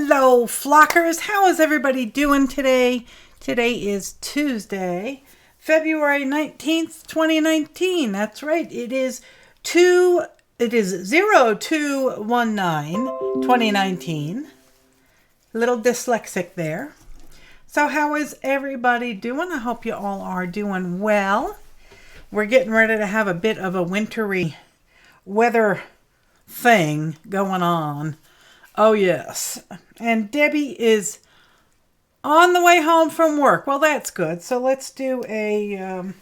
Hello, flockers. How is everybody doing today? Today is Tuesday, February 19th, 2019. That's right. It is 0219, 2019. Little dyslexic there. So how is everybody doing? I hope you all are doing well. We're getting ready to have a bit of a wintry weather thing going on. Oh, yes. And Debbie is on the way home from work. Well, that's good. So let's do a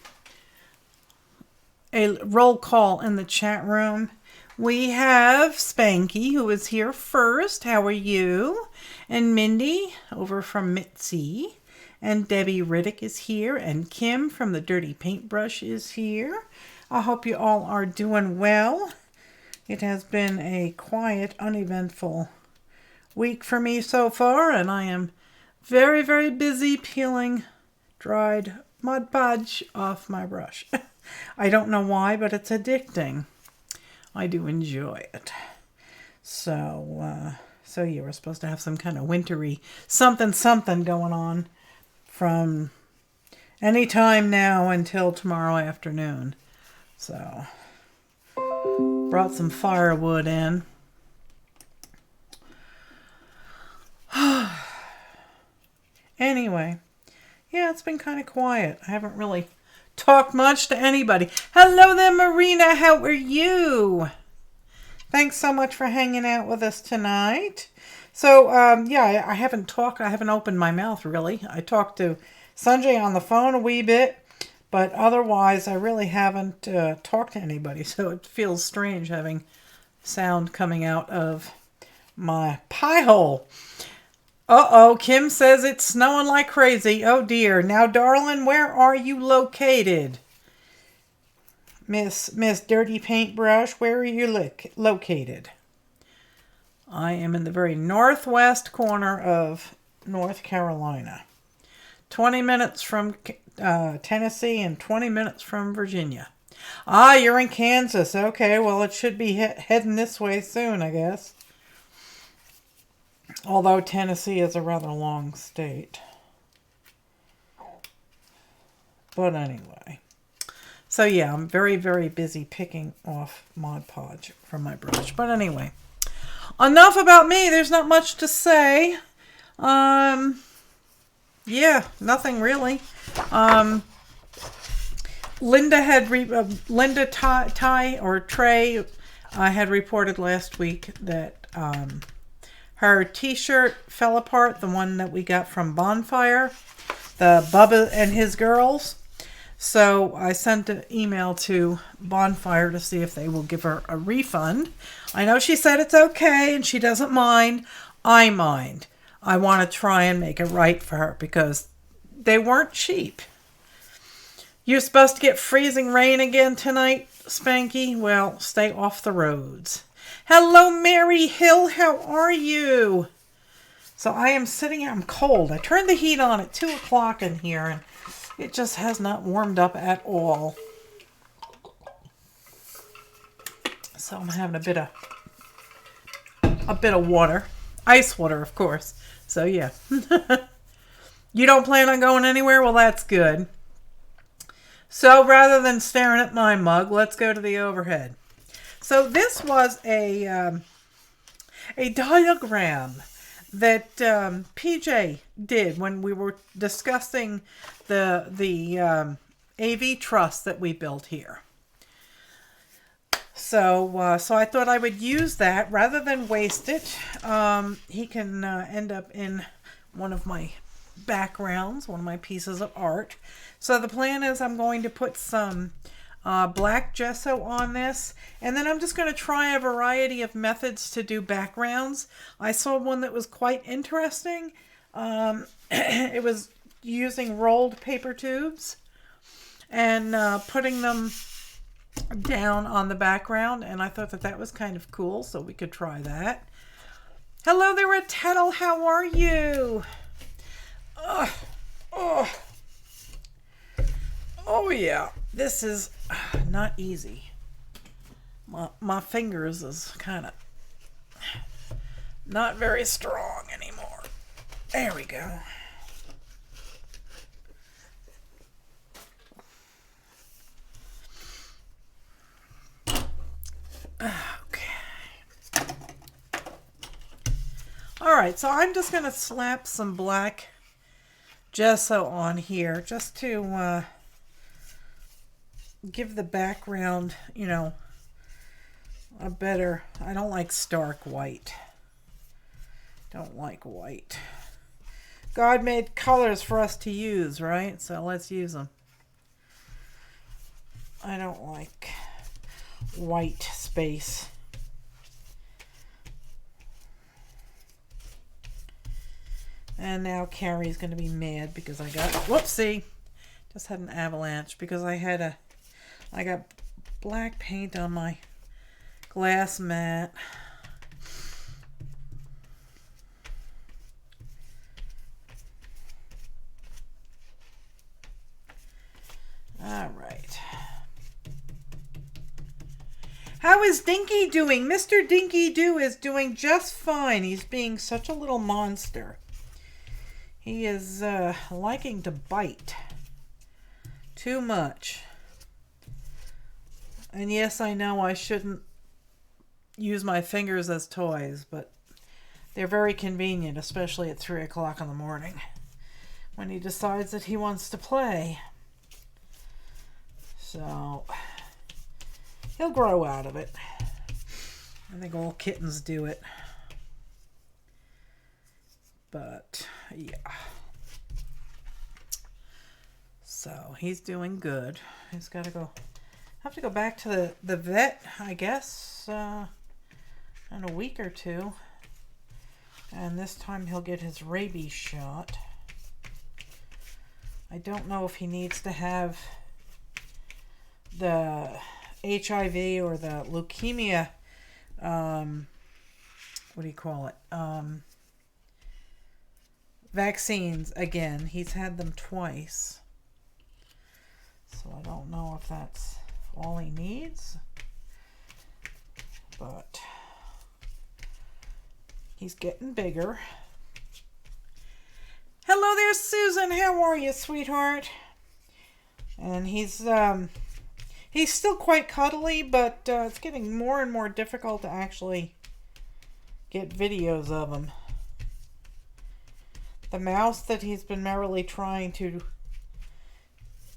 roll call in the chat room. We have Spanky, who is here first. How are you? And Mindy, over from Mitzi. And Debbie Riddick is here. And Kim from the Dirty Paintbrush is here. I hope you all are doing well. It has been a quiet, uneventful week for me so far, and I am very, very busy peeling dried Mod Podge off my brush. I don't know why, but it's addicting. I do enjoy it. So yeah, we're supposed to have some kind of wintry something going on from any time now until tomorrow afternoon. So, brought some firewood in. Anyway, yeah, it's been kind of quiet. I haven't really talked much to anybody. Hello there, Marina. How are you? Thanks so much for hanging out with us tonight. So, yeah, I haven't talked. I haven't opened my mouth, really. I talked to Sanjay on the phone a wee bit, but otherwise, I really haven't talked to anybody. So it feels strange having sound coming out of my pie hole. Uh-oh, Kim says it's snowing like crazy. Oh, dear. Now, darling, where are you located? Miss Dirty Paintbrush, where are you located? I am in the very northwest corner of North Carolina. 20 minutes from Tennessee and 20 minutes from Virginia. Ah, you're in Kansas. Okay, well, it should be heading this way soon, I guess. Although Tennessee is a rather long state. But anyway. So yeah, I'm very, very busy picking off Mod Podge from my brush. But anyway. Enough about me. There's not much to say. Yeah, nothing really. Linda had Trey had reported last week that her t-shirt fell apart, the one that we got from Bonfire, the Bubba and his girls. So I sent an email to Bonfire to see if they will give her a refund. I know she said it's okay and she doesn't mind. I mind. I want to try and make it right for her because they weren't cheap. You're supposed to get freezing rain again tonight, Spanky? Well, stay off the roads. Hello, Mary Hill. How are you? So I am sitting here. I'm cold. I turned the heat on at 2 o'clock in here, and it just has not warmed up at all. So I'm having a bit of water. Ice water, of course. So, yeah. You don't plan on going anywhere? Well, that's good. So rather than staring at my mug, let's go to the overhead. So this was a diagram that PJ did when we were discussing the AV truss that we built here. So I thought I would use that rather than waste it. He can end up in one of my backgrounds, one of my pieces of art. So the plan is I'm going to put some black gesso on this, and then I'm just going to try a variety of methods to do backgrounds. I saw one that was quite interesting. It was using rolled paper tubes and putting them down on the background, and I thought that was kind of cool, so we could try that. Hello there, Tettle. How are you? Oh yeah, this is not easy. My fingers is kind of not very strong anymore. There we go. Okay. Alright, so I'm just going to slap some black gesso on here just to give the background, you know, a better... I don't like stark white. Don't like white. God made colors for us to use, right? So let's use them. I don't like white space. And now Carrie's going to be mad because I got... Whoopsie! Just had an avalanche because I got black paint on my glass mat. All right. How is Dinky doing? Mr. Dinky Doo is doing just fine. He's being such a little monster. He is liking to bite too much. And yes, I know I shouldn't use my fingers as toys, but they're very convenient, especially at 3 o'clock in the morning when he decides that he wants to play. So he'll grow out of it. I think all kittens do it. But yeah. So he's doing good. He's got to go. Have to go back to the vet, I guess, in a week or two. And this time he'll get his rabies shot. I don't know if he needs to have the HIV or the leukemia, what do you call it, vaccines again. He's had them twice. So I don't know if that's all he needs. But he's getting bigger. Hello there, Susan. How are you, sweetheart? And he's still quite cuddly, but it's getting more and more difficult to actually get videos of him. The mouse that he's been merrily trying to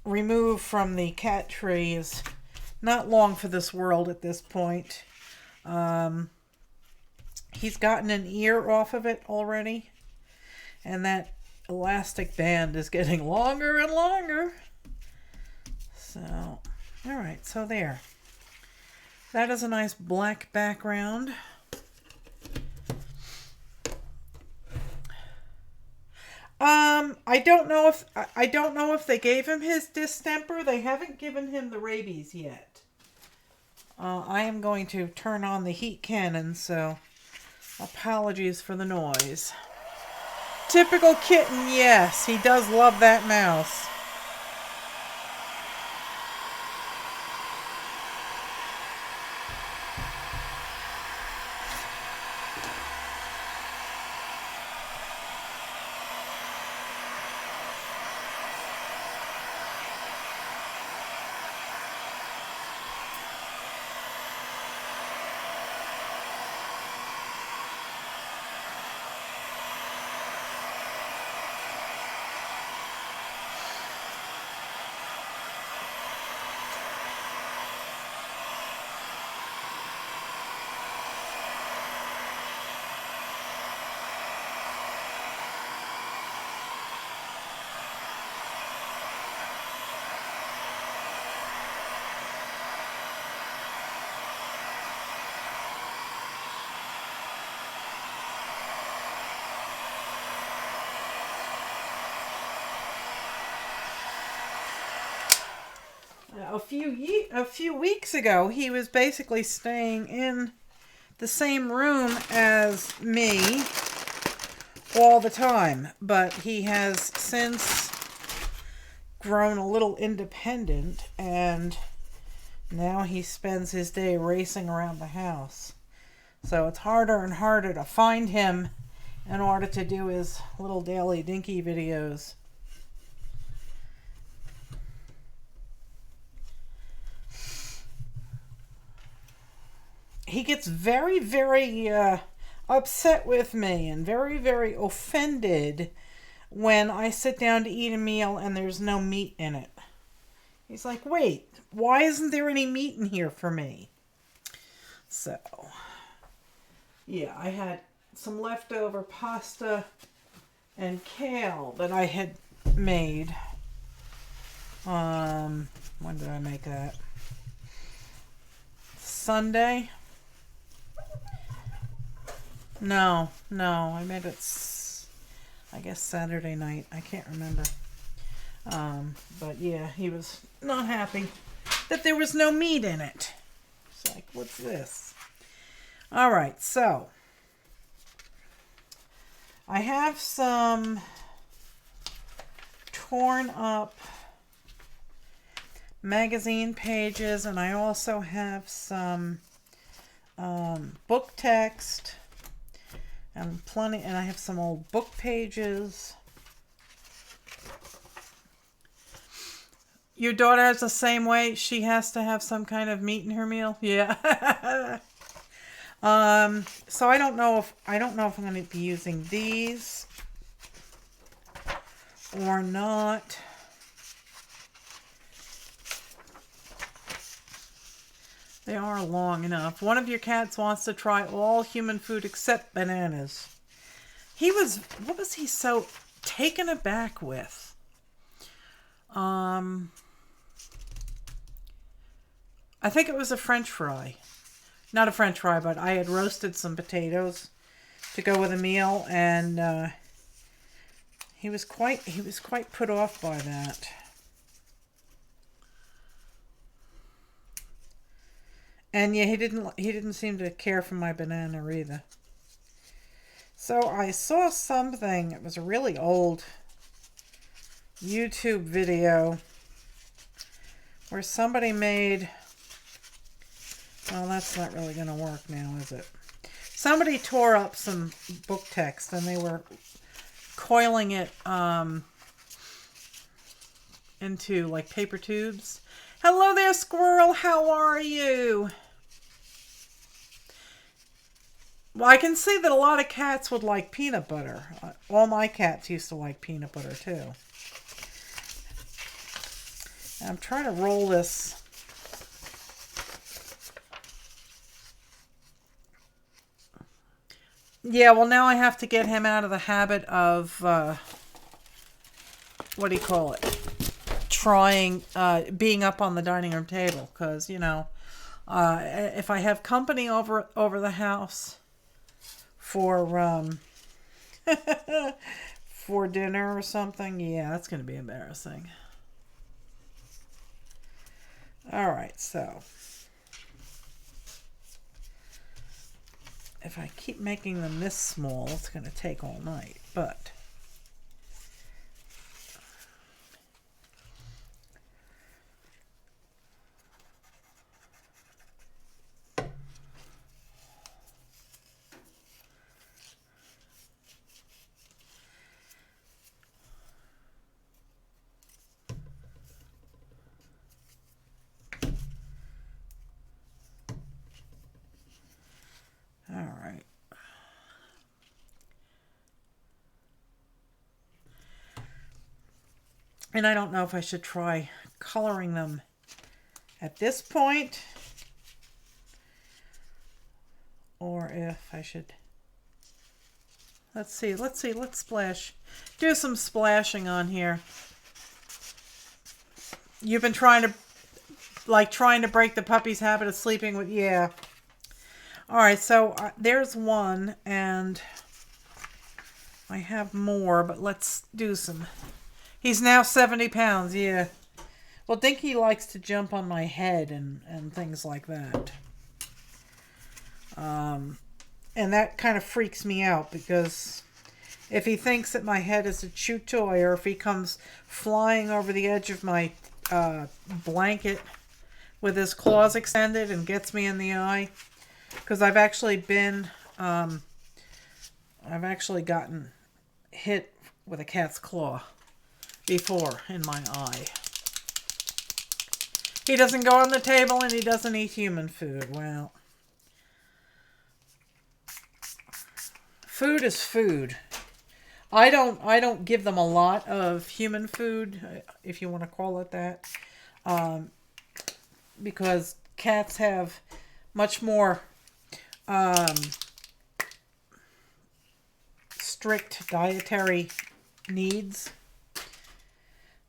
remove from the cat tree is not long for this world at this point. He's gotten an ear off of it already, and that elastic band is getting longer and longer. So, all right, so there. That is a nice black background. I don't know if they gave him his distemper. They haven't given him the rabies yet. I am going to turn on the heat cannon, so apologies for the noise. Typical kitten, yes, he does love that mouse. A few weeks ago, he was basically staying in the same room as me all the time, but he has since grown a little independent, and now he spends his day racing around the house. So it's harder and harder to find him in order to do his little daily dinky videos. He gets very, very upset with me and very, very offended when I sit down to eat a meal and there's no meat in it. He's like, wait, why isn't there any meat in here for me? So, yeah, I had some leftover pasta and kale that I had made. When did I make that? Sunday? No, I made it, I guess, Saturday night. I can't remember. But yeah, he was not happy that there was no meat in it. It's like, what's this? All right, so I have some torn up magazine pages, and I also have some book text and plenty, and I have some old book pages. Your daughter has the same way. She has to have some kind of meat in her meal. Yeah. So I don't know if I'm going to be using these or not. They are long enough. One of your cats wants to try all human food except bananas. What was he so taken aback with? I think it was a French fry. Not a French fry, but I had roasted some potatoes to go with a meal, and he was quite put off by that. And yeah, he didn't seem to care for my banana either. So I saw something, it was a really old YouTube video where somebody made, well, that's not really going to work now, is it? Somebody tore up some book text and they were coiling it into like paper tubes. Hello there, squirrel. How are you? Well, I can see that a lot of cats would like peanut butter. All my cats used to like peanut butter too. And I'm trying to roll this. Yeah, well, now I have to get him out of the habit of, what do you call it? Trying, being up on the dining room table. Because, you know, if I have company over the house for, for dinner or something, yeah, that's going to be embarrassing. All right, so if I keep making them this small, it's going to take all night, but all right. And I don't know if I should try coloring them at this point or if I should, let's see, let's splash, do some splashing on here. You've been trying to break the puppy's habit of sleeping with, yeah. All right, so there's one, and I have more, but let's do some. He's now 70 pounds, yeah. Well, Dinky likes to jump on my head and things like that. And that kind of freaks me out, because if he thinks that my head is a chew toy, or if he comes flying over the edge of my blanket with his claws extended and gets me in the eye, because I've actually been I've actually gotten hit with a cat's claw before in my eye. He doesn't go on the table and he doesn't eat human food. Well, food is food. I don't give them a lot of human food, if you want to call it that, because cats have much more strict dietary needs.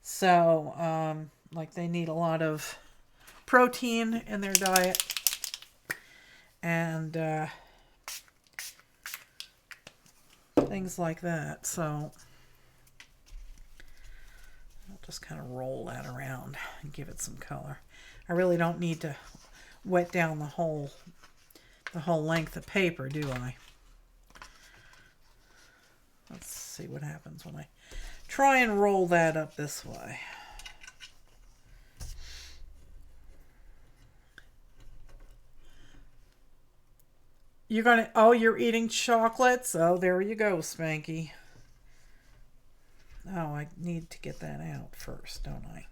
So, like they need a lot of protein in their diet, and things like that. So I'll just kind of roll that around and give it some color. I really don't need to wet down the whole length of paper, do I? Let's see what happens when I try and roll that up this way. You're eating chocolates? Oh, there you go, Spanky. Oh, I need to get that out first, don't I?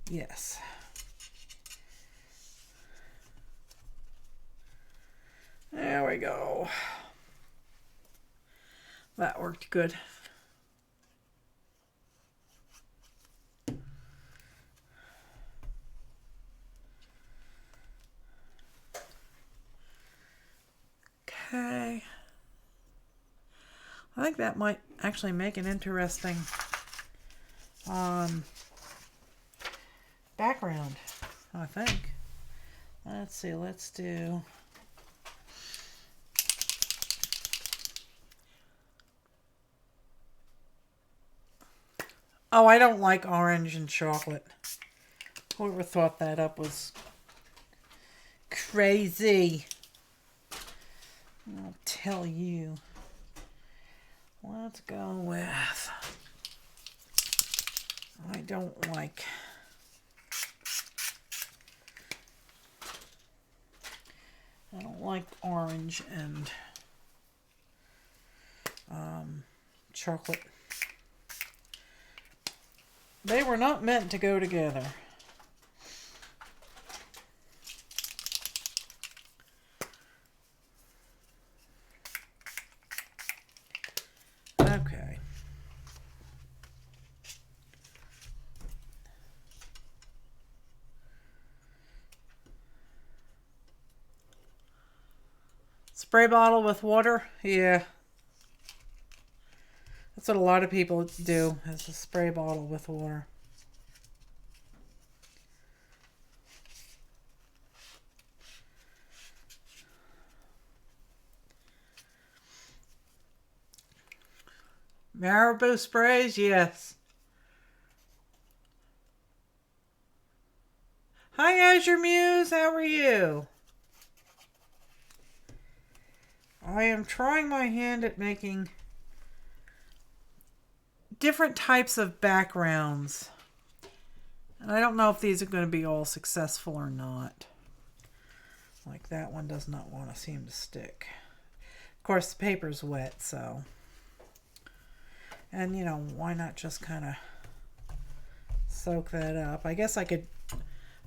Yes. There we go. That worked good. Okay. I think that might actually make an interesting background, I think. Let's see, let's do... Oh, I don't like orange and chocolate. Whoever thought that up was crazy. I'll tell you. Let's go with... I don't like... orange and chocolate. They were not meant to go together. Okay. Spray bottle with water? Yeah. That's what a lot of people do, is a spray bottle with water. Marabou sprays? Yes. Hi, Azure Muse. How are you? I am trying my hand at making different types of backgrounds. And I don't know if these are going to be all successful or not. Like that one does not want to seem to stick. Of course, the paper's wet, so... And, you know, why not just kind of soak that up? I guess I could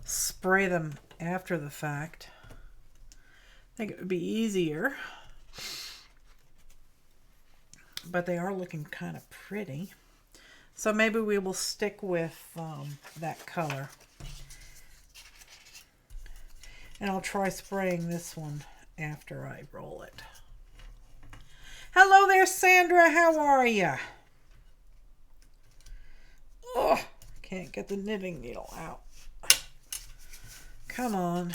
spray them after the fact. I think it would be easier. But they are looking kind of pretty. So maybe we will stick with that color. And I'll try spraying this one after I roll it. Hello there, Sandra. How are you? Oh, can't get the knitting needle out. Come on.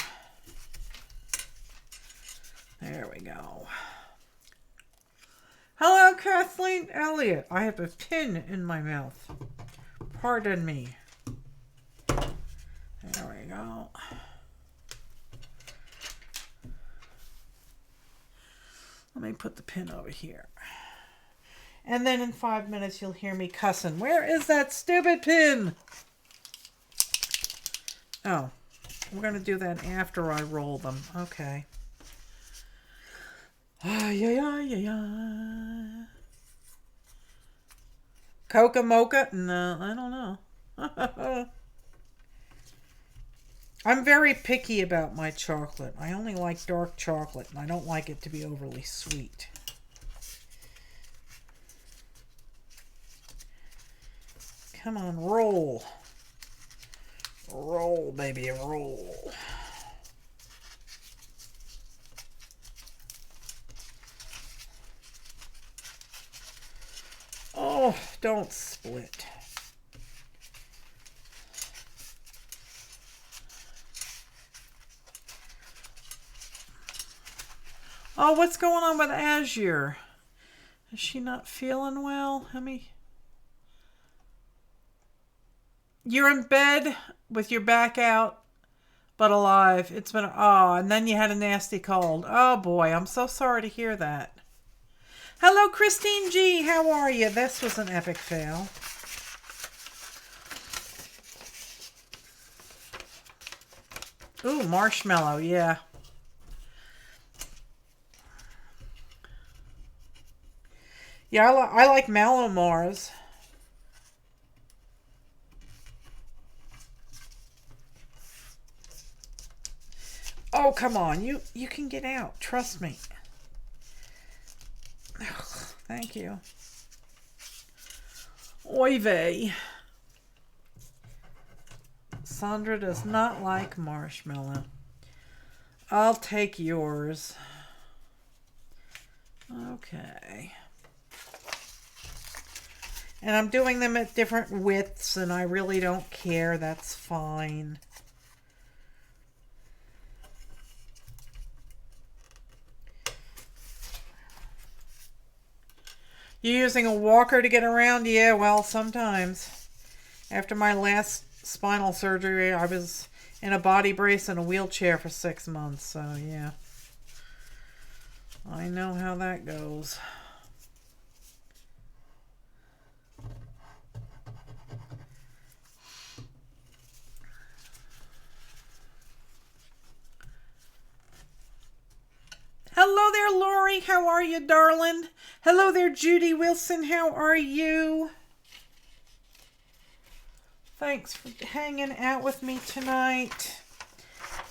There we go. Hello, Kathleen Elliott. I have a pin in my mouth. Pardon me. There we go. Let me put the pin over here. And then in 5 minutes, you'll hear me cussing. Where is that stupid pin? Oh, we're going to do that after I roll them. Okay. Ay, ay, ay, ay, ay. Coca mocha? No, I don't know. I'm very picky about my chocolate. I only like dark chocolate, and I don't like it to be overly sweet. Come on, roll. Roll, baby, roll. Oh, don't split. Oh, what's going on with Azure? Is she not feeling well? You're in bed with your back out, but alive. It's been, oh, and then you had a nasty cold. Oh boy, I'm so sorry to hear that. Hello, Christine G. How are you? This was an epic fail. Ooh, marshmallow, yeah. Yeah, I like Mallow Mars. Oh, come on. You can get out. Trust me. Thank you. Oy vey. Sandra does not like marshmallow. I'll take yours. Okay. And I'm doing them at different widths, and I really don't care. That's fine. You using a walker to get around? Yeah, well, sometimes. After my last spinal surgery, I was in a body brace and a wheelchair for 6 months, so yeah. I know how that goes. Hello there, Lori. How are you, darling? Hello there, Judy Wilson. How are you? Thanks for hanging out with me tonight.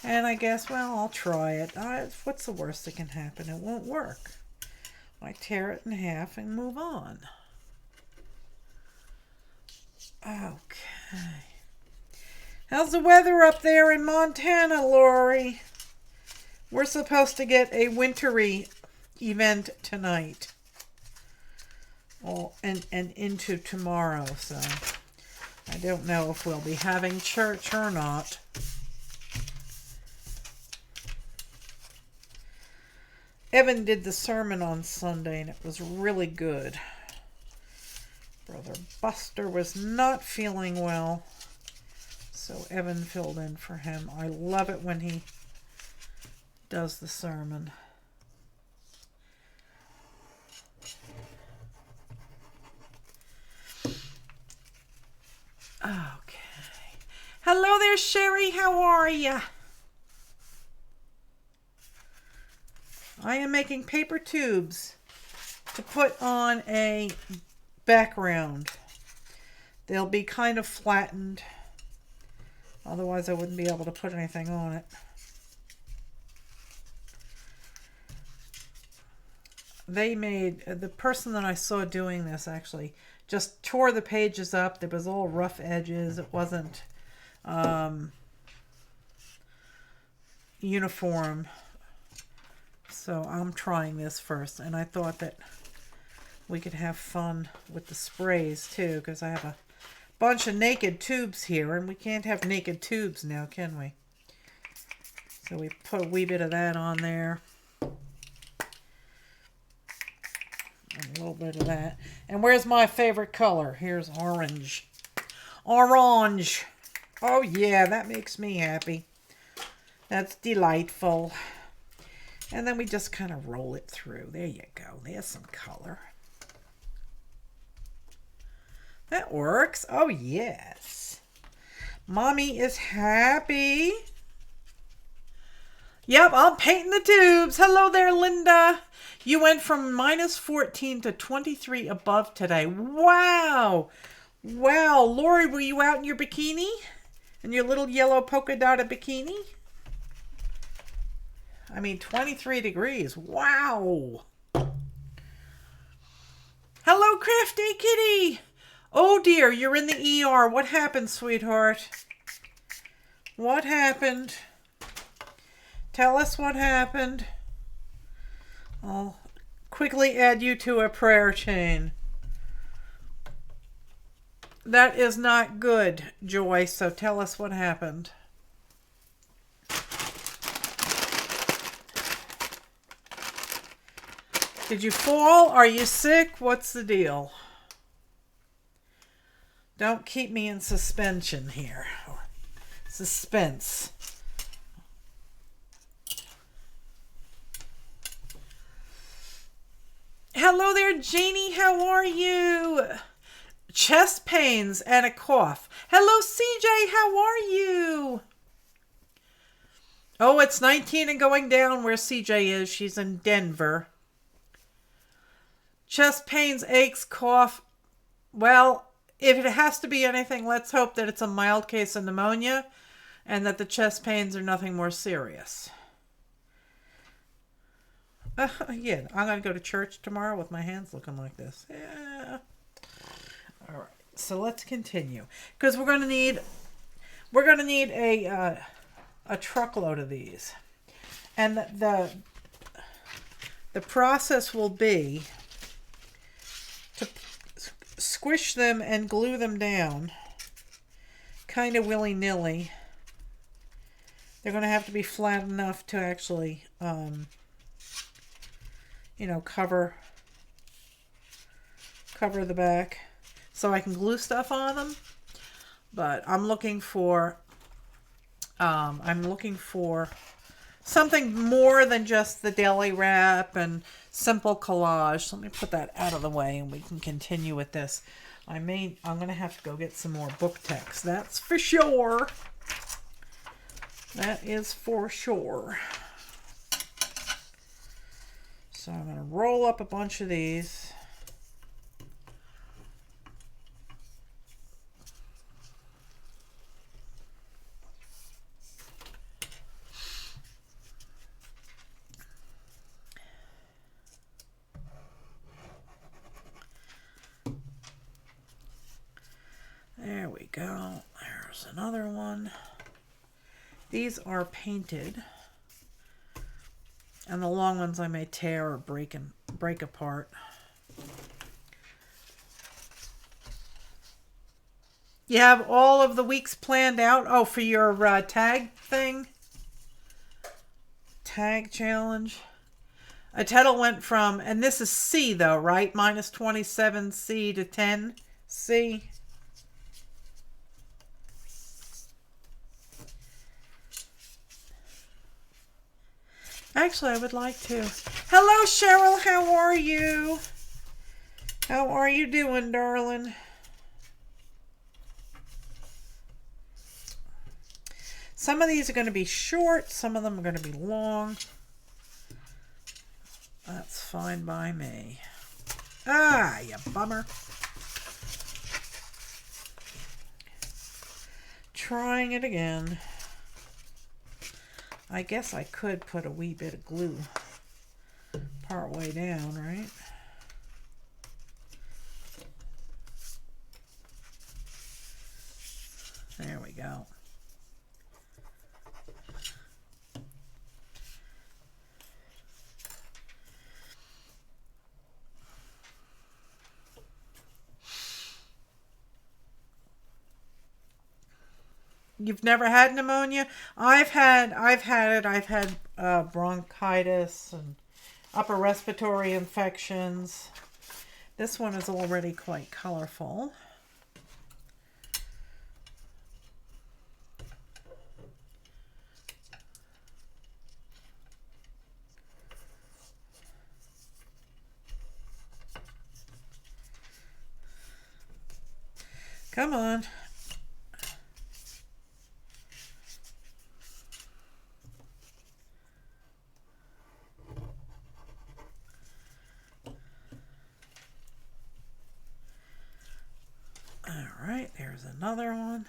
And I guess, well, I'll try it. What's the worst that can happen? It won't work. I tear it in half and move on. Okay. How's the weather up there in Montana, Lori? We're supposed to get a wintry event tonight. Oh, and into tomorrow, so I don't know if we'll be having church or not. Evan did the sermon on Sunday, and it was really good. Brother Buster was not feeling well, so Evan filled in for him. I love it when he does the sermon. Okay. Hello there, Sherry. How are you? I am making paper tubes to put on a background. They'll be kind of flattened. Otherwise, I wouldn't be able to put anything on it. The person that I saw doing this actually just tore the pages up. There was all rough edges. It wasn't uniform. So I'm trying this first, and I thought that we could have fun with the sprays too, because I have a bunch of naked tubes here, and we can't have naked tubes now, can we? So we put a wee bit of that on there. And a little bit of that. And where's my favorite color? Here's orange. Orange! Oh yeah, that makes me happy. That's delightful. And then we just kind of roll it through. There you go. There's some color. That works. Oh, yes. Mommy is happy. Yep, I'm painting the tubes. Hello there, Linda. You went from -14 to 23 above today. Wow. Wow. Lori, were you out in your bikini? In your little yellow polka dotted bikini? I mean, 23 degrees. Wow. Hello, Crafty Kitty. Oh, dear, you're in the ER. What happened, sweetheart? What happened? Tell us what happened. I'll quickly add you to a prayer chain. That is not good, Joy, so tell us what happened. Did you fall? Are you sick? What's the deal? Don't keep me in suspension here. Suspense. Hello there, Janie. How are you? Chest pains and a cough. Hello, CJ. How are you? Oh, it's 19 and going down where CJ is. She's in Denver. Chest pains, aches, cough. Well, if it has to be anything, let's hope that it's a mild case of pneumonia and that the chest pains are nothing more serious. Yeah, I'm going to go to church tomorrow with my hands looking like this. Yeah. All right. So let's continue because we're going to need a truckload of these. And the process will be to squish them and glue them down kind of willy-nilly. They're going to have to be flat enough to actually cover the back so I can glue stuff on them. But I'm looking for something more than just the deli wrap and simple collage. So let me put that out of the way and we can continue with this. I'm going to have to go get some more book text. That's for sure. That is for sure. So I'm going to roll up a bunch of these. There we go. There's another one. These are painted. And the long ones I may tear or break apart. You have all of the weeks planned out? Oh, for your tag thing? Tag challenge? Atetl went from, and this is C though, right? -27C to 10C. Actually, I would like to. Hello, Cheryl. How are you? How are you doing, darling? Some of these are going to be short. Some of them are going to be long. That's fine by me. Ah, you bummer. Trying it again. I guess I could put a wee bit of glue part way down, right? There we go. You've never had pneumonia? I've had it. I've had bronchitis and upper respiratory infections. This one is already quite colorful. Come on. All right, there's another one.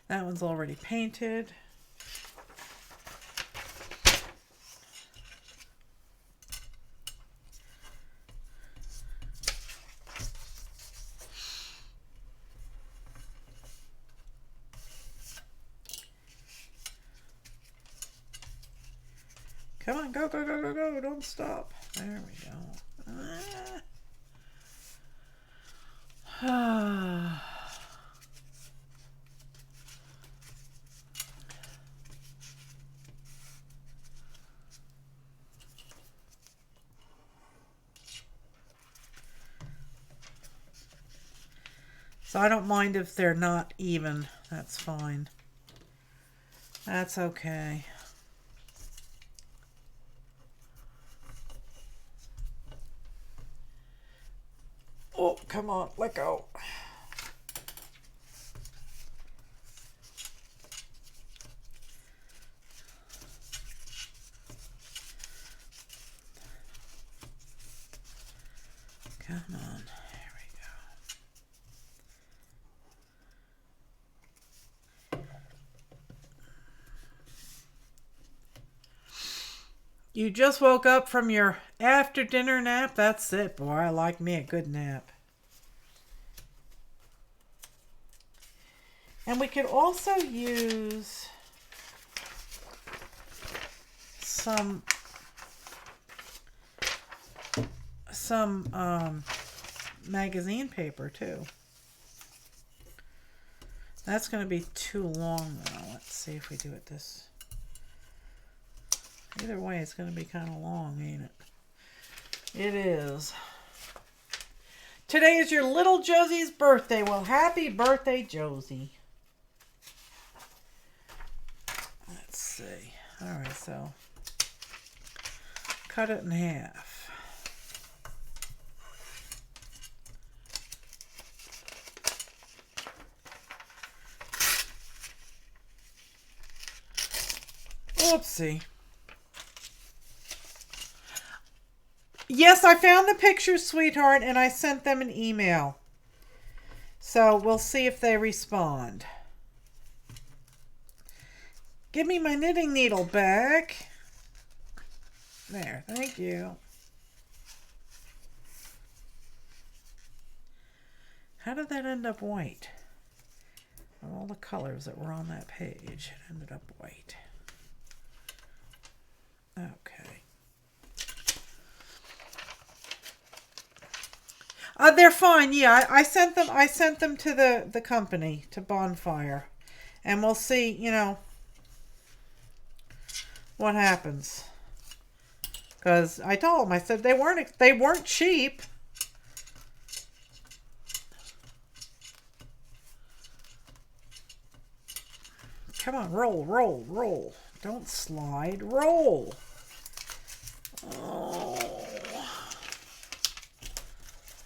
That one's already painted. Come on, go, go, go, go, go. Don't stop. There we go. So I don't mind if they're not even. That's fine. That's okay. Oh, come on, let go. Come on, there we go. You just woke up from your after dinner nap? That's it, boy. I like me a good nap. And we could also use some magazine paper too. That's going to be too long though. Let's see if we do it this. Either way, it's going to be kind of long, ain't it? It is. Today is your little Josie's birthday. Well, happy birthday, Josie. Let's see. All right, so cut it in half. Whoopsie. Yes, I found the pictures, sweetheart, and I sent them an email. So we'll see if they respond. Give me my knitting needle back. There, thank you. How did that end up white? Of all the colors that were on that page, it ended up white. Okay. They're fine. Yeah, I sent them. I sent them to the company, to Bonfire, and we'll see. You know what happens. Because I told them, I said they weren't cheap. Come on, roll, roll, roll. Don't slide, roll. Oh.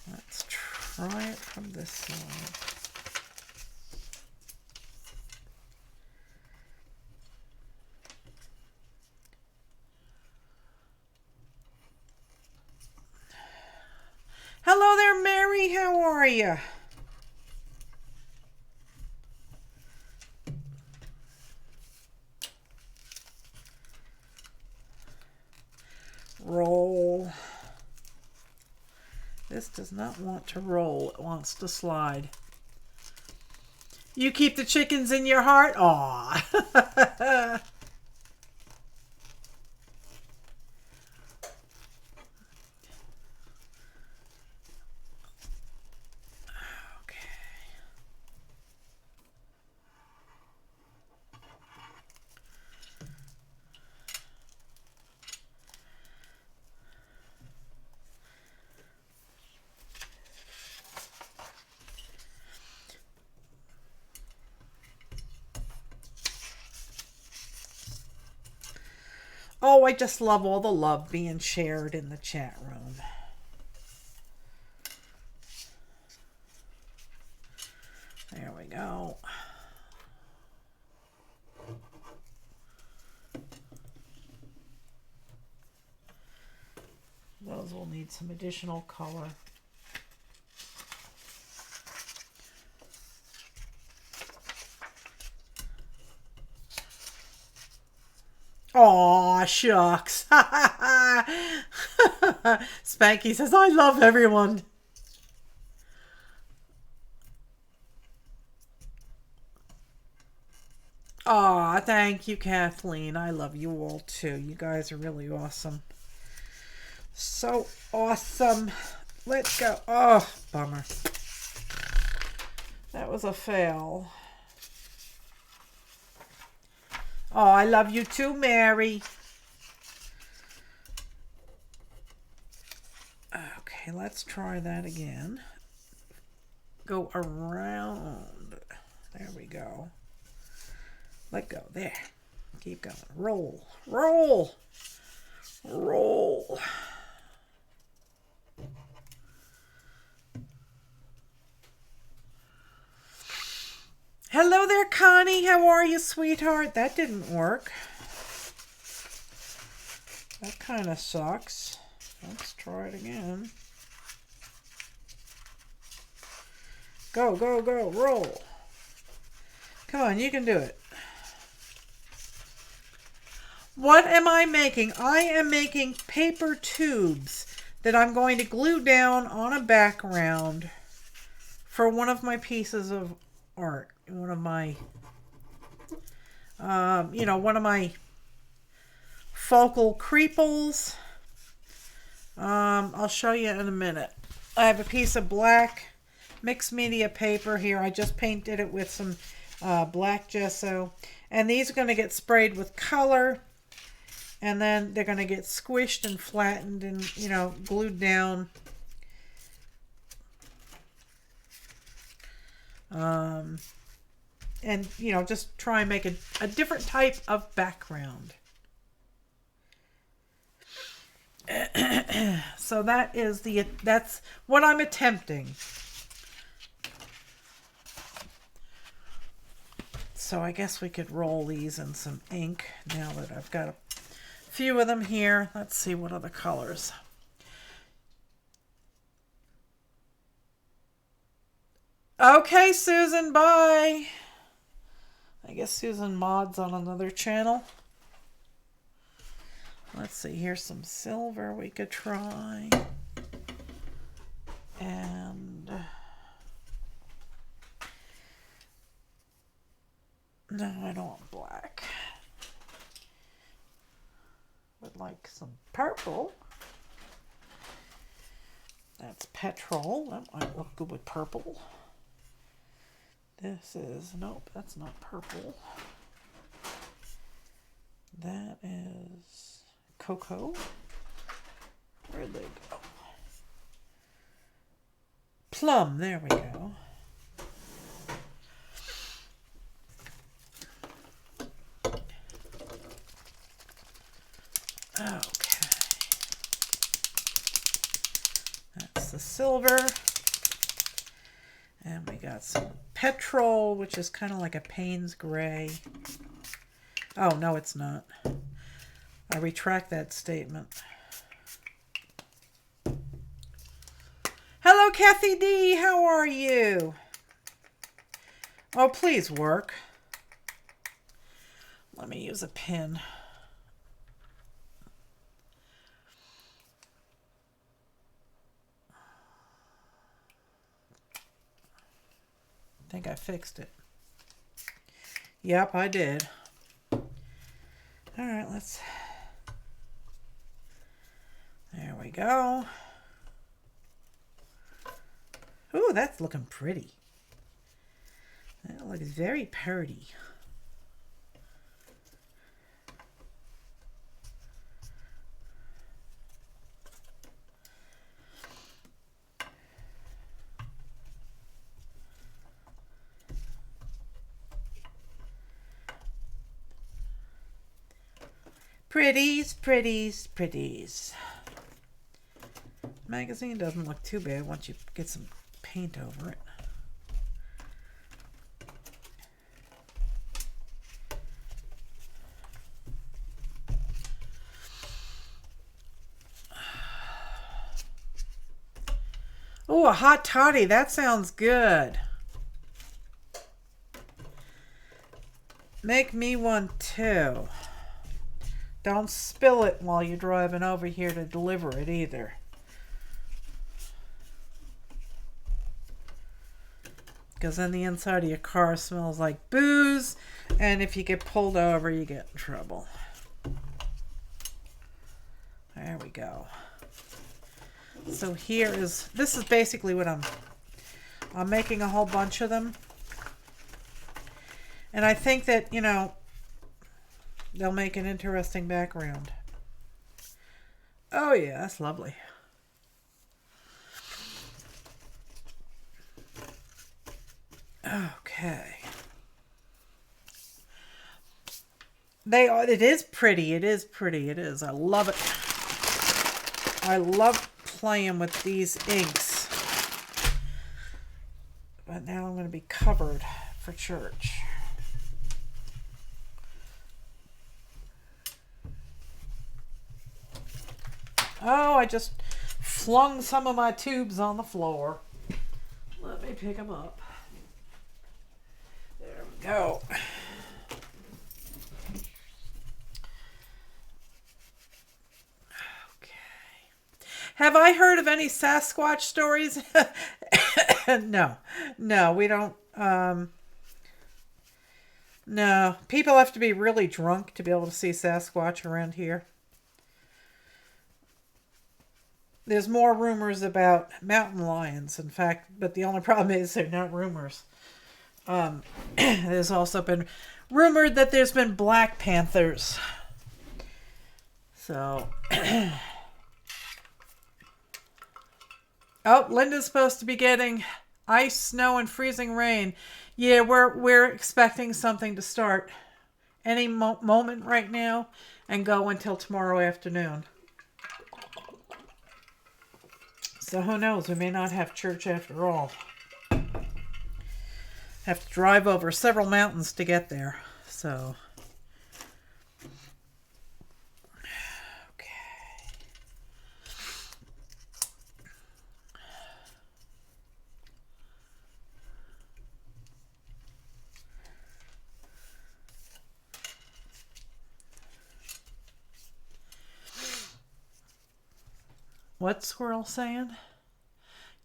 Let's try it from this side. Hello there, Mary. How are you? Roll. This does not want to roll. It wants to slide. You keep the chickens in your heart? Aw. Oh, I just love all the love being shared in the chat room. There we go. Those will need some additional color. Aw, shucks. Spanky says, I love everyone. Aw, thank you, Kathleen. I love you all too. You guys are really awesome. So awesome. Let's go. Oh, bummer. That was a fail. Oh, I love you too, Mary. Okay, let's try that again. Go around. There we go. Let go. There. Keep going. Roll. Roll. Roll. Hello there, Connie. How are you, sweetheart? That didn't work. That kind of sucks. Let's try it again. Go, go, go. Roll. Come on, you can do it. What am I making? I am making paper tubes that I'm going to glue down on a background for one of my pieces of art. One of my, one of my focal Creeples. I'll show you in a minute. I have a piece of black mixed media paper here. I just painted it with some black gesso. And these are going to get sprayed with color. And then they're going to get squished and flattened and, glued down. And, just try and make a different type of background. So that's what I'm attempting. So I guess we could roll these in some ink now that I've got a few of them here. Let's see what other colors. Okay, Susan, bye. I guess Susan mods on another channel. Let's see, here's some silver we could try. And no, I don't want black. Would like some purple. That's petrol. That might look good with purple. This is, nope, that's not purple. That is cocoa. Where'd they go? Plum, there we go. Okay. That's the silver. And we got some petrol, which is kind of like a Payne's gray. Oh, no, it's not. I retract that statement. Hello, Kathy D. How are you? Oh, please work. Let me use a pen. I think I fixed it. Yep, I did. All right, let's... There we go. Ooh, that's looking pretty. That looks very pretty. Pretties, pretties, pretties. Magazine doesn't look too bad once you get some paint over it. Oh, a hot toddy. That sounds good. Make me one too. Don't spill it while you're driving over here to deliver it either. Because then the inside of your car smells like booze, and if you get pulled over, you get in trouble. There we go. So this is basically what I'm making a whole bunch of them. And I think that, you know, they'll make an interesting background. Oh yeah, that's lovely. Okay. It is pretty. It is pretty. It is. I love it. I love playing with these inks. But now I'm going to be covered for church. Oh, I just flung some of my tubes on the floor. Let me pick them up. There we go. Have I heard of any Sasquatch stories? No, we don't. No, people have to be really drunk to be able to see Sasquatch around here. There's more rumors about mountain lions, in fact, but the only problem is they're not rumors. There's also been rumored that there's been black panthers. So... Oh, Linda's supposed to be getting ice, snow, and freezing rain. Yeah, we're expecting something to start any moment right now and go until tomorrow afternoon. So who knows? We may not have church after all. Have to drive over several mountains to get there. So... What's Squirrel saying?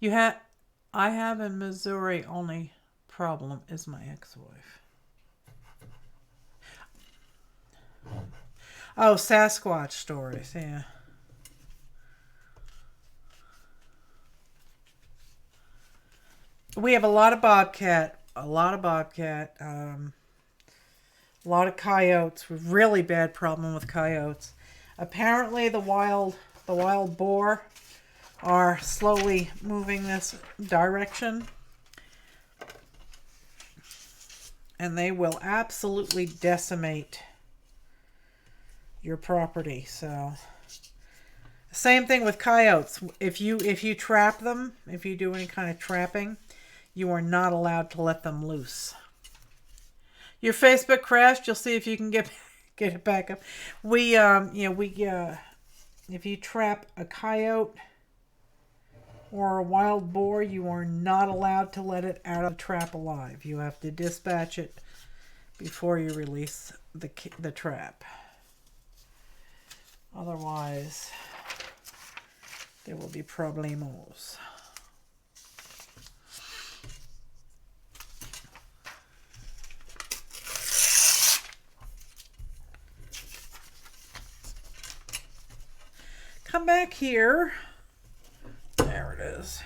I have in Missouri, only problem is my ex-wife. Oh, Sasquatch stories, yeah. We have a lot of bobcat, a lot of coyotes. Really bad problem with coyotes. Apparently the wild boar are slowly moving this direction, and they will absolutely decimate your property. So same thing with coyotes. If you trap them, if you do any kind of trapping, you are not allowed to let them loose. Your Facebook crashed. You'll see if you can get it back up. If you trap a coyote or a wild boar, you are not allowed to let it out of the trap alive. You have to dispatch it before you release the trap. Otherwise, there will be problemos. Come back here. There it is.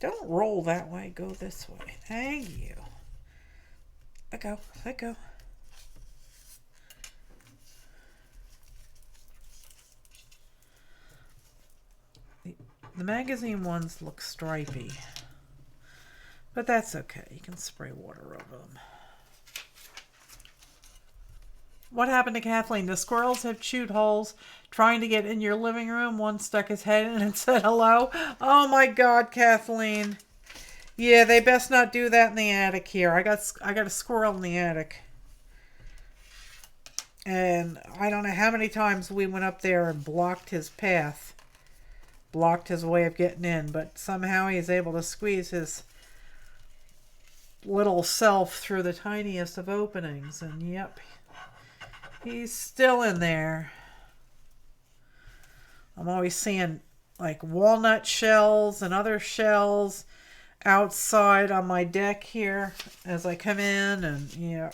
Don't roll that way. Go this way. Thank you. Let go. Let go. The magazine ones look stripy. But that's okay. You can spray water over them. What happened to Kathleen? The squirrels have chewed holes trying to get in your living room. One stuck his head in and said hello. Oh my God, Kathleen. Yeah, they best not do that in the attic here. I got a squirrel in the attic. And I don't know how many times we went up there and blocked his path. Blocked his way of getting in. But somehow he's able to squeeze his little self through the tiniest of openings. And yep, he's still in there. I'm always seeing like walnut shells and other shells outside on my deck here as I come in, and yeah.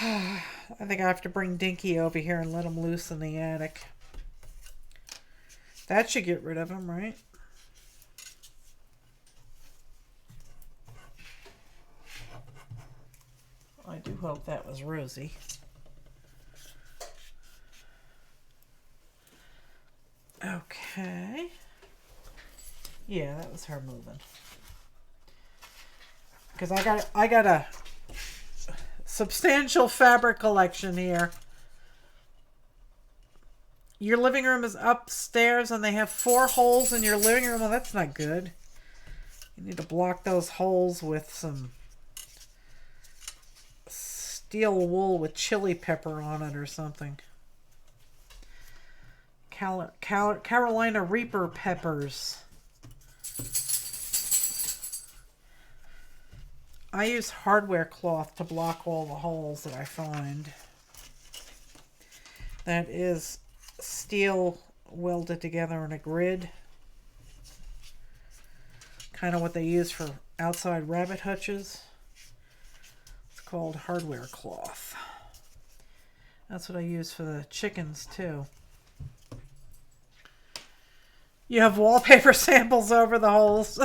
I think I have to bring Dinky over here and let him loose in the attic. That should get rid of him, right? I do hope that was Rosie. Okay. Yeah, that was her moving. Because I got a substantial fabric collection here. Your living room is upstairs and they have 4 holes in your living room. Well, that's not good. You need to block those holes with some steel wool with chili pepper on it or something. Carolina Reaper peppers. I use hardware cloth to block all the holes that I find. That is steel welded together in a grid. Kind of what they use for outside rabbit hutches. It's called hardware cloth. That's what I use for the chickens too. You have wallpaper samples over the holes.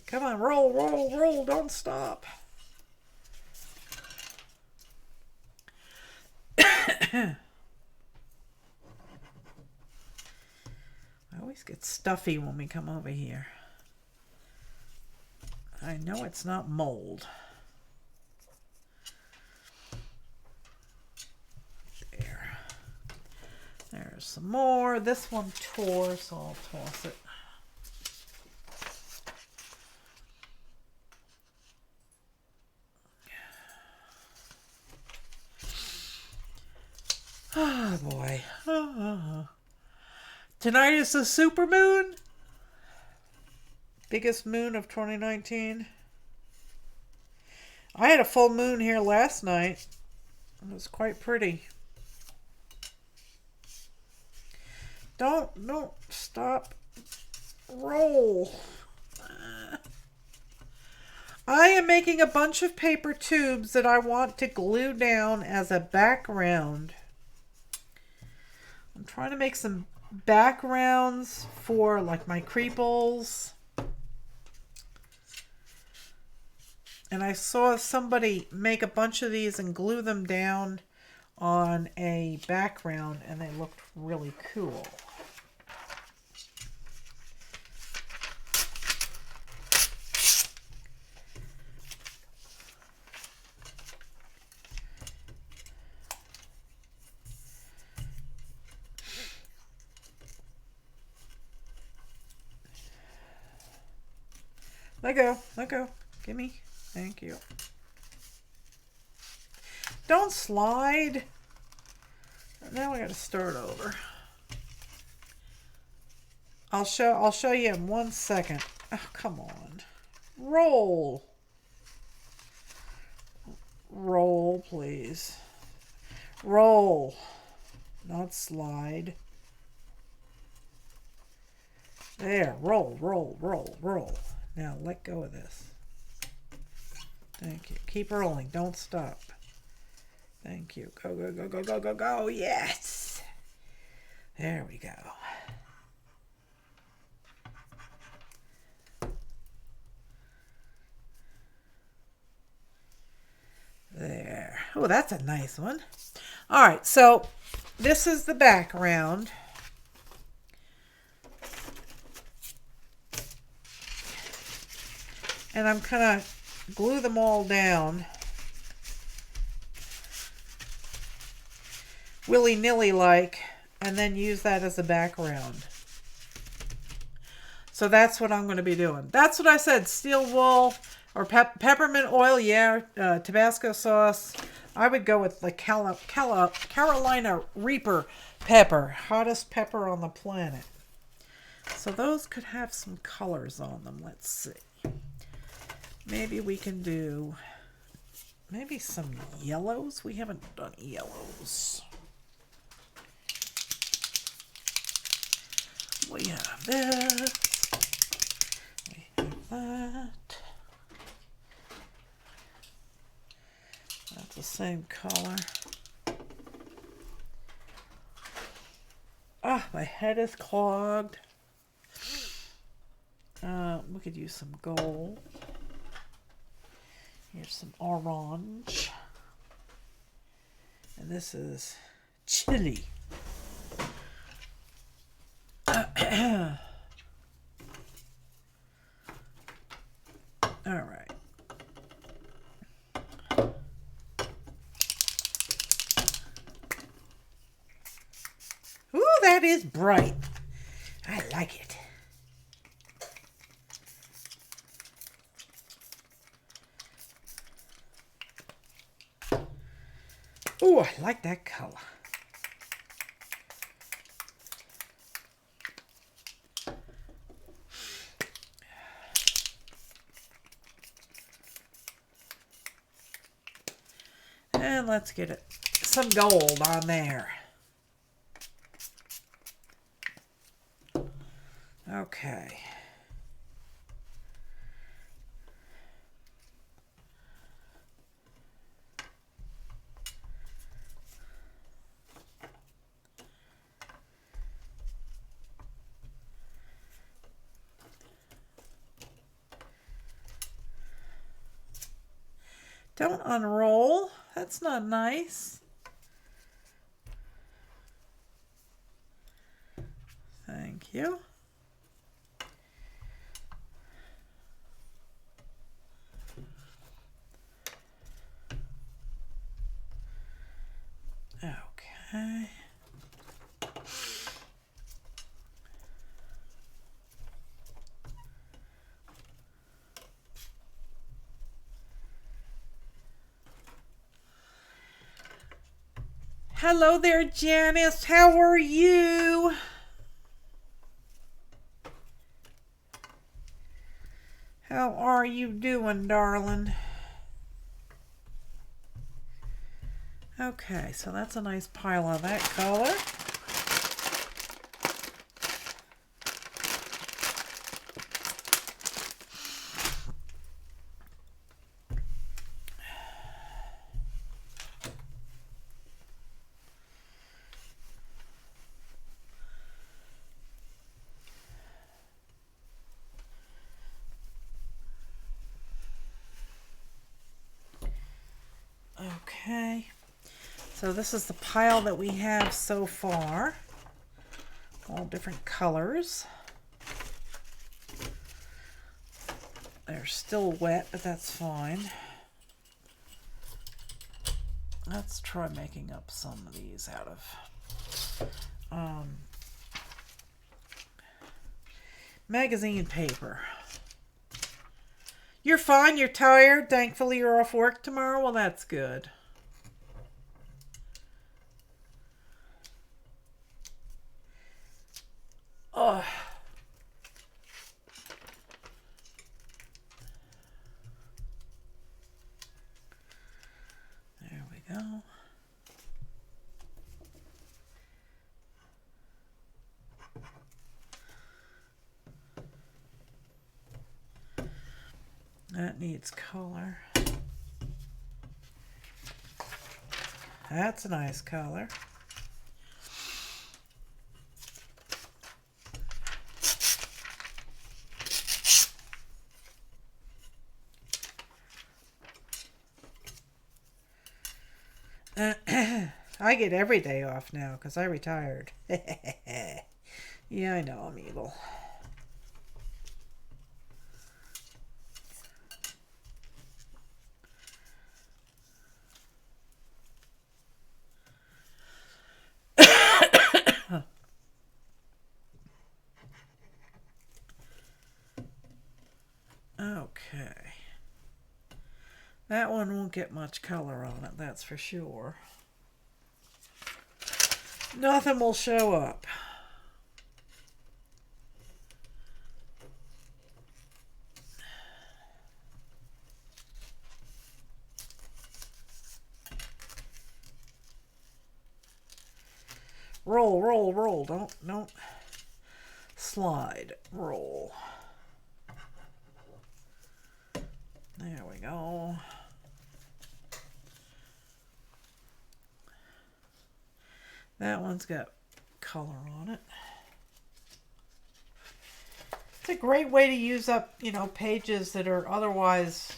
Come on, roll, roll, roll, don't stop. I always get stuffy when we come over here. I know it's not mold. There. There's some more. This one tore, so I'll toss it. Oh boy. Tonight is the super moon. Biggest moon of 2019. I had a full moon here last night. It was quite pretty. Don't stop. Roll. I am making a bunch of paper tubes that I want to glue down as a background. I'm trying to make some backgrounds for like my Creeples. And I saw somebody make a bunch of these and glue them down on a background and they looked really cool. Let go. Gimme. Thank you. Don't slide. Now I got to start over. I'll show you in 1 second. Oh, come on. Roll. Roll, please. Roll. Not slide. There. Roll, roll, roll, roll. Now let go of this. Thank you. Keep rolling. Don't stop. Thank you. Go, go, go, go, go, go, go. Yes. There we go. There. Oh, that's a nice one. All right. So this is the background. And I'm kind of glue them all down. willy-nilly like, and then use that as a background. So that's what I'm going to be doing. That's what I said, steel wool or peppermint oil, yeah, Tabasco sauce. I would go with the Carolina Reaper pepper, hottest pepper on the planet. So those could have some colors on them. Let's see. Maybe we can do maybe some yellows. We haven't done yellows. We have this. We have that. That's the same color. Ah, my head is clogged. We could use some gold. Here's some orange. And this is chili. All right. Ooh, that is bright. I like it. Ooh, I like that color. And let's get it some gold on there. Okay. Don't unroll. That's not nice. Thank you. Okay. Hello there, Janice. How are you? How are you doing, darling? Okay, so that's a nice pile of that color. Okay, so this is the pile that we have so far. All different colors. They're still wet, but that's fine. Let's try making up some of these out of magazine paper. You're fine, you're tired. Thankfully, you're off work tomorrow. Well, that's good. Oh. There we go. That needs color. That's a nice color. I get every day off now because I retired. Yeah, I know, I'm evil. Okay. That one won't get much color on it, that's for sure. Nothing will show up. Roll, roll, roll. Don't slide. Roll. There we go. That one's got color on it. It's a great way to use up, you know, pages that are otherwise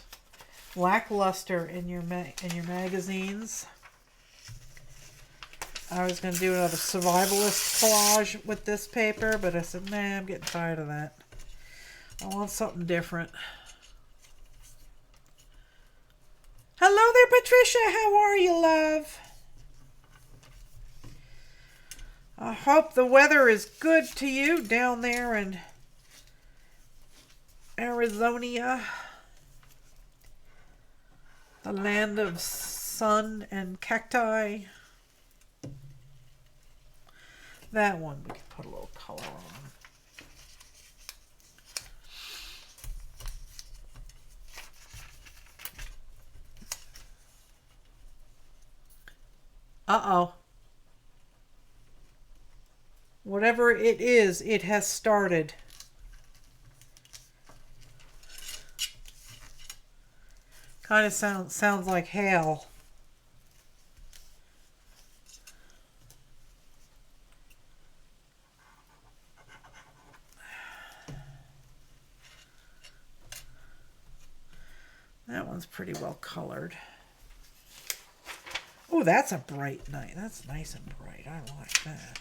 lackluster in your magazines. I was going to do another survivalist collage with this paper, but I said, nah, I'm getting tired of that. I want something different. Hello there, Patricia. How are you, love? I hope the weather is good to you down there in Arizona, the land of sun and cacti. That one we can put a little color on. Uh-oh. Whatever it is, it has started. Kind of sounds like hail. That one's pretty well colored. Oh, that's a bright night. That's nice and bright. I like that.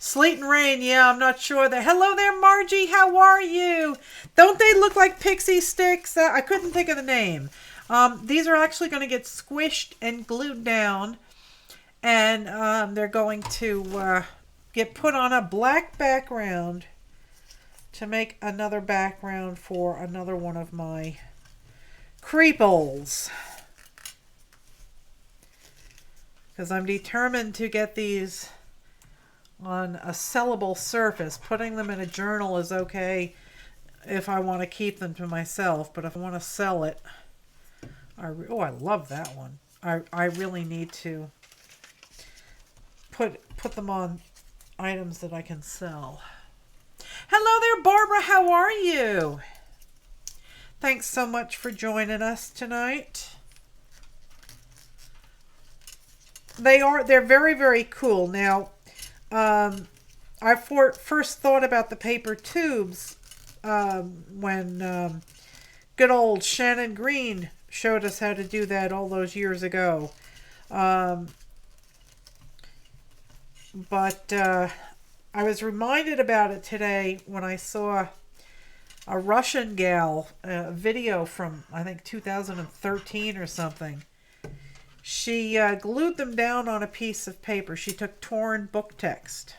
Sleet and rain, yeah, I'm not sure. Hello there, Margie. How are you? Don't they look like pixie sticks? I couldn't think of the name. These are actually going to get squished and glued down. And they're going to get put on a black background to make another background for another one of my Creeples. Because I'm determined to get these on a sellable surface. Putting them in a journal is okay if I want to keep them to myself, but if I want to sell it, I love that one. I really need to put them on items that I can sell. Hello there, Barbara. How are you? Thanks so much for joining us tonight. They're very, very cool. Now, I first thought about the paper tubes when good old Shannon Green showed us how to do that all those years ago. But I was reminded about it today when I saw a Russian gal video from, I think, 2013 or something. She glued them down on a piece of paper. She took torn book text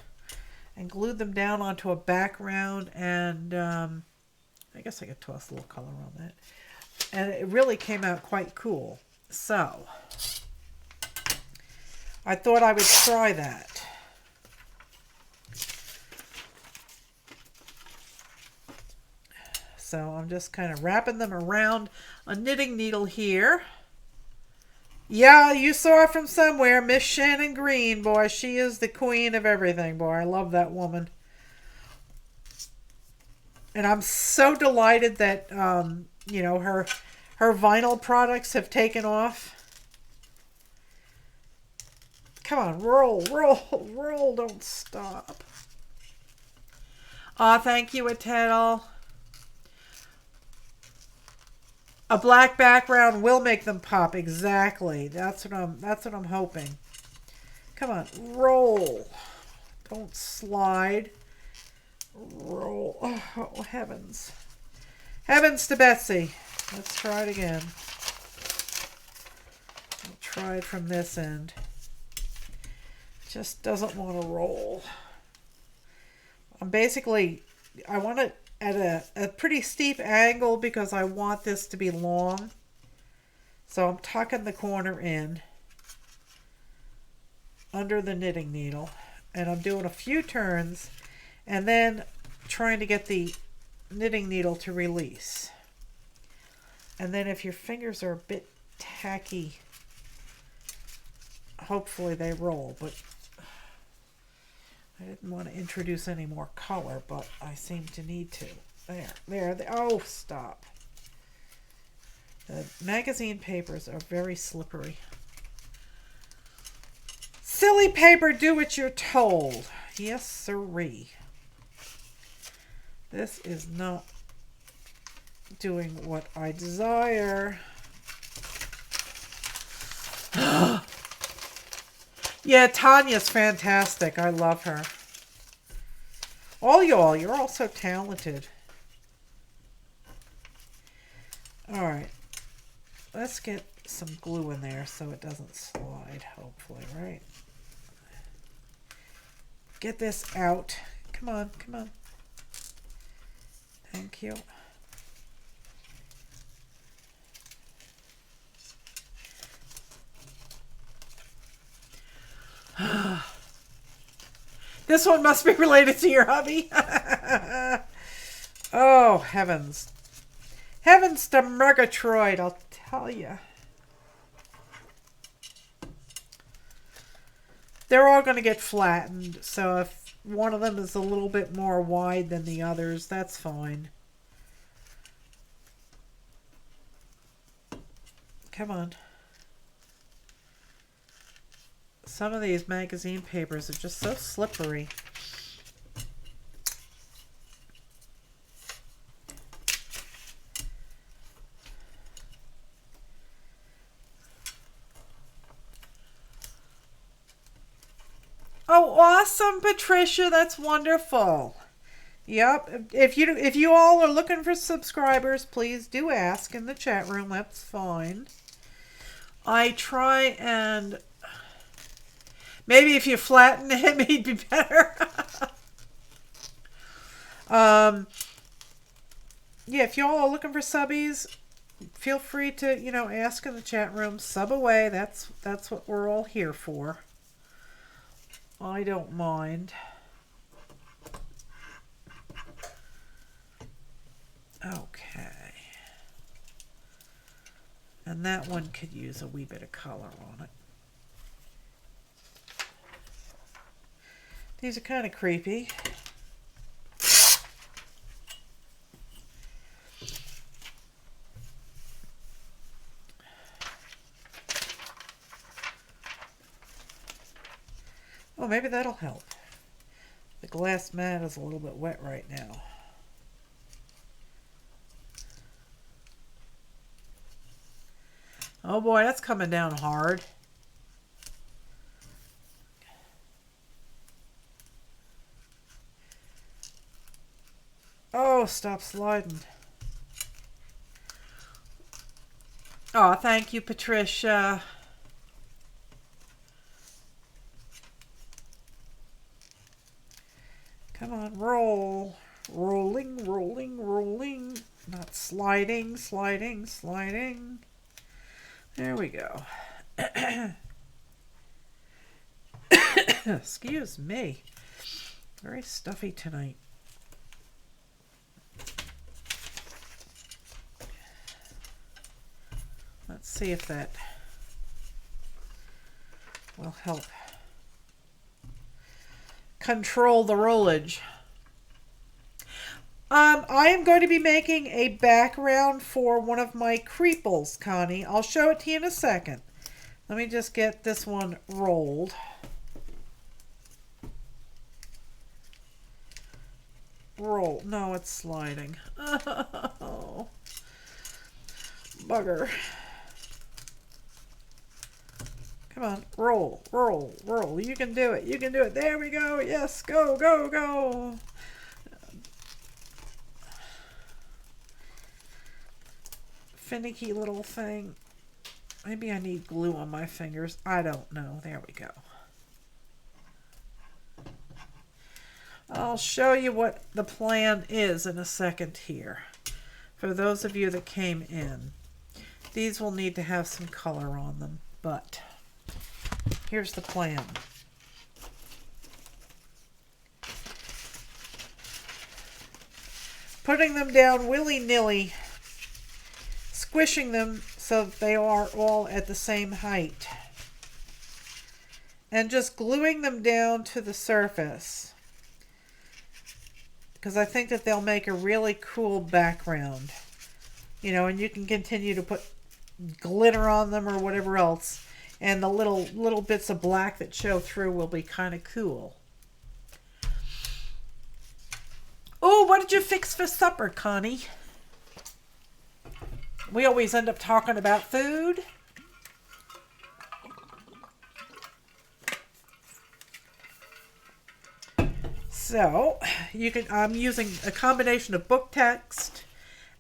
and glued them down onto a background, and I guess I could toss a little color on that. And it really came out quite cool. So I thought I would try that. So I'm just kind of wrapping them around a knitting needle here. Yeah, you saw her from somewhere. Miss Shannon Green, boy. She is the queen of everything, boy. I love that woman. And I'm so delighted that, you know, her vinyl products have taken off. Come on, roll, roll, roll. Don't stop. Aw, thank you, Attell. A black background will make them pop. Exactly. That's what I'm hoping. Come on, roll. Don't slide. Roll. Oh, heavens. Heavens to Betsy. Let's try it again. I'll try it from this end. Just doesn't want to roll. I want it at a pretty steep angle because I want this to be long. So I'm tucking the corner in under the knitting needle, and I'm doing a few turns and then trying to get the knitting needle to release. And then if your fingers are a bit tacky, hopefully they roll, but I didn't want to introduce any more color, but I seem to need to. There. Oh, stop. The magazine papers are very slippery. Silly paper, do what you're told. Yes, sirree. This is not doing what I desire. Yeah, Tanya's fantastic. I love her. All y'all, you're all so talented. All right. Let's get some glue in there so it doesn't slide, hopefully, right? Get this out. Come on, come on. Thank you. This one must be related to your hubby. Oh, heavens. Heavens to Murgatroyd, I'll tell you. They're all going to get flattened, so if one of them is a little bit more wide than the others, that's fine. Come on. Some of these magazine papers are just so slippery. Oh, awesome, Patricia. That's wonderful. Yep. If you all are looking for subscribers, please do ask in the chat room. That's fine. I try and maybe if you flatten him, he'd be better. Yeah, if y'all are looking for subbies, feel free to, ask in the chat room. Sub away. That's what we're all here for. I don't mind. Okay. And that one could use a wee bit of color on it. These are kind of creepy. Oh, maybe that'll help. The glass mat is a little bit wet right now. Oh boy, that's coming down hard. Oh, stop sliding. Oh, thank you, Patricia. Come on, roll. Rolling, rolling, rolling. Not sliding, sliding, sliding. There we go. Excuse me. Very stuffy tonight. Let's see if that will help control the rollage. I am going to be making a background for one of my Creeples, Connie. I'll show it to you in a second. Let me just get this one rolled. Roll. No, it's sliding. Oh, bugger. Come on, roll, roll, roll. You can do it. You can do it. There we go. Yes, go, go, go. Finicky little thing. Maybe I need glue on my fingers. I don't know. There we go. I'll show you what the plan is in a second here. For those of you that came in, these will need to have some color on them, but here's the plan. Putting them down willy-nilly, squishing them so that they are all at the same height, and just gluing them down to the surface, because I think that they'll make a really cool background. You know, and you can continue to put glitter on them or whatever else, and the little bits of black that show through will be kind of cool. Oh, what did you fix for supper, Connie? We always end up talking about food. So, I'm using a combination of book text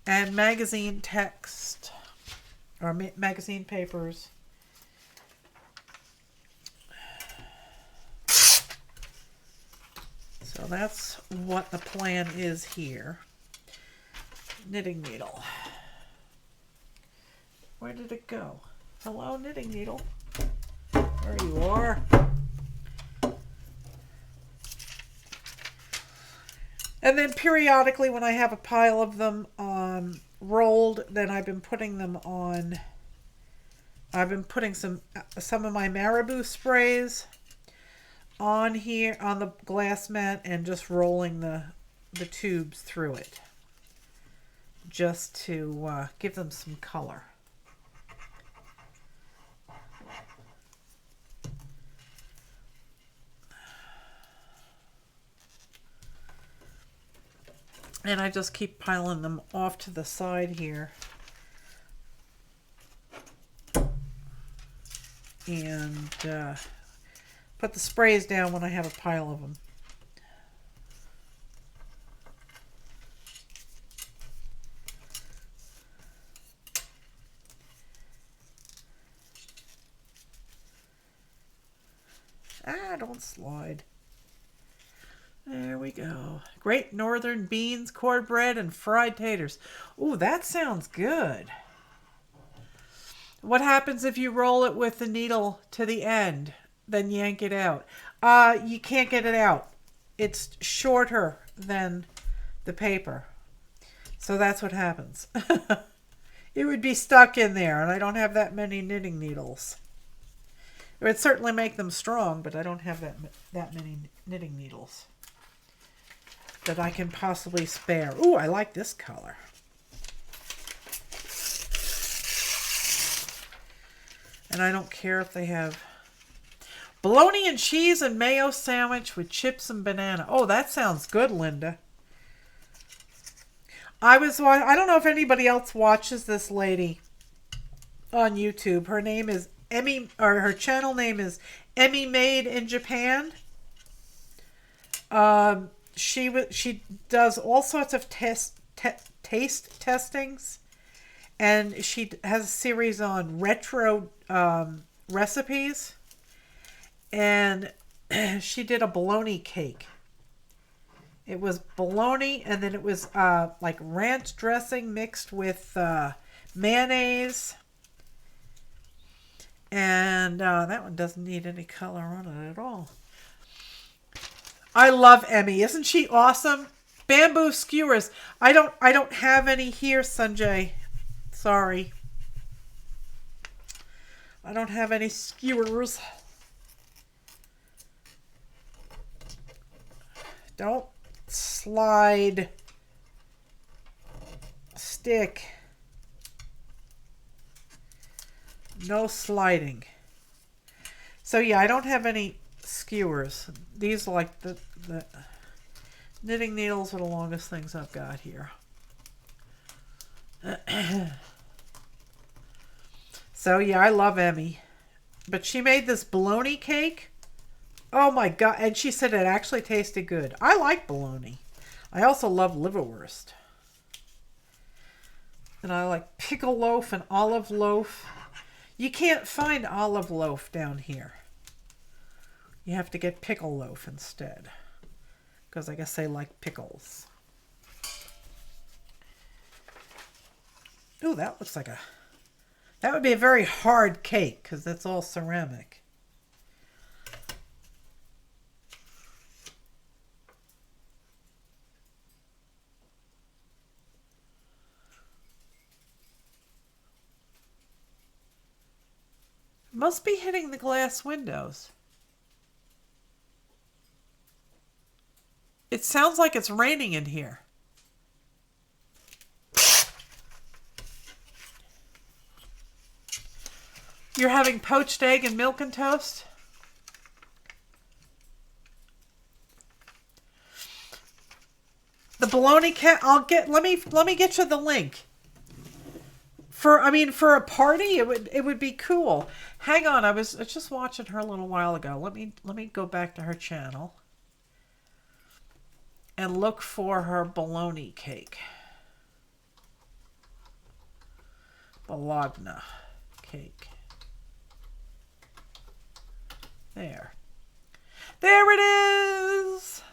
and magazine text, or magazine papers. So that's what the plan is here. Knitting needle. Where did it go? Hello, knitting needle. There you are. And then periodically when I have a pile of them rolled, then I've been putting them on. I've been putting some of my Marabou sprays on here on the glass mat and just rolling the tubes through it, just to give them some color. And I just keep piling them off to the side here. And put the sprays down when I have a pile of them. Ah, don't slide. There we go. Great Northern beans, cornbread, and fried taters. Ooh, that sounds good. What happens if you roll it with the needle to the end, then yank it out? You can't get it out. It's shorter than the paper. So that's what happens. It would be stuck in there, and I don't have that many knitting needles. It would certainly make them strong, but I don't have that many knitting needles that I can possibly spare. Ooh, I like this color. And I don't care if they have bologna and cheese and mayo sandwich with chips and banana. Oh, that sounds good, Linda. I don't know if anybody else watches this lady on YouTube. Her name is Emmy, or her channel name is Emmy Made in Japan. She does all sorts of taste testings, and she has a series on retro recipes, and she did a bologna cake. It was bologna, and then it was like ranch dressing mixed with mayonnaise, and that one doesn't need any color on it at all. I love Emmy. Isn't she awesome? Bamboo skewers. I don't have any here, Sanjay. Sorry. I don't have any skewers. Don't slide. Stick. No sliding. So yeah, I don't have any skewers. These are like the knitting needles are the longest things I've got here. So yeah, I love Emmy. But she made this bologna cake. Oh my god. And she said it actually tasted good. I like bologna. I also love liverwurst. And I like pickle loaf and olive loaf. You can't find olive loaf down here. You have to get pickle loaf instead. Because I guess they like pickles. Ooh, that looks like a... That would be a very hard cake because that's all ceramic. Must be hitting the glass windows. It sounds like it's raining in here. You're having poached egg and milk and toast? The bologna let me get you the link. For a party, it would be cool. Hang on, I was just watching her a little while ago. Let me go back to her channel and look for her bologna cake. Bologna cake. There it is.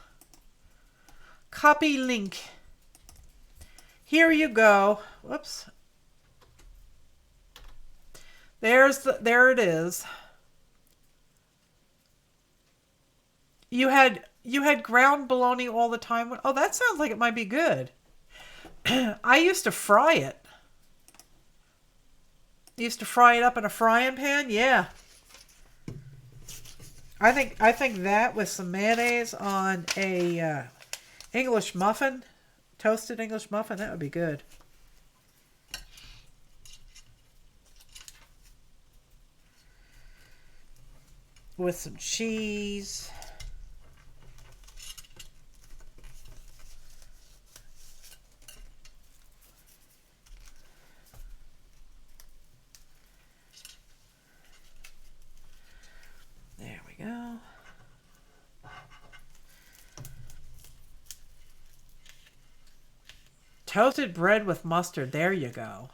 Copy link. Here you go. Whoops. There it is. You had ground bologna all the time. Oh, that sounds like it might be good. I used to fry it. Used to fry it up in a frying pan. Yeah. I think that with some mayonnaise on a English muffin, toasted English muffin, that would be good. With some cheese. There we go. Toasted bread with mustard. There you go.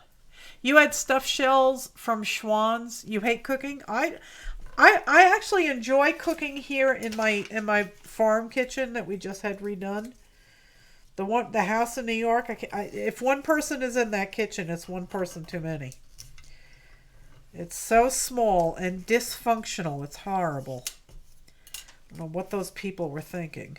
You had stuffed shells from Schwann's. You hate cooking? I actually enjoy cooking here in my farm kitchen that we just had redone. The house in New York. If one person is in that kitchen, it's one person too many. It's so small and dysfunctional. It's horrible. I don't know what those people were thinking.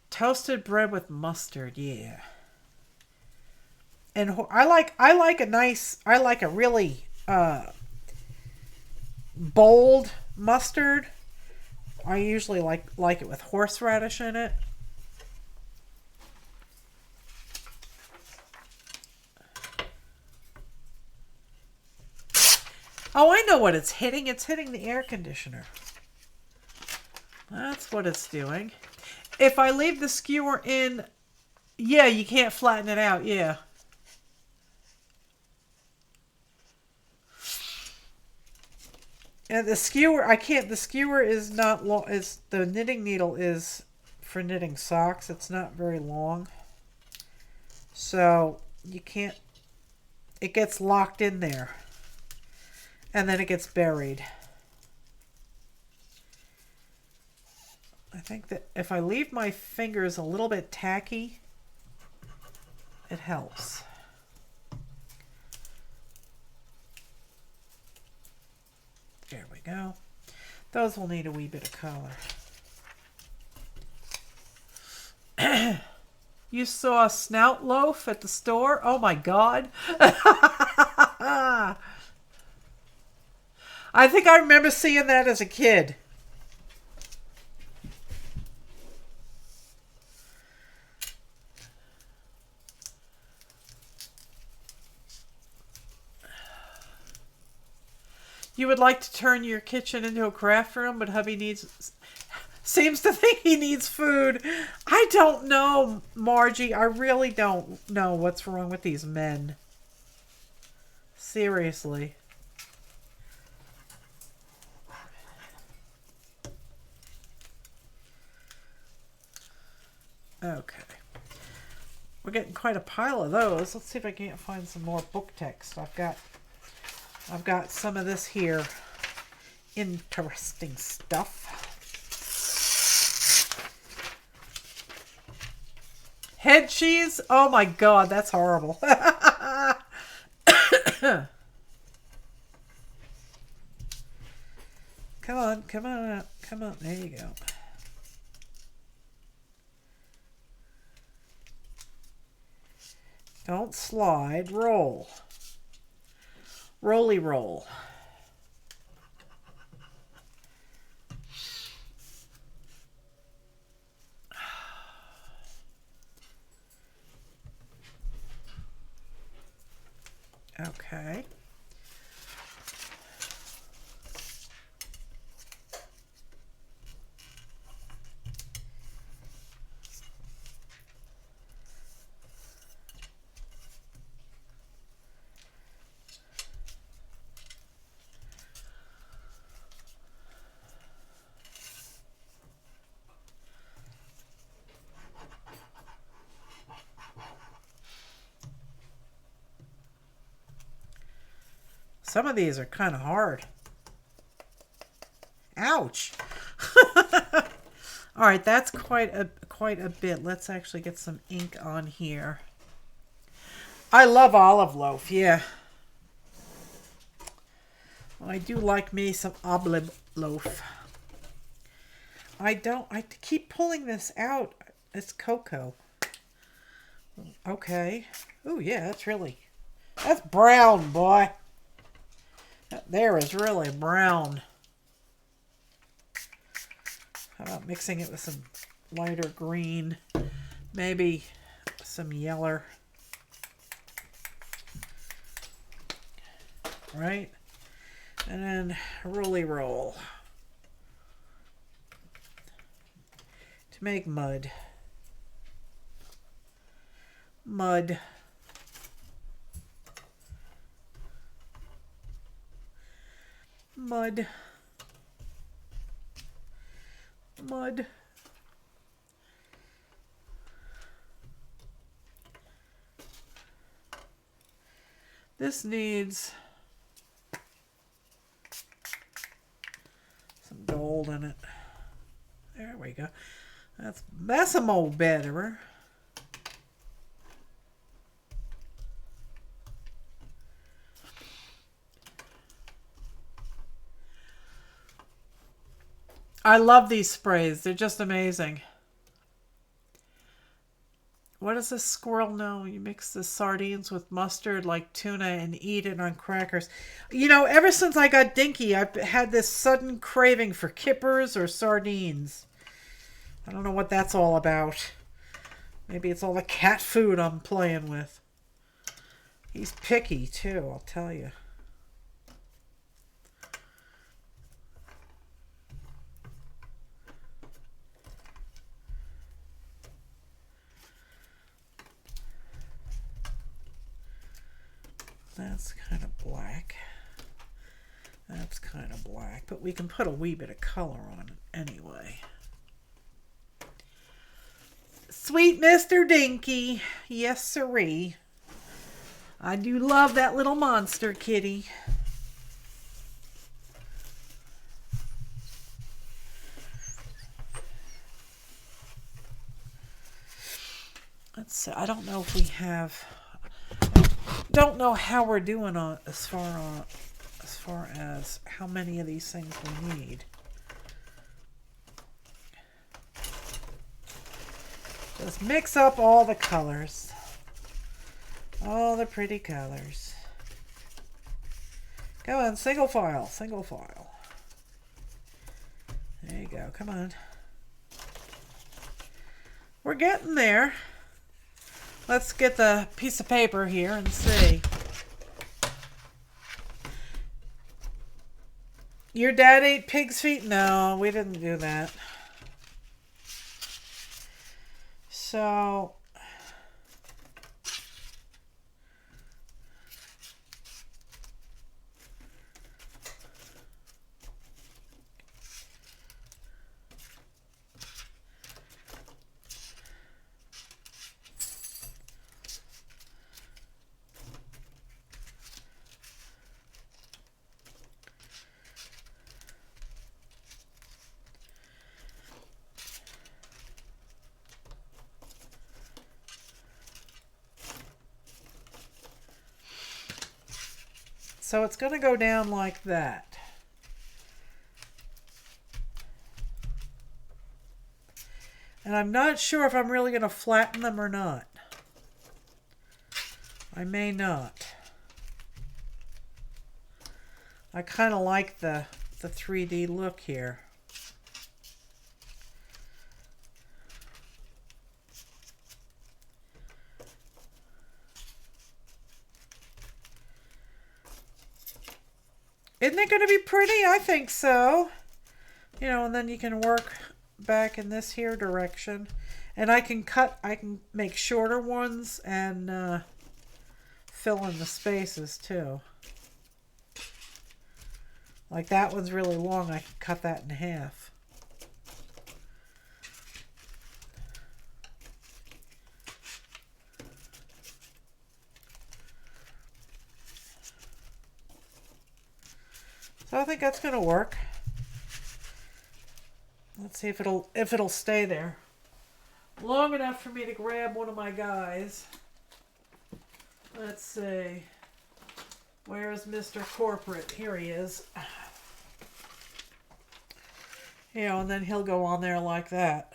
Toasted bread with mustard, yeah. And I like a really bold mustard. I usually like it with horseradish in it. Oh, I know what it's hitting. It's hitting the air conditioner. That's what it's doing. If I leave the skewer in, yeah, you can't flatten it out, yeah. And the skewer, the skewer is not long, the knitting needle is for knitting socks. It's not very long. So, you can't, it gets locked in there. And then it gets buried. I think that if I leave my fingers a little bit tacky, it helps. There we go. Those will need a wee bit of color. You saw a snout loaf at the store? Oh my God. I think I remember seeing that as a kid. You would like to turn your kitchen into a craft room, but hubby seems to think he needs food. I don't know, Margie. I really don't know what's wrong with these men. Seriously. Okay. We're getting quite a pile of those. Let's see if I can't find some more book text. I've got some of this here. Interesting stuff. Head cheese? Oh my god, that's horrible. Come on, come on, come on. There you go. Don't slide. Roll. Rolly roll. Okay. Some of these are kind of hard. Ouch. All right, that's quite a bit. Let's actually get some ink on here. I love olive loaf, yeah. Well, I do like me some olive loaf. I keep pulling this out. It's cocoa. Okay. Oh yeah, that's brown, boy. That there is really brown. How about mixing it with some lighter green? Maybe some yeller. Right? And then rolly roll. To make mud. Mud. Mud. Mud. This needs some gold in it. There we go. That's some old betterer. I love these sprays. They're just amazing. What does this squirrel know? You mix the sardines with mustard like tuna and eat it on crackers. You know, ever since I got Dinky, I've had this sudden craving for kippers or sardines. I don't know what that's all about. Maybe it's all the cat food I'm playing with. He's picky too, I'll tell you. That's kind of black. That's kind of black, but we can put a wee bit of color on it anyway. Sweet Mr. Dinky. Yes, sirree. I do love that little monster kitty. Let's see. I don't know if we have... don't know how we're doing on as far as how many of these things we need. Just mix up all the colors. All the pretty colors. Go on, single file, single file. There you go, come on. We're getting there. Let's get the piece of paper here and see. Your dad ate pig's feet? No, we didn't do that. So, So it's going to go down like that. And I'm not sure if I'm really going to flatten them or not. I may not. I kind of like the 3D look here. Isn't it going to be pretty? I think so. You know, and then you can work back in this here direction. And I can make shorter ones and fill in the spaces too. Like that one's really long, I can cut that in half. So I think that's going to work. Let's see if it'll stay there long enough for me to grab one of my guys. Let's see. Where's Mr. Corporate? Here he is. You know, and then he'll go on there like that.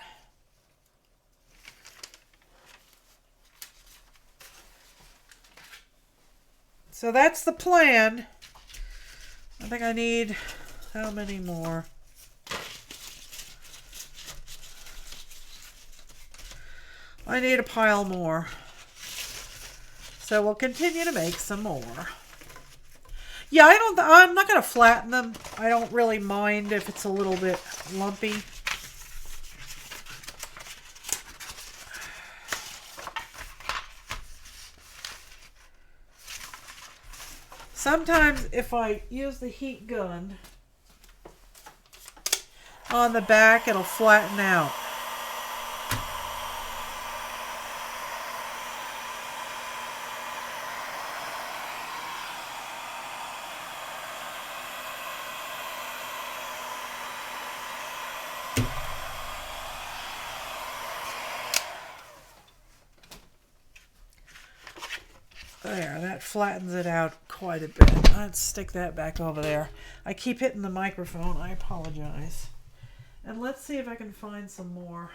So that's the plan. I think I need how many more? I need a pile more. So we'll continue to make some more. Yeah, I'm not going to flatten them. I don't really mind if it's a little bit lumpy. Sometimes if I use the heat gun on the back, it'll flatten out. There, that flattens it out quite a bit. Let's stick that back over there. I keep hitting the microphone. I apologize. And let's see if I can find some more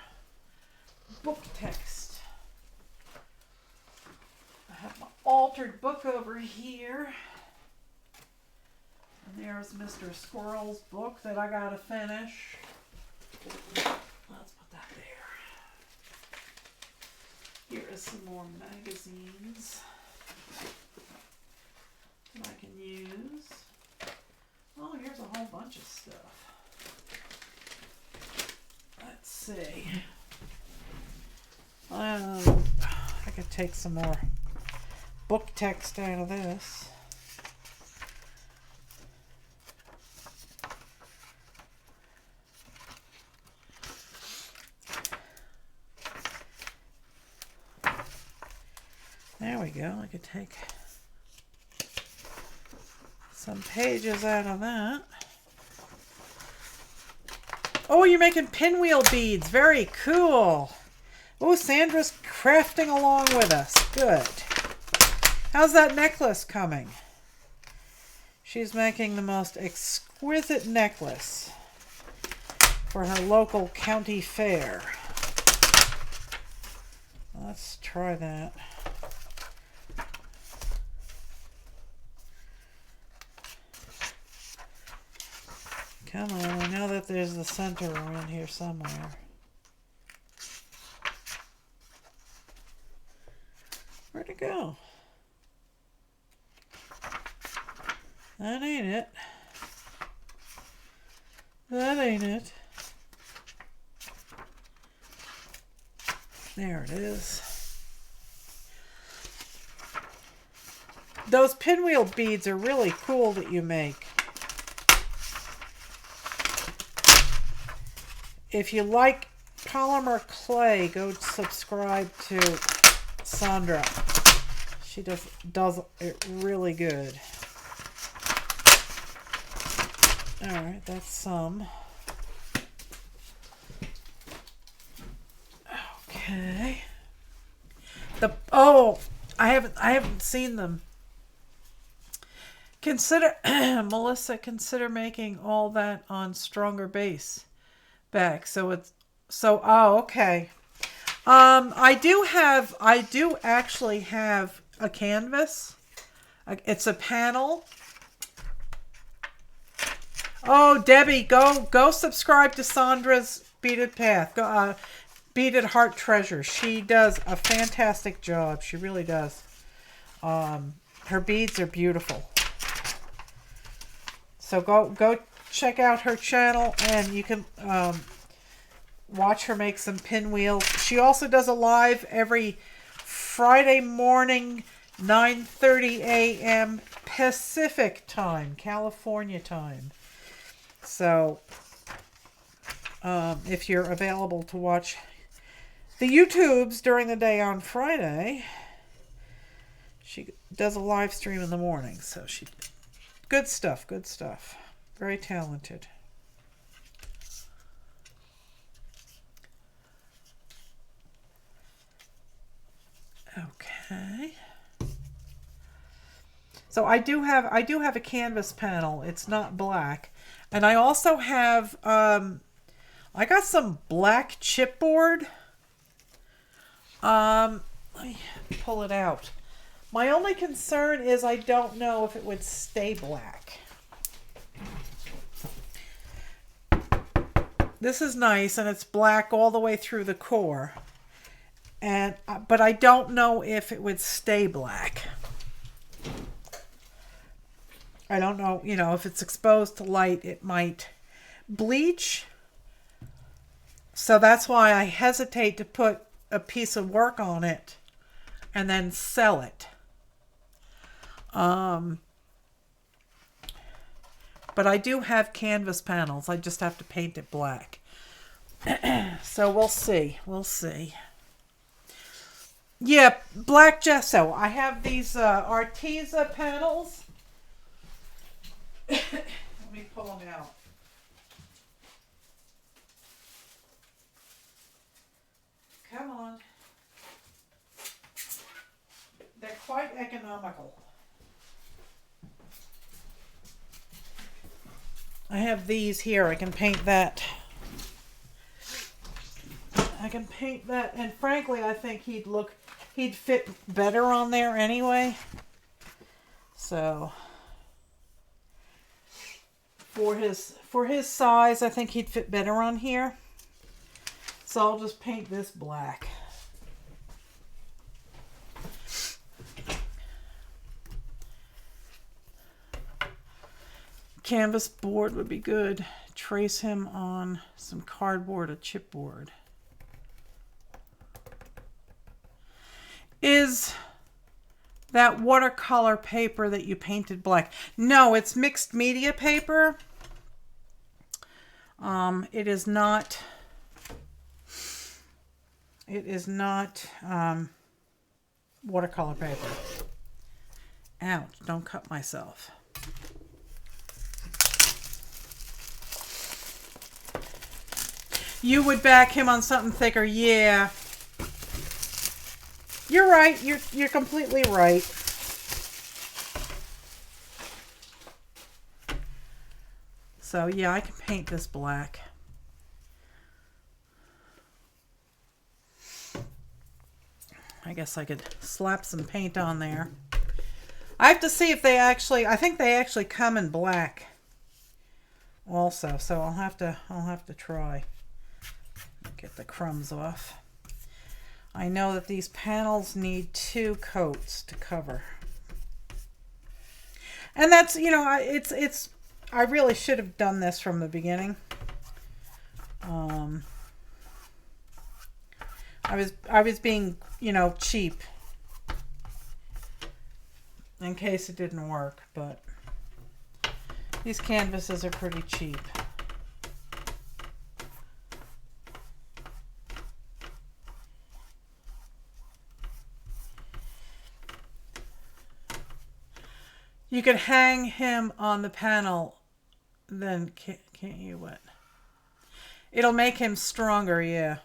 book text. I have my altered book over here. And there's Mr. Squirrel's book that I gotta finish. Let's put that there. Here is some more magazines that I can use. Oh, here's a whole bunch of stuff. Let's see. I could take some more book text out of this. There we go. I could take some pages out of that. Oh, you're making pinwheel beads. Very cool. Oh, Sandra's crafting along with us. Good. How's that necklace coming? She's making the most exquisite necklace for her local county fair. Let's try that. Come on, I know that there's the center around here somewhere. Where'd it go? That ain't it. That ain't it. There it is. Those pinwheel beads are really cool that you make. If you like polymer clay, go subscribe to Sandra. She does it really good. Alright, that's some. Okay. I haven't seen them. Consider, Melissa, consider making all that on stronger base back. So it's, so, oh, okay. I do actually have a canvas. It's a panel. Oh, Debbie, go subscribe to Sandra's Beaded Path. Go, Beaded Heart Treasure. She does a fantastic job. She really does. Her beads are beautiful. So go check out her channel, and you can watch her make some pinwheels. She also does a live every Friday morning, 9:30 a.m. Pacific time, California time. So if you're available to watch the YouTubes during the day on Friday, she does a live stream in the morning. So she, good stuff, good stuff. Very talented. Okay. So I do have a canvas panel. It's not black. And I also have I got some black chipboard. Let me pull it out. My only concern is I don't know if it would stay black. This is nice, and it's black all the way through the core. And but I don't know if it would stay black. I don't know, you know, if it's exposed to light, it might bleach. So that's why I hesitate to put a piece of work on it and then sell it. But I do have canvas panels. I just have to paint it black. So we'll see. We'll see. Yeah, black gesso. I have these Arteza panels. Let me pull them out. Come on. They're quite economical. I have these here. I can paint that. I can paint that, and frankly, I think he'd fit better on there anyway. So for his size, I think he'd fit better on here. So I'll just paint this black. Canvas board would be good. Trace him on some cardboard or chipboard. Is that watercolor paper that you painted black? No, it's mixed media paper. It is not watercolor paper. Ouch, don't cut myself. You would back him on something thicker, yeah. You're right. You're completely right. So yeah, I can paint this black. I guess I could slap some paint on there. I have to see if they actually, I think they actually come in black also, so I'll have to try. Get the crumbs off. I know that these panels need 2 coats to cover. And that's, you know, I really should have done this from the beginning. I was being, you know, cheap in case it didn't work, but these canvases are pretty cheap. You could hang him on the panel, then can't you? What? It'll make him stronger, yeah.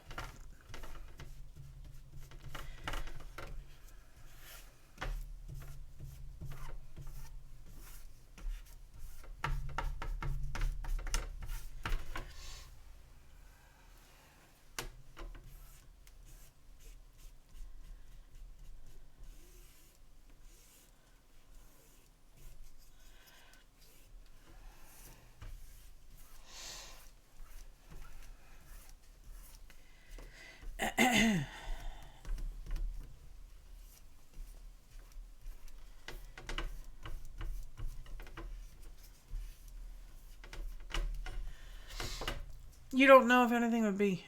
you don't know if anything would be...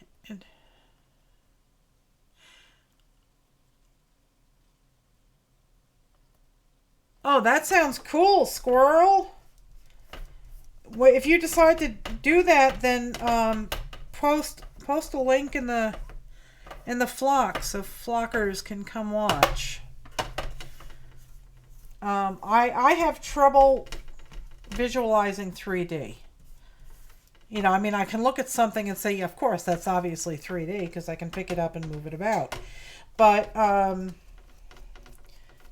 Oh, that sounds cool, squirrel. Well, if you decide to do that, then post a link in the flock so flockers can come watch. I have trouble visualizing 3D. You know, I mean, I can look at something and say, of course, that's obviously 3D because I can pick it up and move it about. But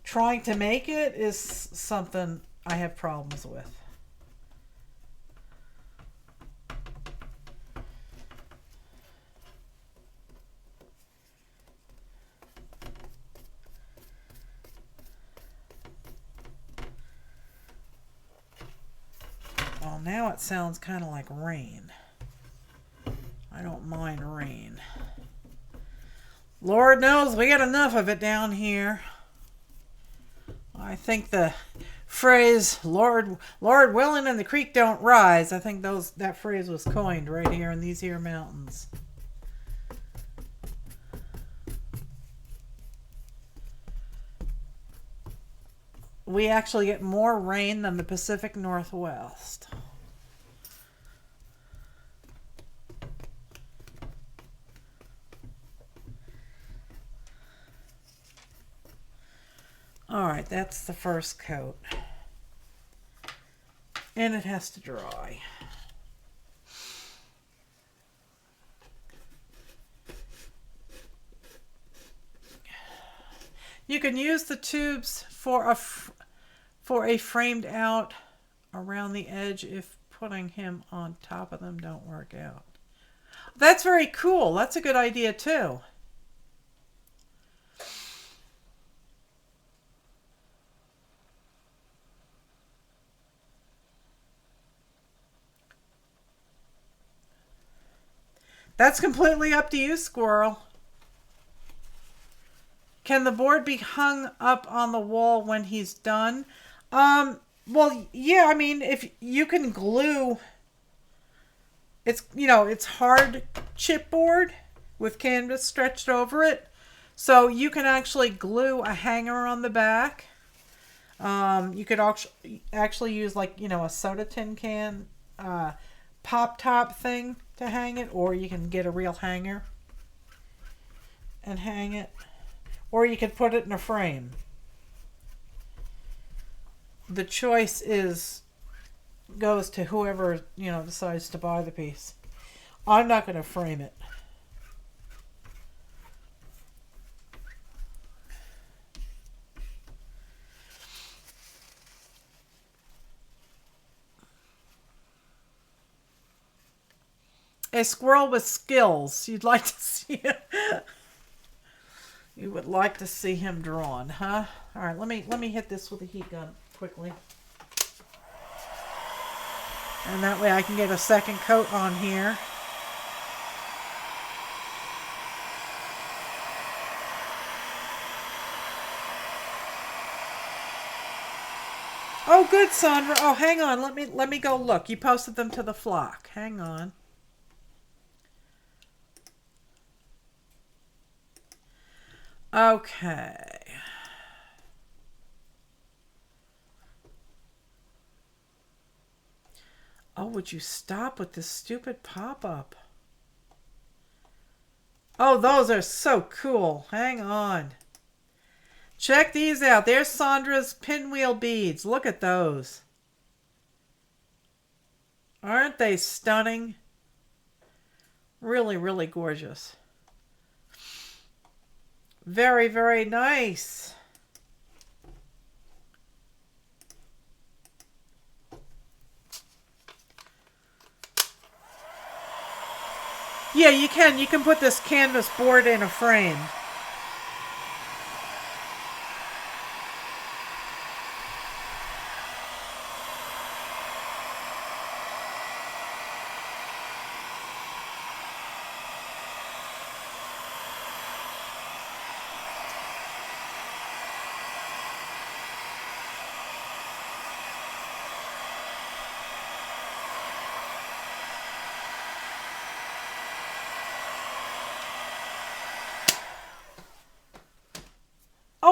trying to make it is something I have problems with. Well, now it sounds kind of like rain. I don't mind rain. Lord knows we got enough of it down here. I think the phrase Lord willing and the creek don't rise, I think that phrase was coined right here in these here mountains. We actually get more rain than the Pacific Northwest. Alright, that's the first coat. And it has to dry. You can use the tubes for a framed out around the edge if putting him on top of them don't work out. That's very cool. That's a good idea too. That's completely up to you, squirrel. Can the board be hung up on the wall when he's done? Well, yeah, I mean, if you can glue, it's hard chipboard with canvas stretched over it. So you can actually glue a hanger on the back. You could actually use a soda tin can pop top thing to hang it, or you can get a real hanger and hang it, or you could put it in a frame. The choice goes to whoever decides to buy the piece. I'm not going to frame it. A squirrel with skills. You'd like to see it. You would like to see him drawn, huh? All right, let me hit this with a heat gun quickly. And that way I can get a second coat on here. Oh, good, Sandra. Oh, hang on. Let me go look. You posted them to the flock. Hang on. Okay. Oh, would you stop with this stupid pop-up? Oh, those are so cool. Hang on. Check these out. There's Sandra's pinwheel beads. Look at those. Aren't they stunning? Really, really gorgeous. Very, very nice. Yeah, you can. You can put this canvas board in a frame.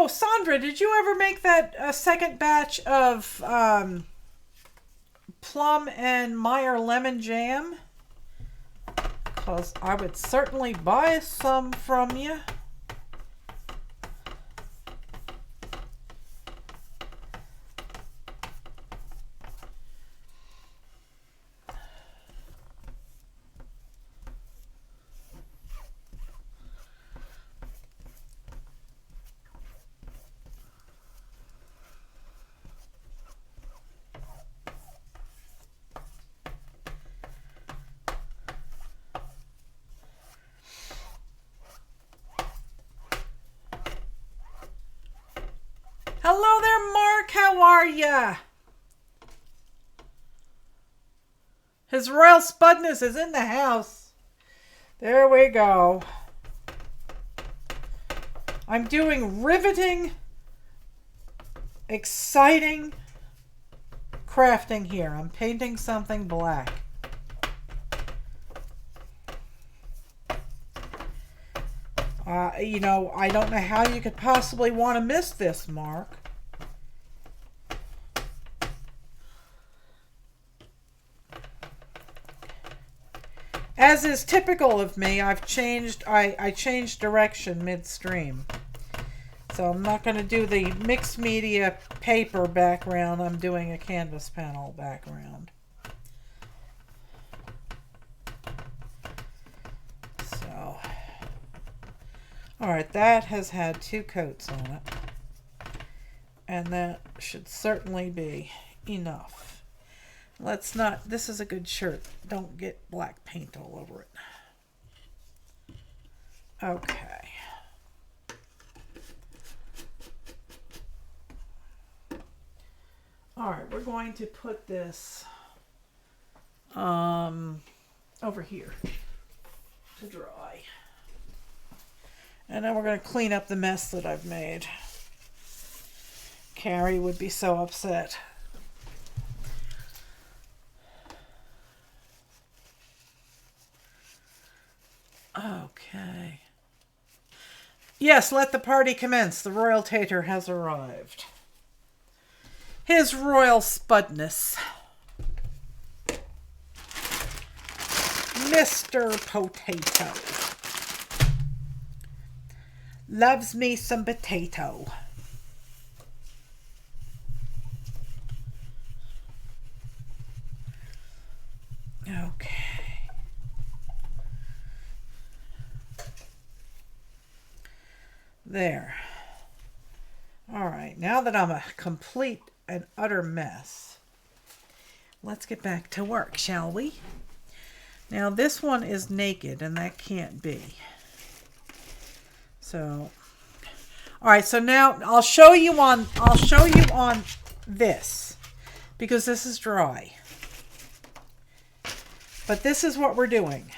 Oh, Sandra, did you ever make that second batch of plum and Meyer lemon jam? Because I would certainly buy some from you. Hello there, Mark. How are ya? His Royal Spudness is in the house. There we go. I'm doing riveting, exciting crafting here. I'm painting something black. You know, I don't know how you could possibly want to miss this, Mark. As is typical of me, I changed direction midstream. So I'm not going to do the mixed media paper background. I'm doing a canvas panel background. So, all right, that has had 2 coats on it. And that should certainly be enough. Let's not, this is a good shirt. Don't get black paint all over it. Okay. All right, we're going to put this over here to dry. And then we're going to clean up the mess that I've made. Carrie would be so upset. Okay. Yes, let the party commence. The Royal Tater has arrived. His Royal Spudness. Mr. Potato. Loves me some potato. Okay. There. All right, now that I'm a complete and utter mess, let's get back to work, shall we? Now this one is naked, and that can't be. So, all right, so now I'll show you on this, because this is dry. But this is what we're doing.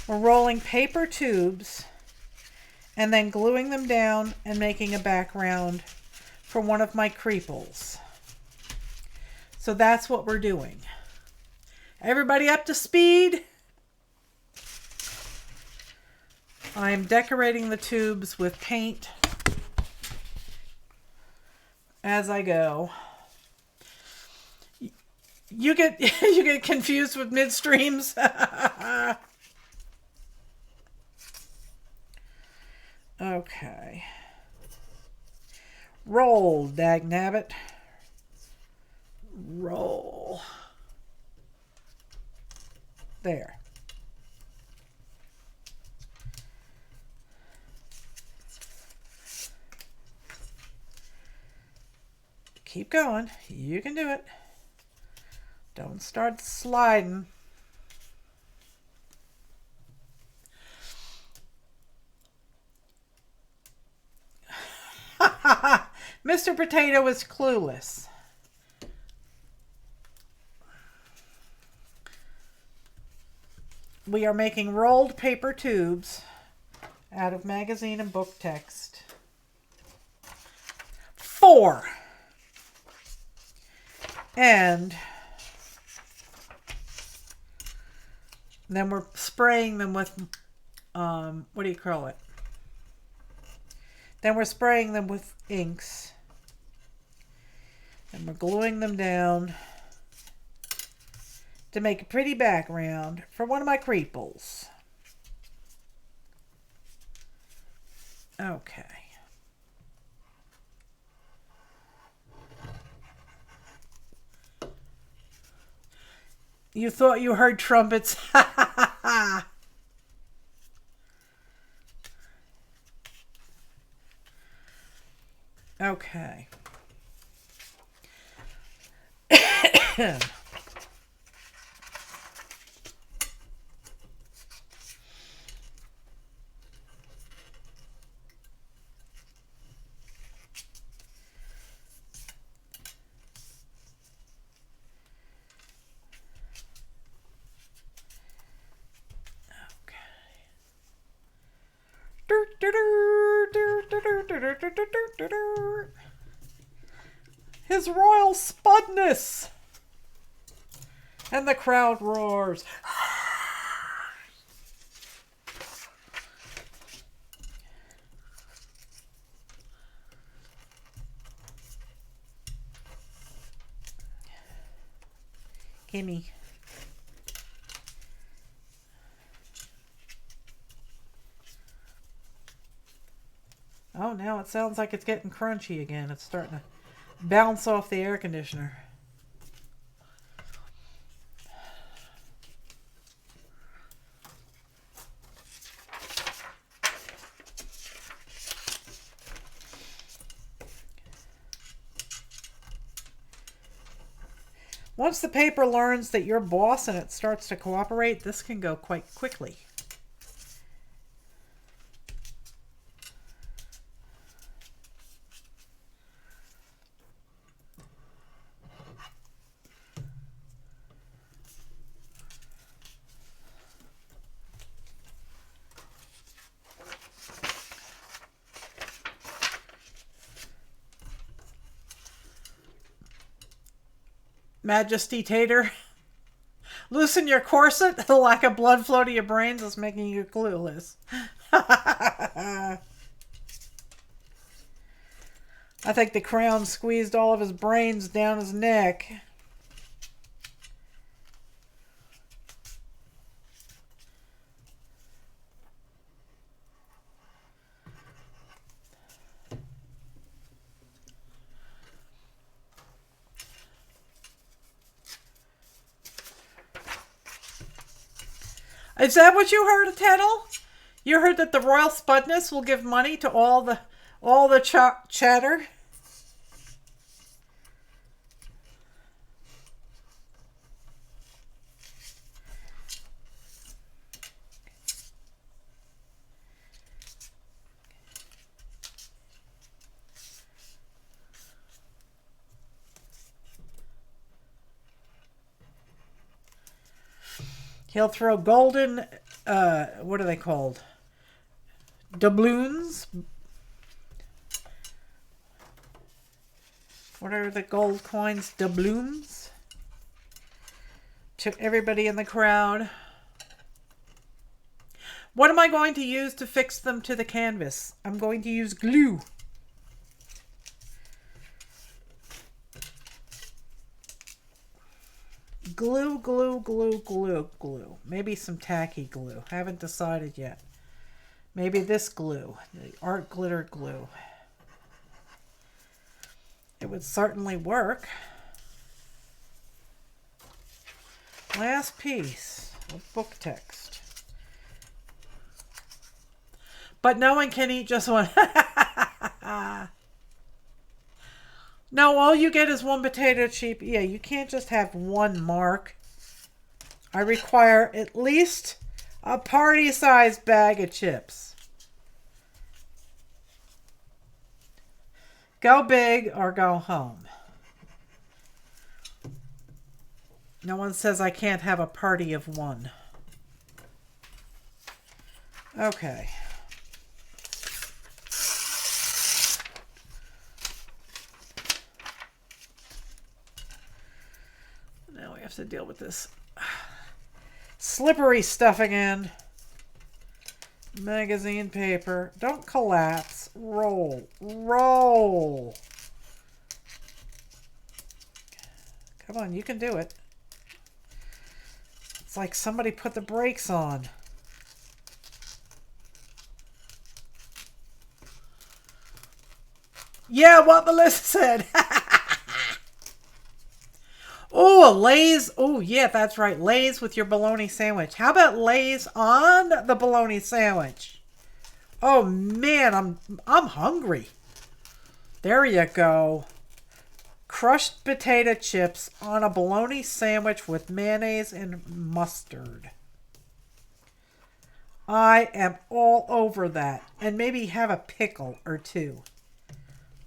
We're rolling paper tubes and then gluing them down and making a background for one of my Creeples. So that's what we're doing. Everybody up to speed? I'm decorating the tubes with paint as I go. You get you get confused with midstreams. Okay. Roll, dagnabbit. Roll. There. Keep going. You can do it. Don't start sliding. Mr. Potato is clueless. We are making rolled paper tubes out of magazine and book text. 4. And then we're spraying them with, what do you call it? Then we're spraying them with inks. And we're gluing them down to make a pretty background for one of my Creeples. Okay. You thought you heard trumpets? Ha ha ha ha! Okay. His royal spudness. And the crowd roars. Gimme. Oh, now it sounds like it's getting crunchy again. It's starting to bounce off the air conditioner. Once the paper learns that you're boss and it starts to cooperate, this can go quite quickly. Majesty Tater, loosen your corset. The lack of blood flow to your brains is making you clueless. I think the crown squeezed all of his brains down his neck. Is that what you heard, Tettle? You heard that the royal spudness will give money to all the chatter? He'll throw golden, what are they called? Doubloons? What are the gold coins? Doubloons? To everybody in the crowd. What am I going to use to fix them to the canvas? I'm going to use glue. Glue, glue, glue, glue, glue. Maybe some tacky glue. Haven't decided yet. Maybe this glue. The art glitter glue. It would certainly work. Last piece of book text. But no one can eat just one. No, all you get is one potato chip. Yeah, you can't just have one mark. I require at least a party-sized bag of chips. Go big or go home. No one says I can't have a party of one. Okay. Now we have to deal with this slippery stuff again. Magazine paper. Don't collapse. roll, roll. Come on, you can do it. It's like somebody put the brakes on. Yeah, what Melissa said. Oh, Lay's. Oh, yeah, that's right. Lay's with your bologna sandwich. How about Lay's on the bologna sandwich? Oh, man, I'm hungry. There you go. Crushed potato chips on a bologna sandwich with mayonnaise and mustard. I am all over that. And maybe have a pickle or two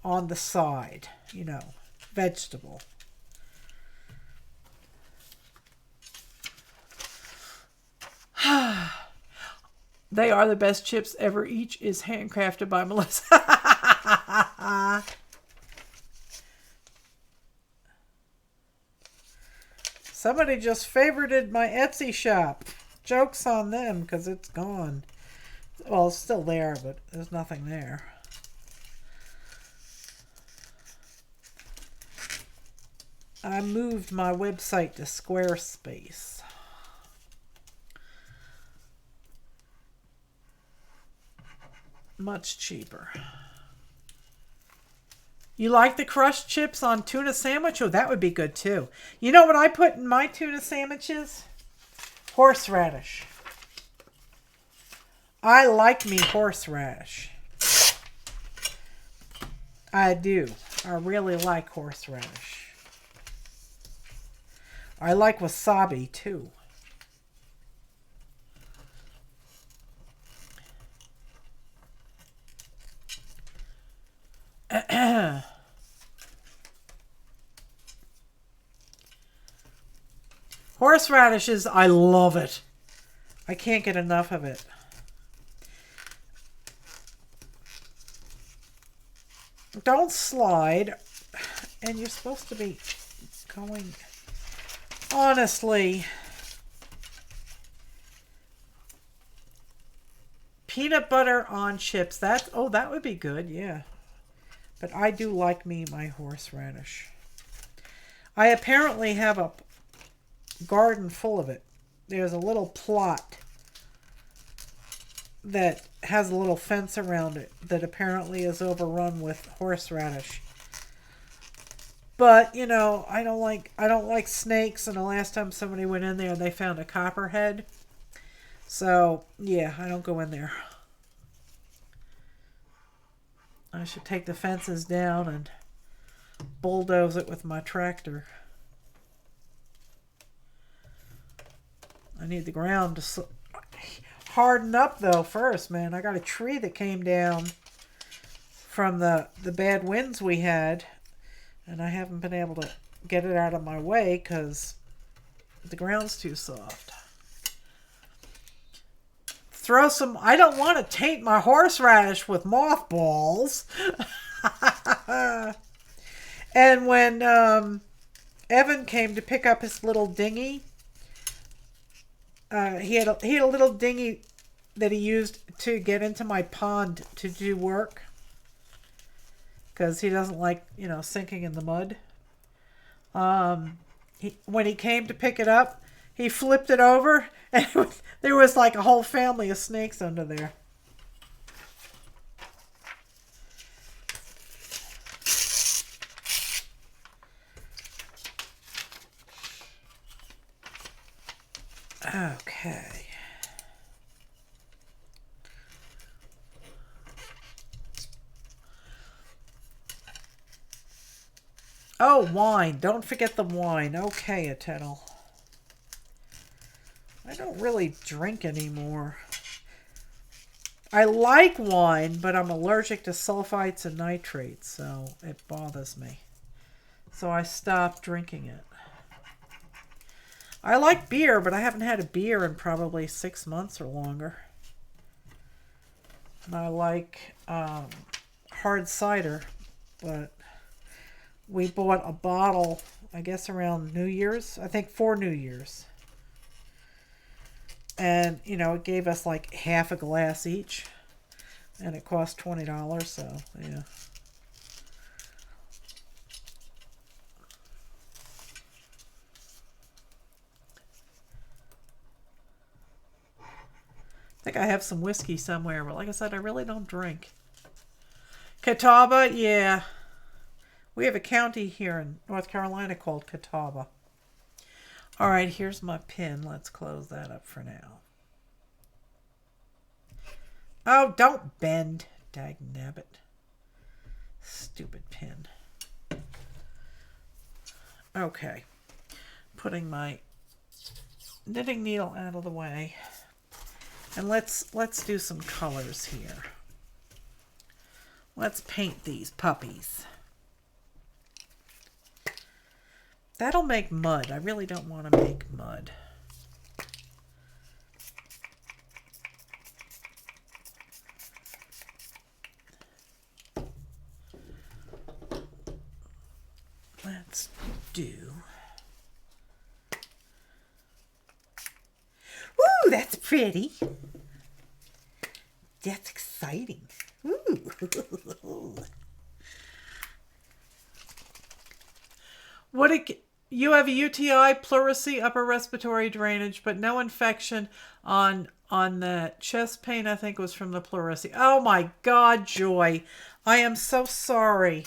on the side. You know, vegetable. They are the best chips ever. Each is handcrafted by Melissa. Somebody just favorited my Etsy shop. Joke's on them because it's gone. Well, it's still there, but there's nothing there. I moved my website to Squarespace. Much cheaper. You like the crushed chips on tuna sandwich? Oh, that would be good too. You know what I put in my tuna sandwiches? Horseradish. I like me horseradish. I do. I really like horseradish. I like wasabi too. Horseradishes, I love it. I can't get enough of it. Don't slide. And you're supposed to be going... Honestly... Peanut butter on chips. That would be good, yeah. But I do like me my horseradish. I apparently have a garden full of it. There's a little plot that has a little fence around it that apparently is overrun with horseradish. But, you know, I don't like snakes, and the last time somebody went in there they found a copperhead. So, yeah, I don't go in there. I should take the fences down and bulldoze it with my tractor. I need the ground to harden up, though, first, man. I got a tree that came down from the bad winds we had, and I haven't been able to get it out of my way because the ground's too soft. Throw some... I don't want to taint my horseradish with mothballs. And when Evan came to pick up his little dinghy, he had a little dinghy that he used to get into my pond to do work. Because he doesn't like, you know, sinking in the mud. When he came to pick it up, he flipped it over, and there was like a whole family of snakes under there. Okay. Oh, wine. Don't forget the wine. Okay, Eternal. I don't really drink anymore. I like wine, but I'm allergic to sulfites and nitrates, so it bothers me. So I stopped drinking it. I like beer, but I haven't had a beer in probably 6 months or longer. And I like hard cider, but we bought a bottle, I guess around New Year's. I think for New Year's. And, you know, it gave us like half a glass each. And it cost $20, so yeah. I think I have some whiskey somewhere, but like I said, I really don't drink. Catawba, yeah. We have a county here in North Carolina called Catawba. All right, here's my pin. Let's close that up for now. Oh, don't bend, dagnabbit. Stupid pin. Okay. Putting my knitting needle out of the way. And let's do some colors here. Let's paint these puppies. That'll make mud. I really don't want to make mud. Let's do... Woo, that's pretty. That's exciting. Ooh. You have a UTI, pleurisy, upper respiratory drainage, but no infection on the chest pain. I think was from the pleurisy. Oh my God, Joy. I am so sorry.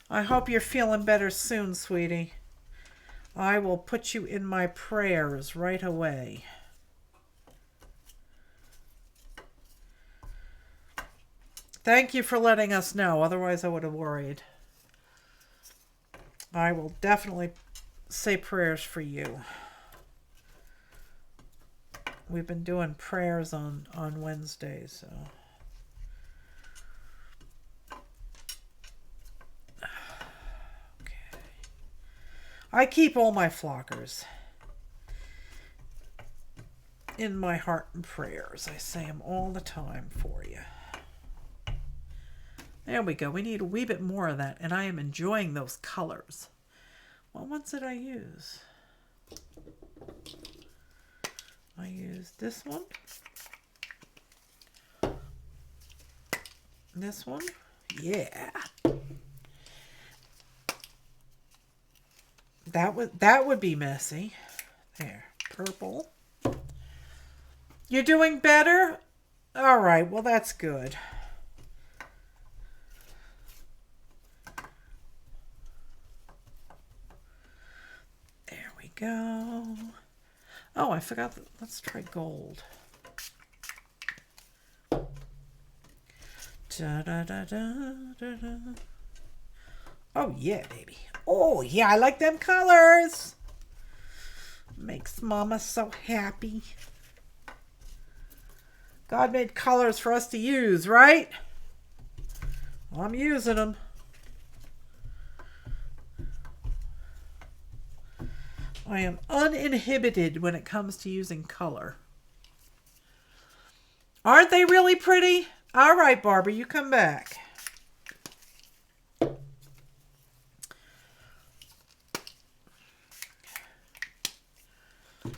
I hope you're feeling better soon, sweetie. I will put you in my prayers right away. Thank you for letting us know. Otherwise, I would have worried. I will definitely say prayers for you. We've been doing prayers on Wednesdays, so. Okay. I keep all my flockers in my heart and prayers. I say them all the time for you. There we go. We need a wee bit more of that, and I am enjoying those colors. What ones did I use? I used this one. This one. Yeah. That would be messy. There. Purple. You're doing better? All right. Well, that's good. Go. Oh, I forgot. Let's try gold. Da, da, da, da, da, da. Oh, yeah, baby. Oh, yeah, I like them colors. Makes Mama so happy. God made colors for us to use, right? Well, I'm using them. I am uninhibited when it comes to using color. Aren't they really pretty? All right, Barbara, you come back.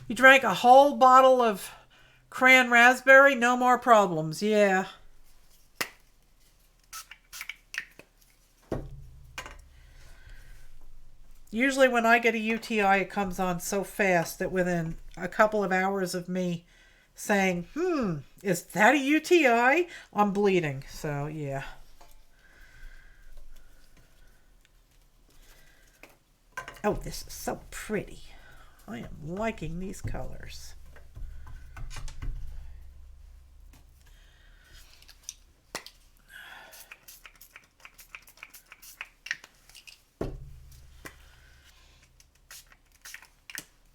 You drank a whole bottle of cran raspberry? No more problems. Yeah. Usually when I get a UTI, it comes on so fast that within a couple of hours of me saying, is that a UTI? I'm bleeding. So, yeah. Oh, this is so pretty. I am liking these colors.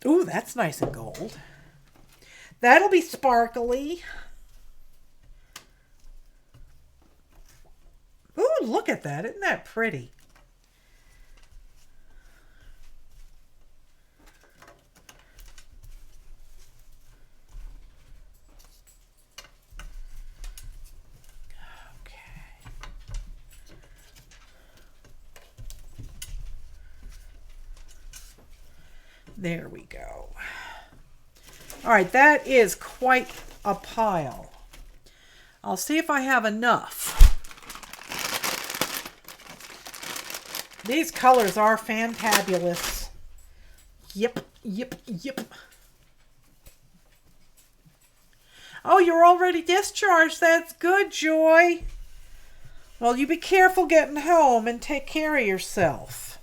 Ooh, that's nice and gold. That'll be sparkly. Ooh, look at that. Isn't that pretty? There we go. All right, that is quite a pile. I'll see if I have enough. These colors are fantabulous. Yep. Oh, you're already discharged. That's good, Joy. Well, you be careful getting home and take care of yourself.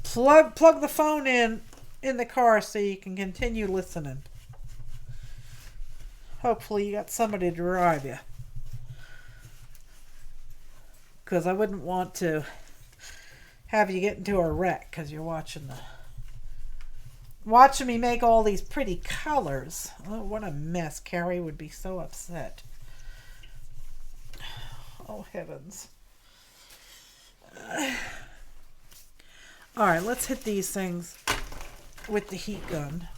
Plug the phone in the car so you can continue listening. Hopefully you got somebody to drive you. Because I wouldn't want to have you get into a wreck because you're watching me make all these pretty colors. Oh, what a mess. Carrie would be so upset. Oh, heavens. All right, let's hit these things with the heat gun.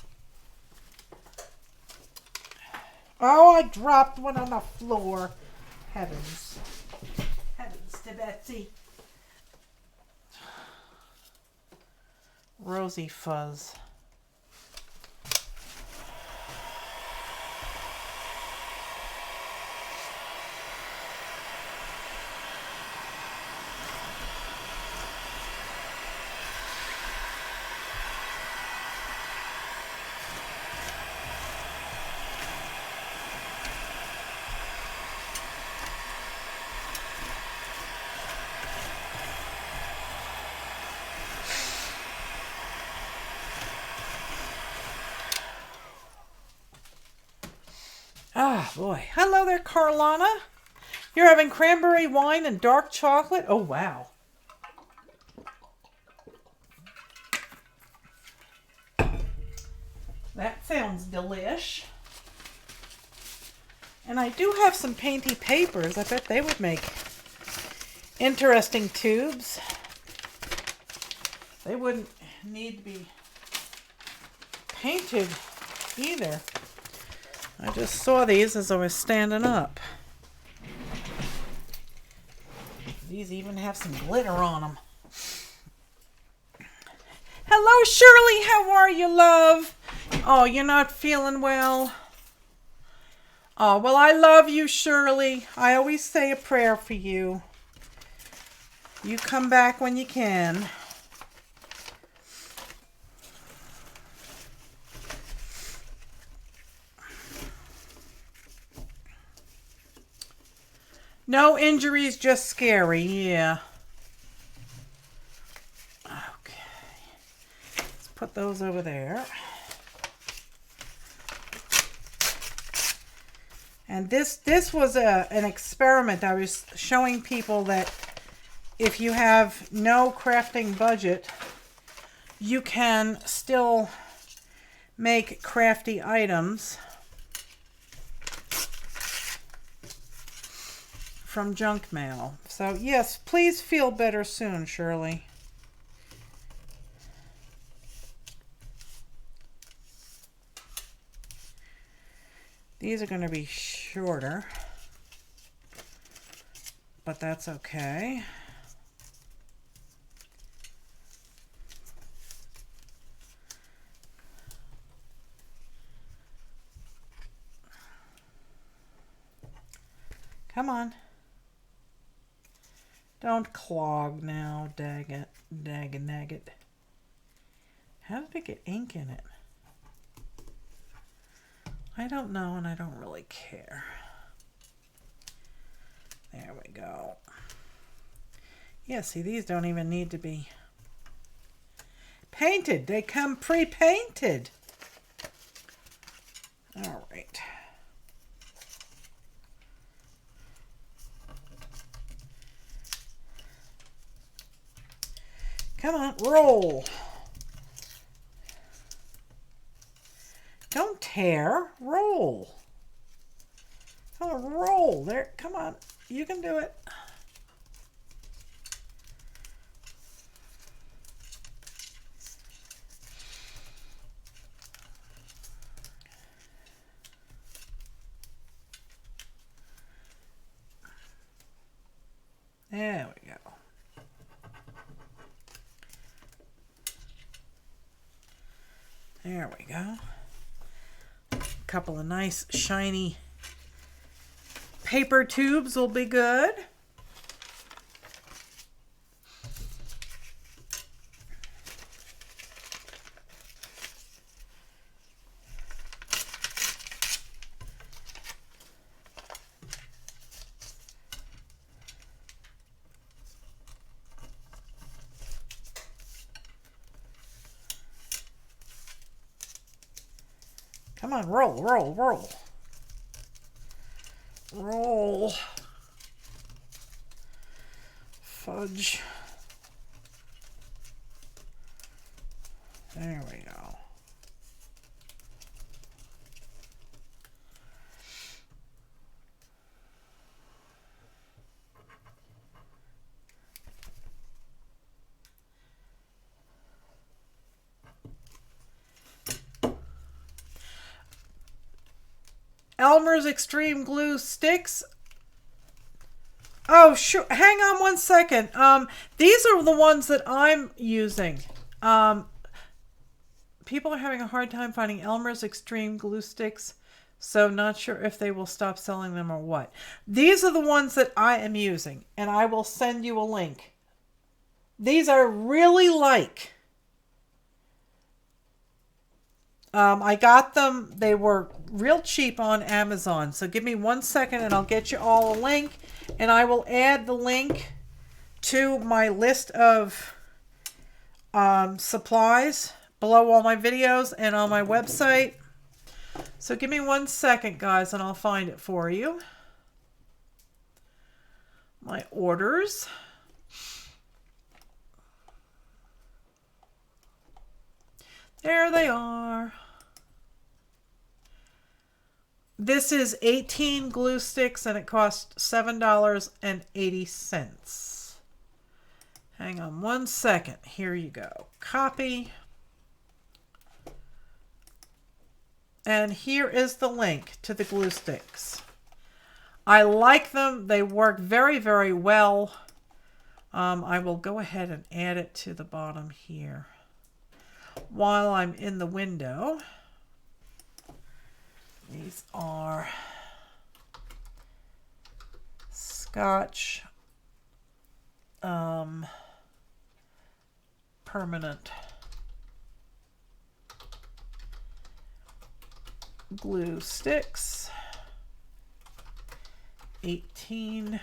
Oh, I dropped one on the floor. Heavens. Heavens to Betsy. Rosy fuzz. Ah, boy. Hello there, Carlana. You're having cranberry wine and dark chocolate? Oh, wow. That sounds delish. And I do have some painty papers. I bet they would make interesting tubes. They wouldn't need to be painted either. I just saw these as I was standing up. These even have some glitter on them. Hello, Shirley. How are you, love? Oh, you're not feeling well? Oh, well, I love you, Shirley. I always say a prayer for you. You come back when you can. No injuries, just scary, yeah. Okay. Let's put those over there. And this was an experiment. I was showing people that if you have no crafting budget, you can still make crafty items from junk mail. So yes, please feel better soon, Shirley. These are going to be shorter, but that's okay. Come on. Don't clog now, dag it, nag it. How did it get ink in it? I don't know, and I don't really care. There we go. Yeah, see, these don't even need to be painted. They come pre-painted. All right. Come on, roll. Don't tear, roll. Oh, roll. There, come on. You can do it. There we go. There we go. A couple of nice shiny paper tubes will be good. Come on, roll, roll, roll. Roll. Fudge. There we go. Elmer's Extreme Glue Sticks. Oh, sure. Hang on one second. These are the ones that I'm using. People are having a hard time finding Elmer's Extreme Glue Sticks, so not sure if they will stop selling them or what. These are the ones that I am using, and I will send you a link. These are really like. I got them. They were real cheap on Amazon. So give me 1 second and I'll get you all a link. And I will add the link to my list of supplies below all my videos and on my website. So give me 1 second, guys, and I'll find it for you. My orders. There they are. This is 18 glue sticks and it cost $7.80. Hang on 1 second. Here you go. Copy. And here is the link to the glue sticks. I like them. They work very, very well. I will go ahead and add it to the bottom here. While I'm in the window, these are Scotch permanent glue sticks, 18.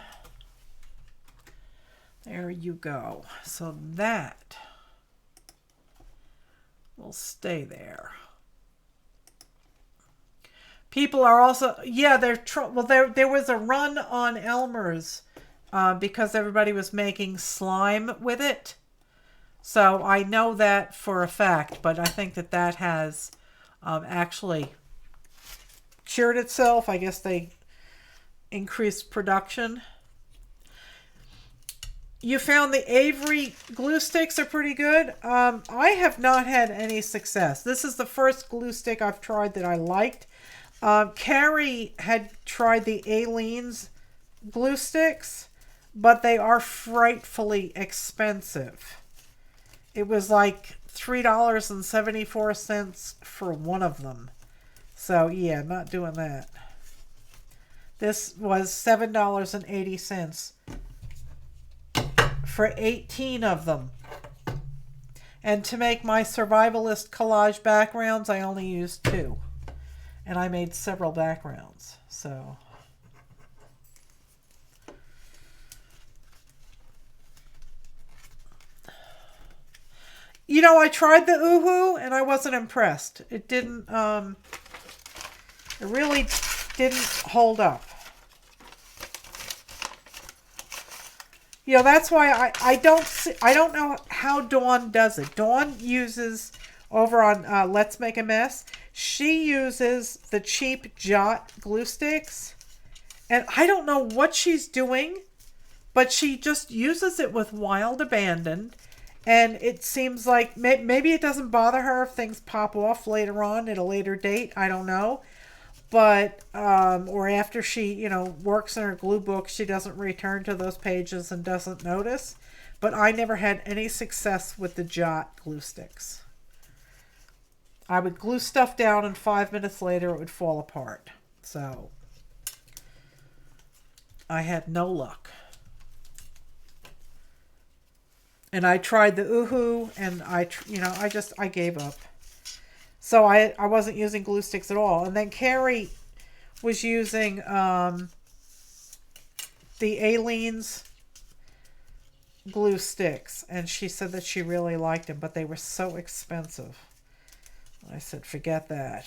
There you go. So that will stay there. People are also, yeah, there was a run on Elmer's because everybody was making slime with it. So I know that for a fact, but I think that has actually cured itself. I guess they increased production. You found the Avery glue sticks are pretty good. I have not had any success. This is the first glue stick I've tried that I liked. Carrie had tried the Aleene's glue sticks, but they are frightfully expensive. It was like $3.74 for one of them. So yeah, I'm not doing that. This was $7.80 for 18 of them. And to make my survivalist collage backgrounds, I only used 2. And I made several backgrounds. So you know, I tried the Oohoo and I wasn't impressed. It didn't it really didn't hold up. You know, that's why I don't know how Dawn does it. Dawn uses over on Let's Make a Mess. She uses the cheap Jot glue sticks. And I don't know what she's doing, but she just uses it with wild abandon. And it seems like maybe it doesn't bother her if things pop off later on at a later date. I don't know. But, or after she, you know, works in her glue book, she doesn't return to those pages and doesn't notice. But I never had any success with the Jot glue sticks. I would glue stuff down and 5 minutes later it would fall apart. So, I had no luck. And I tried the Uhu, and I gave up. So I wasn't using glue sticks at all. And then Carrie was using the Aleene's glue sticks, and she said that she really liked them, but they were so expensive. I said, forget that.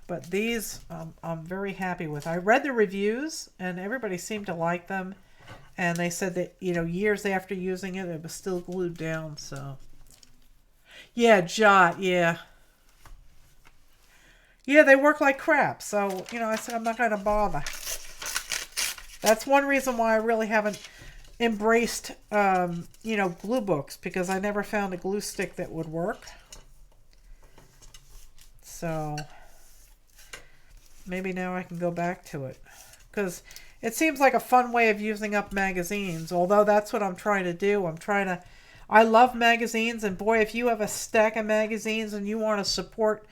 But these I'm very happy with. I read the reviews, and everybody seemed to like them. And they said that, years after using it, it was still glued down, so. Yeah, Jot, yeah. Yeah, they work like crap. So, I said I'm not going to bother. That's one reason why I really haven't embraced, glue books, because I never found a glue stick that would work. So, maybe now I can go back to it. Because it seems like a fun way of using up magazines, although that's what I'm trying to do. I love magazines, and boy, if you have a stack of magazines and you want to support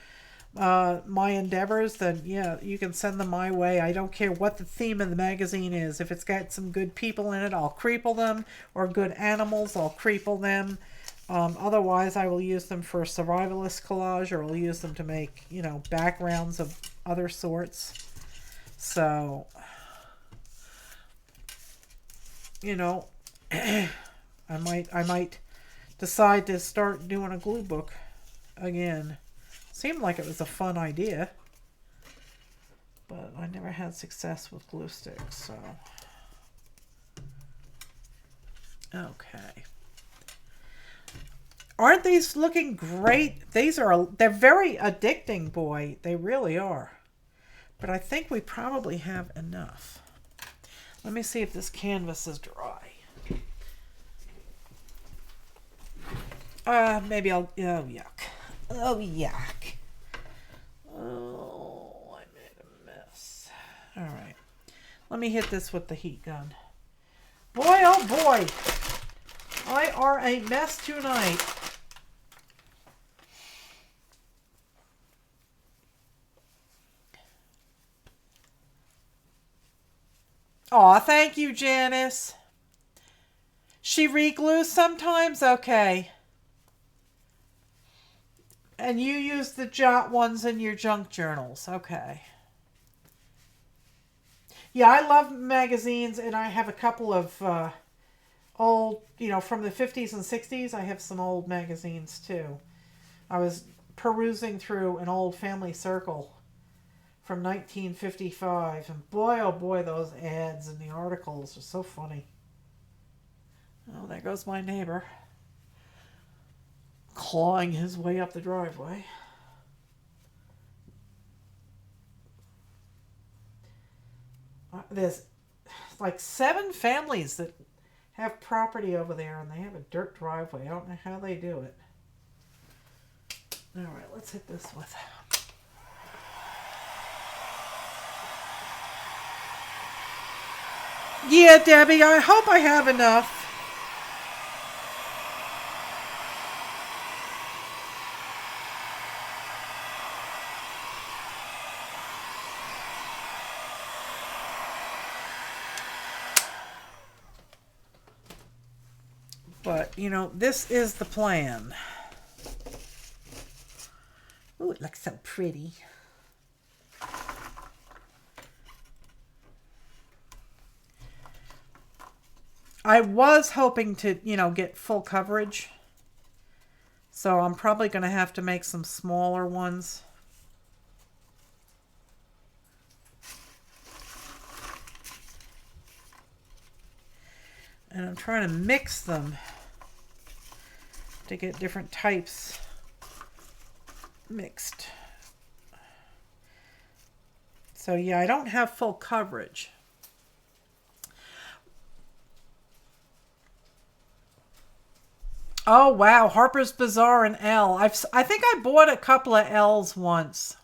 my endeavors, then yeah, you can send them my way. I don't care what the theme of the magazine is. If it's got some good people in it, I'll creeple them, or good animals, I'll creeple them. Otherwise, I will use them for survivalist collage, or I'll use them to make, backgrounds of other sorts. So, I might decide to start doing a glue book again. Seemed like it was a fun idea, but I never had success with glue sticks, so. Okay. Aren't these looking great? They're very addicting, boy. They really are. But I think we probably have enough. Let me see if this canvas is dry. Maybe I'll, oh, yuck. Oh, yuck. Oh, I made a mess. All right. Let me hit this with the heat gun. Boy, oh boy. I are a mess tonight. Aw, thank you, Janice. She re-glues sometimes? Okay. And you use the Jot ones in your junk journals. Okay. Yeah, I love magazines, and I have a couple of old, from the 50s and 60s. I have some old magazines, too. I was perusing through an old Family Circle from 1955, and boy, oh boy, those ads and the articles are so funny. Oh, there goes my neighbor, clawing his way up the driveway. There's like 7 families that have property over there, and they have a dirt driveway. I don't know how they do it. All right, let's hit this with. Yeah, Debbie, I hope I have enough. But, this is the plan. Ooh, it looks so pretty. I was hoping to, get full coverage. So I'm probably going to have to make some smaller ones. And I'm trying to mix them to get different types mixed. So yeah, I don't have full coverage. Oh wow, Harper's Bazaar and L. I think I bought a couple of L's once.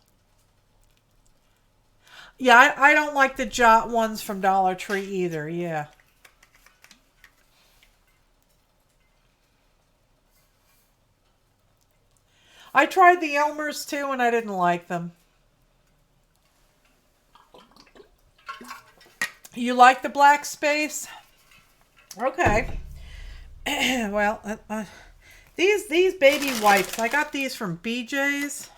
Yeah, I don't like the Jot ones from Dollar Tree either. Yeah. I tried the Elmers too, and I didn't like them. You like the black space? Okay. Well, these baby wipes, I got these from BJ's.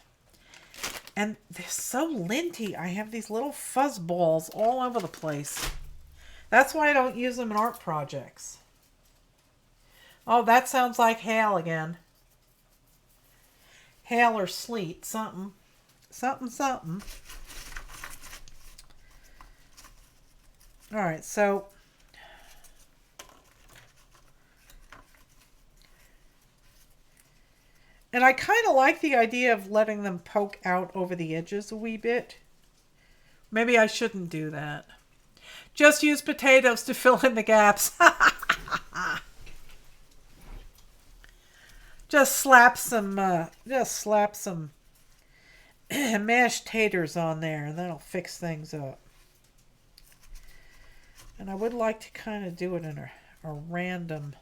And they're so linty. I have these little fuzz balls all over the place. That's why I don't use them in art projects. Oh, that sounds like hail again. Hail or sleet, something. Something, something. All right, so and I kind of like the idea of letting them poke out over the edges a wee bit. Maybe I shouldn't do that. Just use potatoes to fill in the gaps. Just slap some mashed taters on there, and that'll fix things up. And I would like to kind of do it in a random.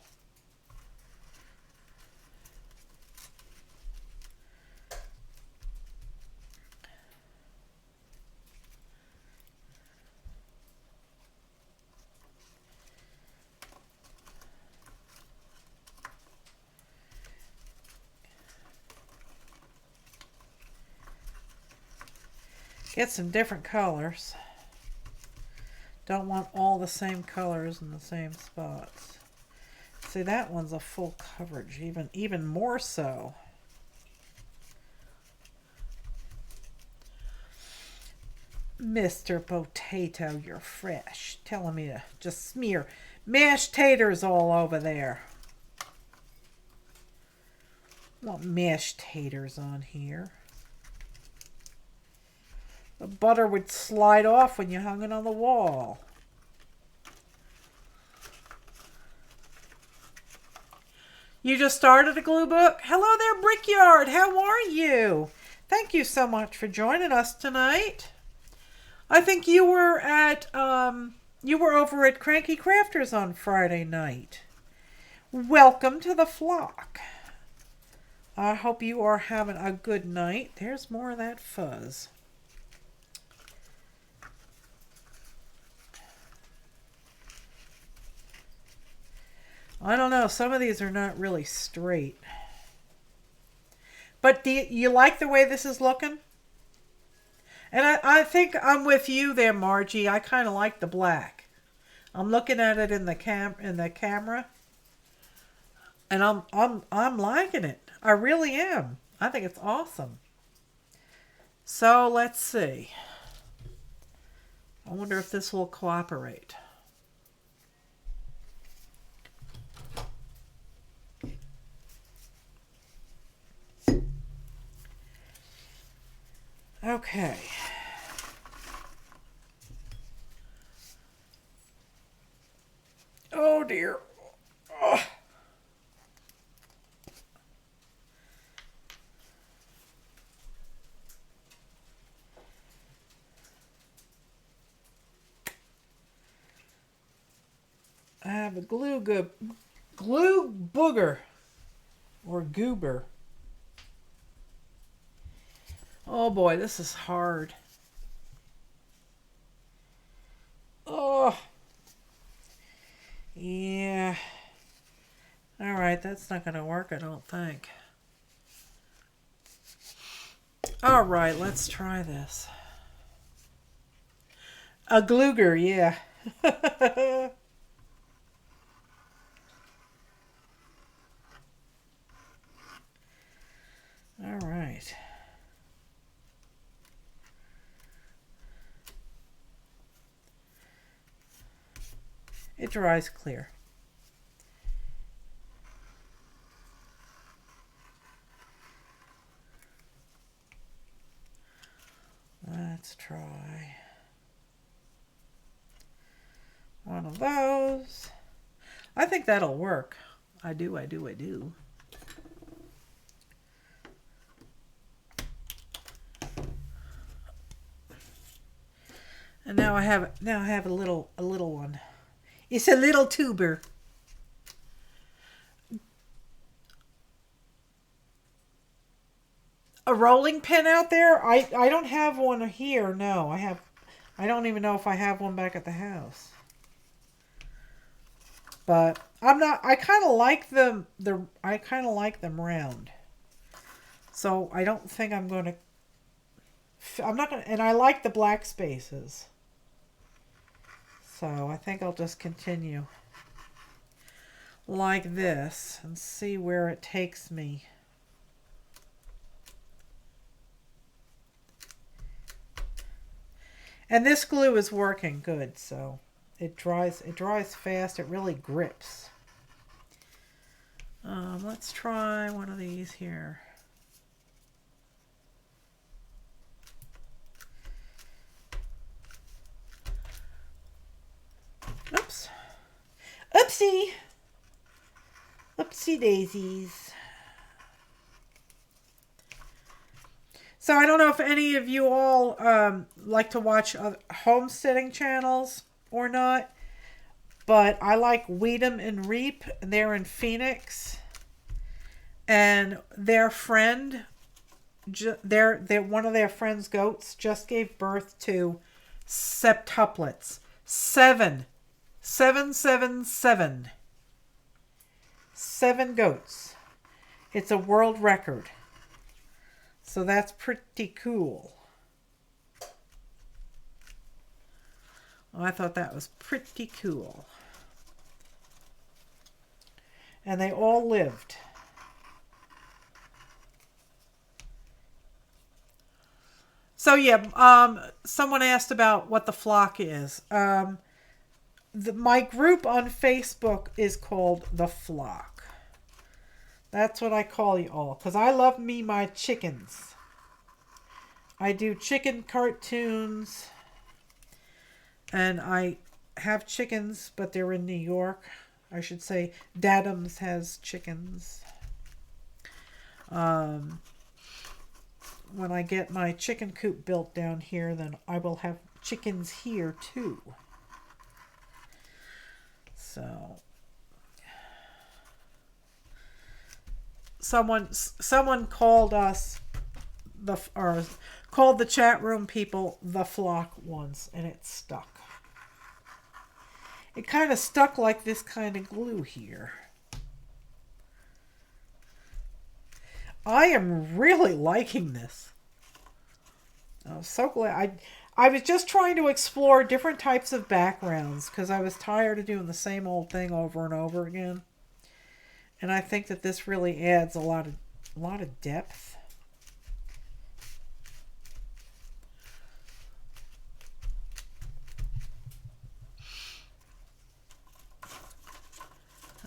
Get some different colors. Don't want all the same colors in the same spots. See, that one's a full coverage, even more so. Mr. Potato, you're fresh. Telling me to just smear mashed taters all over there. Want mashed taters on here. The butter would slide off when you hung it on the wall. You just started a glue book? Hello there, Brickyard. How are you? Thank you so much for joining us tonight. I think you were over at Cranky Crafters on Friday night. Welcome to the flock. I hope you are having a good night. There's more of that fuzz. I don't know. Some of these are not really straight. But do you like the way this is looking? And I think I'm with you there, Margie. I kind of like the black. I'm looking at it in the camera, and I'm liking it. I really am. I think it's awesome. So let's see. I wonder if this will cooperate. Okay. Oh dear. Oh. I have a glue booger or goober. Oh boy, this is hard. Oh. Yeah. All right, that's not going to work, I don't think. All right, let's try this. A gluger, yeah. All right. It dries clear. Let's try one of those. I think that'll work. I do. And now I have a little one. It's a little tuber. A rolling pin out there? I don't have one here. No, I I don't even know if I have one back at the house. But I'm not, I kind of like them, I kind of like them round. So I don't think I'm going to, I'm not going to, and I like the black spaces. So I think I'll just continue like this and see where it takes me. And this glue is working good, so it dries fast. It really grips. Let's try one of these here. Oops. Oopsie. Oopsie daisies. So I don't know if any of you all like to watch homesteading channels or not, but I like Weed'em and Reap. They're in Phoenix, and their friend, one of their friend's goats just gave birth to septuplets. 7 goats. It's a world record. So that's pretty cool. Well, I thought that was pretty cool. And they all lived. So yeah, someone asked about what the flock is. My group on Facebook is called The Flock. That's what I call you all, because I love me my chickens. I do chicken cartoons, and I have chickens, but they're in New York. I should say Dad'ums has chickens. When I get my chicken coop built down here, then I will have chickens here too. So someone called us called the chat room people the flock once, and it stuck. It kind of stuck like this kind of glue here. I am really liking this. I'm so glad. I was just trying to explore different types of backgrounds because I was tired of doing the same old thing over and over again. And I think that this really adds a lot of depth.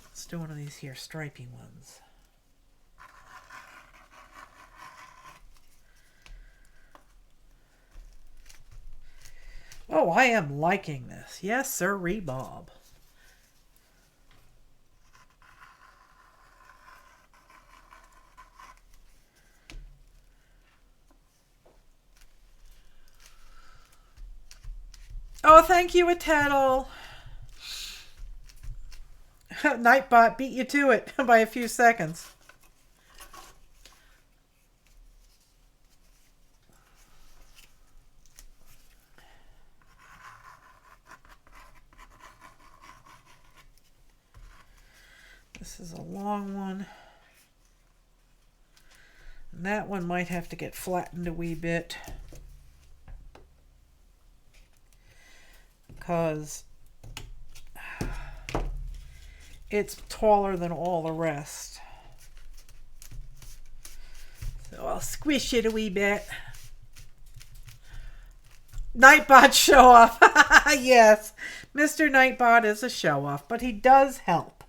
Let's do one of these here stripy ones. Oh, I am liking this. Yes, sir, Bob. Oh, thank you, Atettle. Nightbot beat you to it by a few seconds. This is a long one. And that one might have to get flattened a wee bit. Because it's taller than all the rest. So I'll squish it a wee bit. Nightbot show off. Yes, Mr. Nightbot is a show off, but he does help.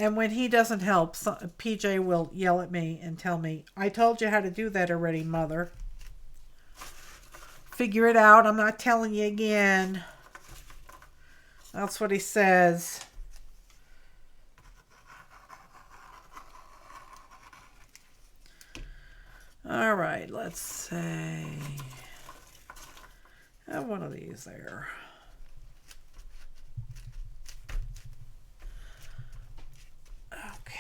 And when he doesn't help, PJ will yell at me and tell me, I told you how to do that already, mother. Figure it out. I'm not telling you again. That's what he says. All right, let's say, have one of these there. Okay.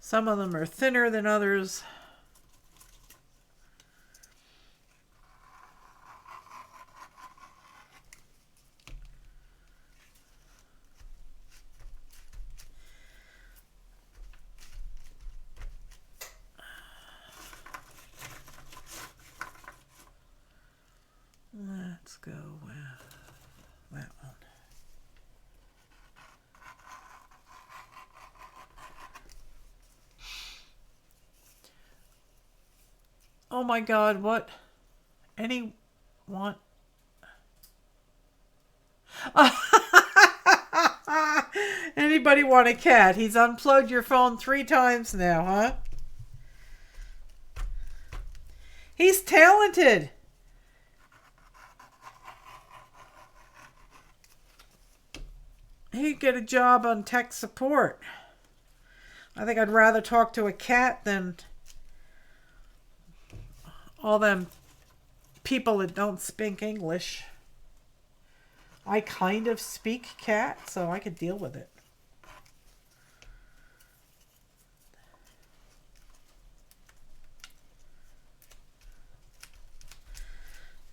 Some of them are thinner than others. Let's go with that one. Oh my God, what? Want? Anybody want a cat? He's unplugged your phone 3 times now, huh? He's talented. He'd get a job on tech support. I think I'd rather talk to a cat than all them people that don't speak English. I kind of speak cat, so I could deal with it.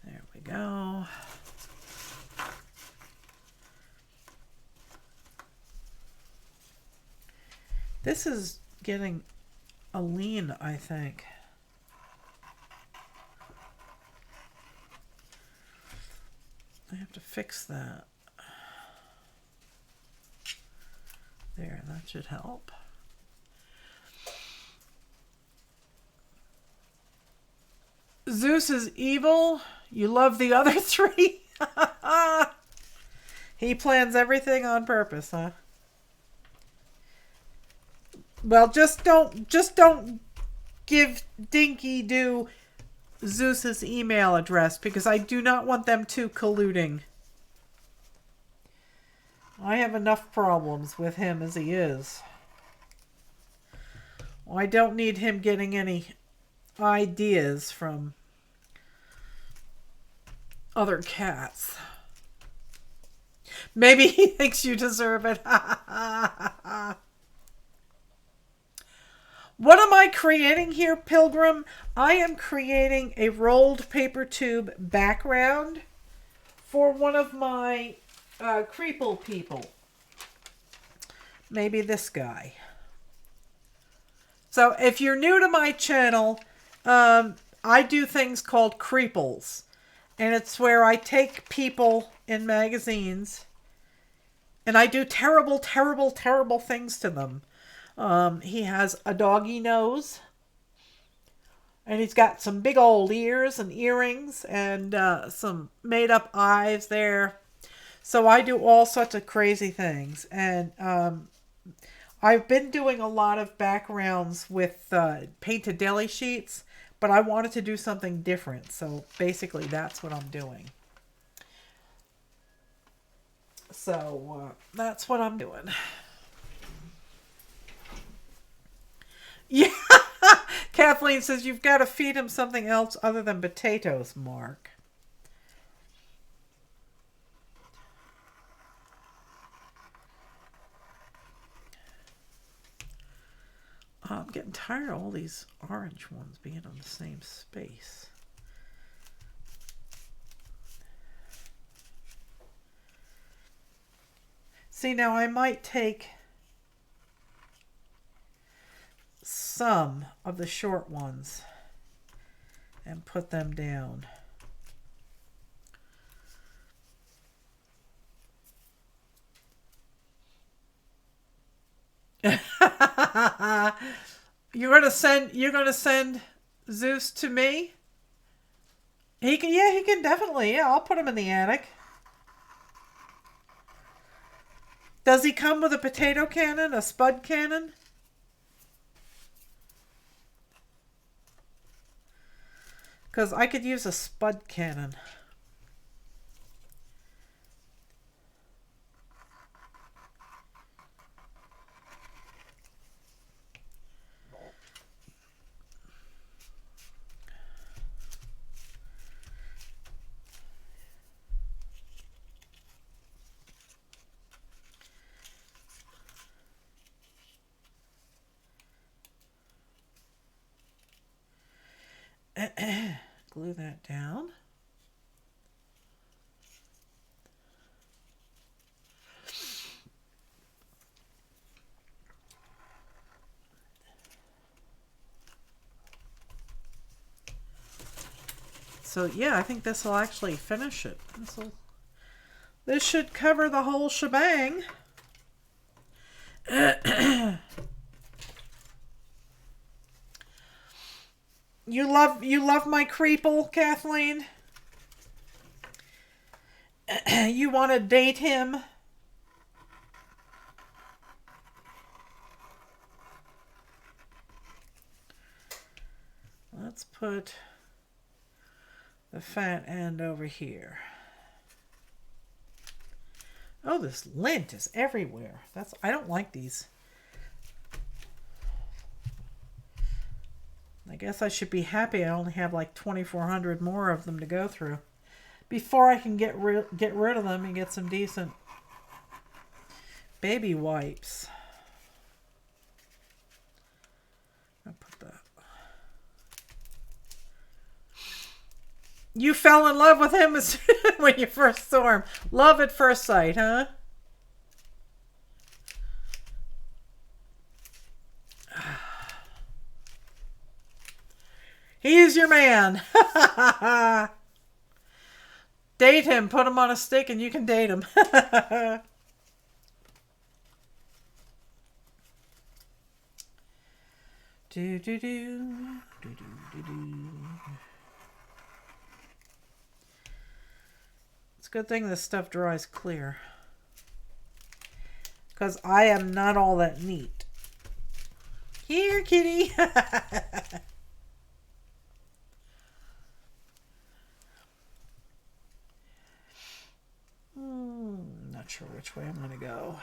There we go. This is getting a lean, I think. I have to fix that. There, that should help. Zeus is evil. You love the other 3. He plans everything on purpose, huh? Well, just don't give Dinky Doo Zeus's email address, because I do not want them two colluding. I have enough problems with him as he is. I don't need him getting any ideas from other cats. Maybe he thinks you deserve it. What am I creating here, Pilgrim? I am creating a rolled paper tube background for one of my Creeple people. Maybe this guy. So if you're new to my channel, I do things called Creeples. And it's where I take people in magazines and I do terrible, terrible, terrible things to them. He has a doggy nose. And he's got some big old ears and earrings and some made up eyes there. So I do all sorts of crazy things. And I've been doing a lot of backgrounds with painted deli sheets, but I wanted to do something different. So basically that's what I'm doing. So that's what I'm doing. Yeah. Kathleen says you've got to feed him something else other than potatoes, Mark. I'm getting tired of all these orange ones being on the same space. See, now I might take some of the short ones and put them down. You're gonna send Zeus to me? He can definitely. Yeah, I'll put him in the attic. Does he come with a potato cannon, a spud cannon? Because I could use a spud cannon. that down. So yeah, I think this will actually finish it. This should cover the whole shebang. You love my Creeple, Kathleen? You want to date him? Let's put the fat end over here. Oh, this lint is everywhere. I don't like these. I guess I should be happy I only have like 2,400 more of them to go through before I can get rid of them and get some decent baby wipes. I'll put that. You fell in love with him when you first saw him. Love at first sight, huh? He's your man. Date him. Put him on a stick and you can date him. Do do do do do do do. It's a good thing this stuff dries clear, because I am not all that neat. Here, kitty. Not sure which way I'm going to go.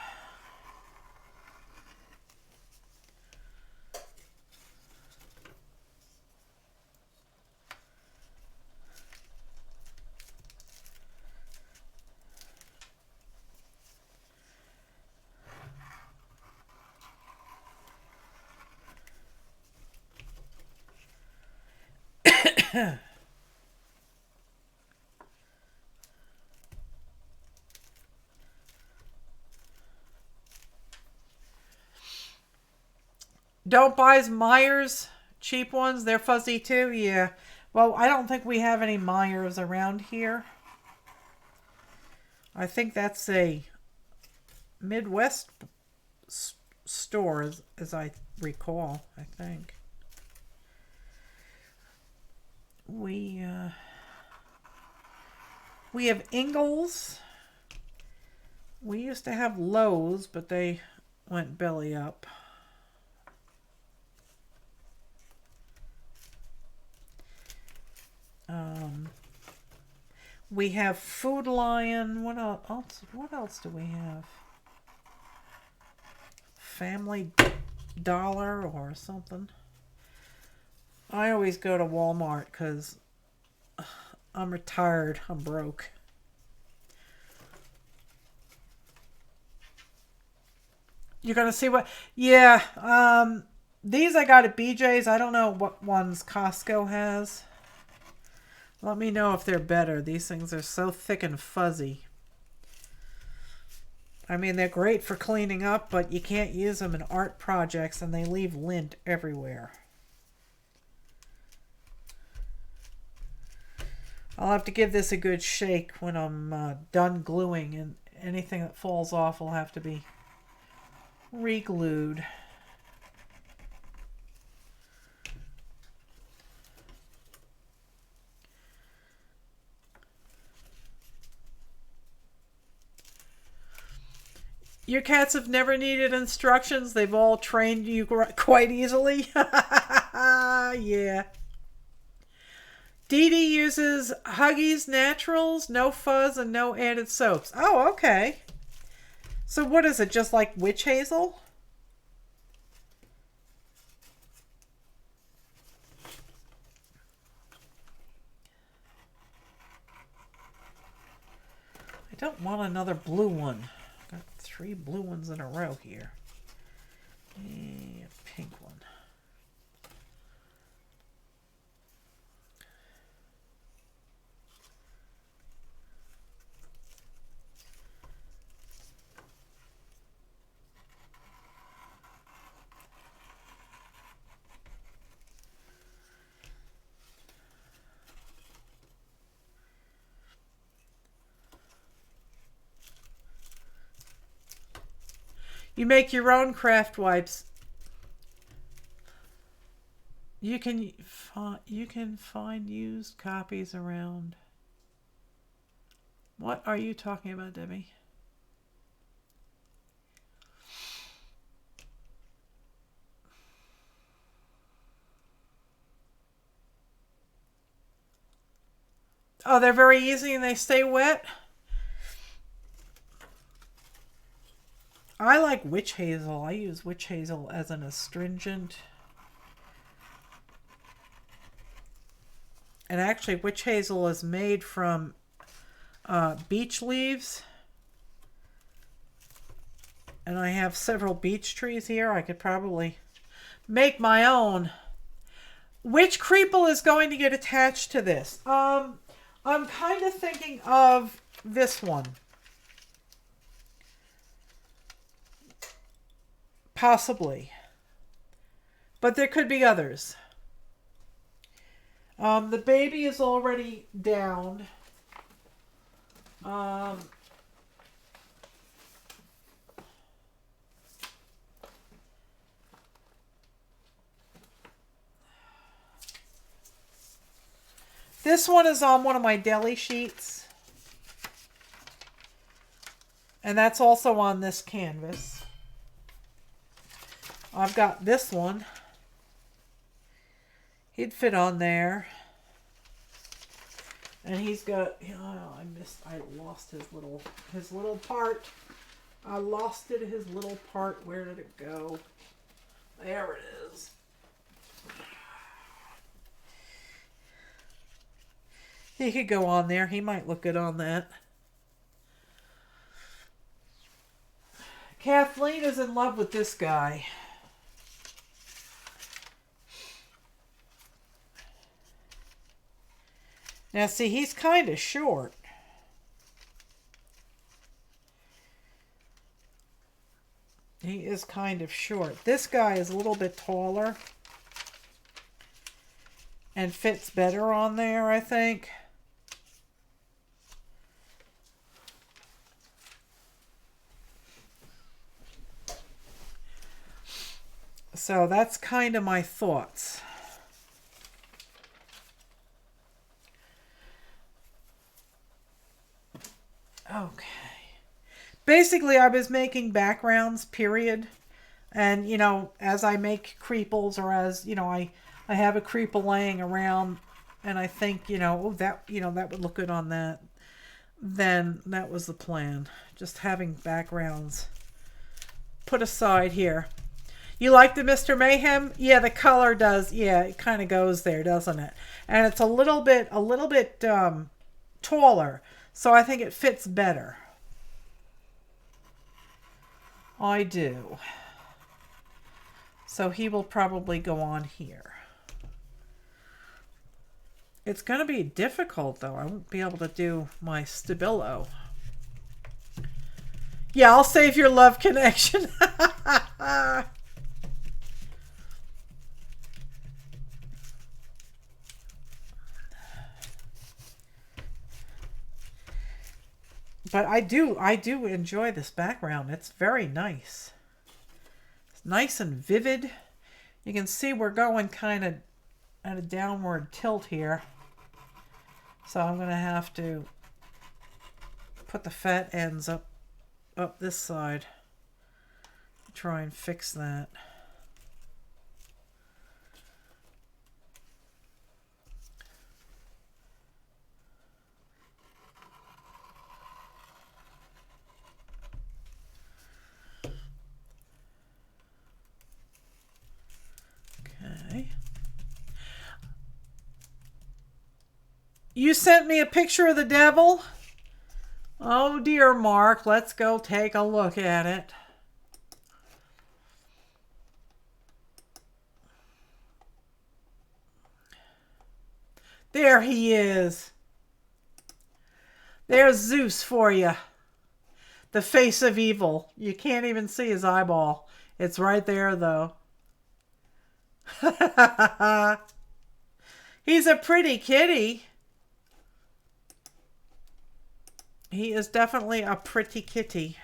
Don't buy Myers cheap ones. They're fuzzy too. Yeah. Well, I don't think we have any Myers around here. I think that's a Midwest store, as I recall. I think we have Ingles. We used to have Lowe's, but they went belly up. We have Food Lion. What else? What else do we have? Family Dollar or something. I always go to Walmart because I'm retired. I'm broke. You're gonna see what? Yeah. These I got at BJ's. I don't know what ones Costco has. Let me know if they're better. These things are so thick and fuzzy. I mean, they're great for cleaning up, but you can't use them in art projects, and they leave lint everywhere. I'll have to give this a good shake when I'm done gluing, and anything that falls off will have to be re-glued. Your cats have never needed instructions. They've all trained you quite easily. Yeah. Dee Dee uses Huggies Naturals, no fuzz and no added soaps. Oh, okay. So what is it, just like witch hazel? I don't want another blue one. Got 3 blue ones in a row here. And a pink one. You make your own craft wipes. You can find used copies around. What are you talking about, Debbie? Oh, they're very easy and they stay wet. I like witch hazel. I use witch hazel as an astringent. And actually, witch hazel is made from beech leaves. And I have several beech trees here. I could probably make my own. Which Creeple is going to get attached to this? I'm kind of thinking of this one. Possibly. But there could be others. The baby is already down. This one is on one of my deli sheets. And that's also on this canvas. I've got this one. He'd fit on there. And he's got, I lost his little part. I lost it, his little part. Where did it go? There it is. He could go on there. He might look good on that. Kathleen is in love with this guy. Now, see, he's kind of short. He is kind of short. This guy is a little bit taller and fits better on there, I think. So that's kind of my thoughts. Okay. Basically, I was making backgrounds, period. And, as I make creeples, or as, I have a creeple laying around and I think, that would look good on that. Then that was the plan. Just having backgrounds put aside here. You like the Mr. Mayhem? Yeah, the color does. Yeah, it kind of goes there, doesn't it? And it's a little bit taller. So I think it fits better. I do. So he will probably go on here. It's going to be difficult, though. I won't be able to do my Stabilo. Yeah, I'll save your love connection. But I do enjoy this background. It's very nice. It's nice and vivid. You can see we're going kind of at a downward tilt here. So I'm going to have to put the fat ends up this side. Try and fix that. You sent me a picture of the devil? Oh dear, Mark. Let's go take a look at it. There he is. There's Zeus for you. The face of evil. You can't even see his eyeball. It's right there, though. He's a pretty kitty. He is definitely a pretty kitty.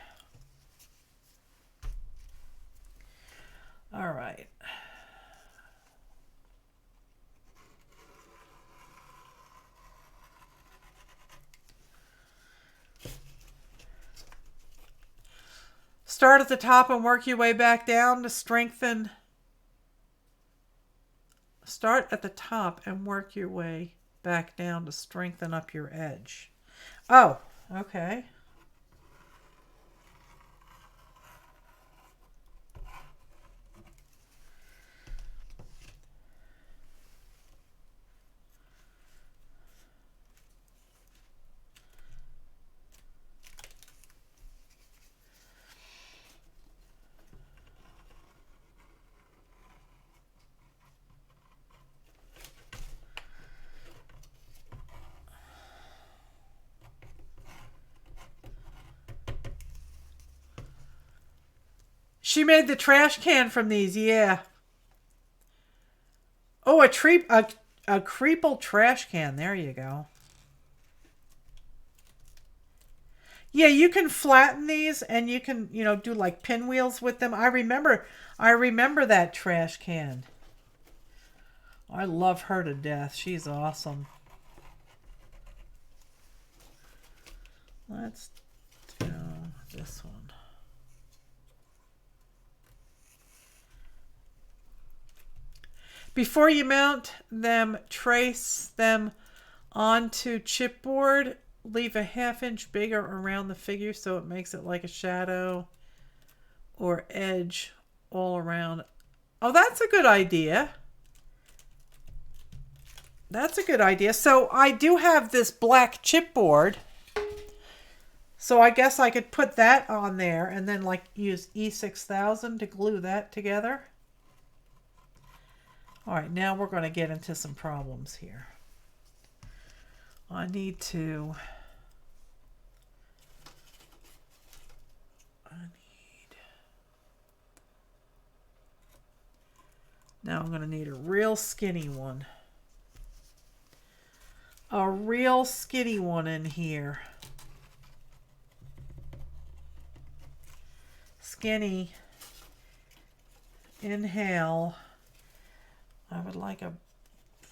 All right. Start at the top and work your way back down to strengthen. Start at the top and work your way back down to strengthen up your edge. Oh, okay. She made the trash can from these, yeah. Oh, a Creeple trash can. There you go. Yeah, you can flatten these and you can, do like pinwheels with them. I remember that trash can. I love her to death. She's awesome. Let's do this one. Before you mount them, trace them onto chipboard. Leave a ½ inch bigger around the figure so it makes it like a shadow or edge all around. Oh, that's a good idea. That's a good idea. So I do have this black chipboard. So I guess I could put that on there and then like use E6000 to glue that together. All right, now we're going to get into some problems here. I need now I'm going to need a real skinny one. A real skinny one in here. Skinny. Inhale. I would like a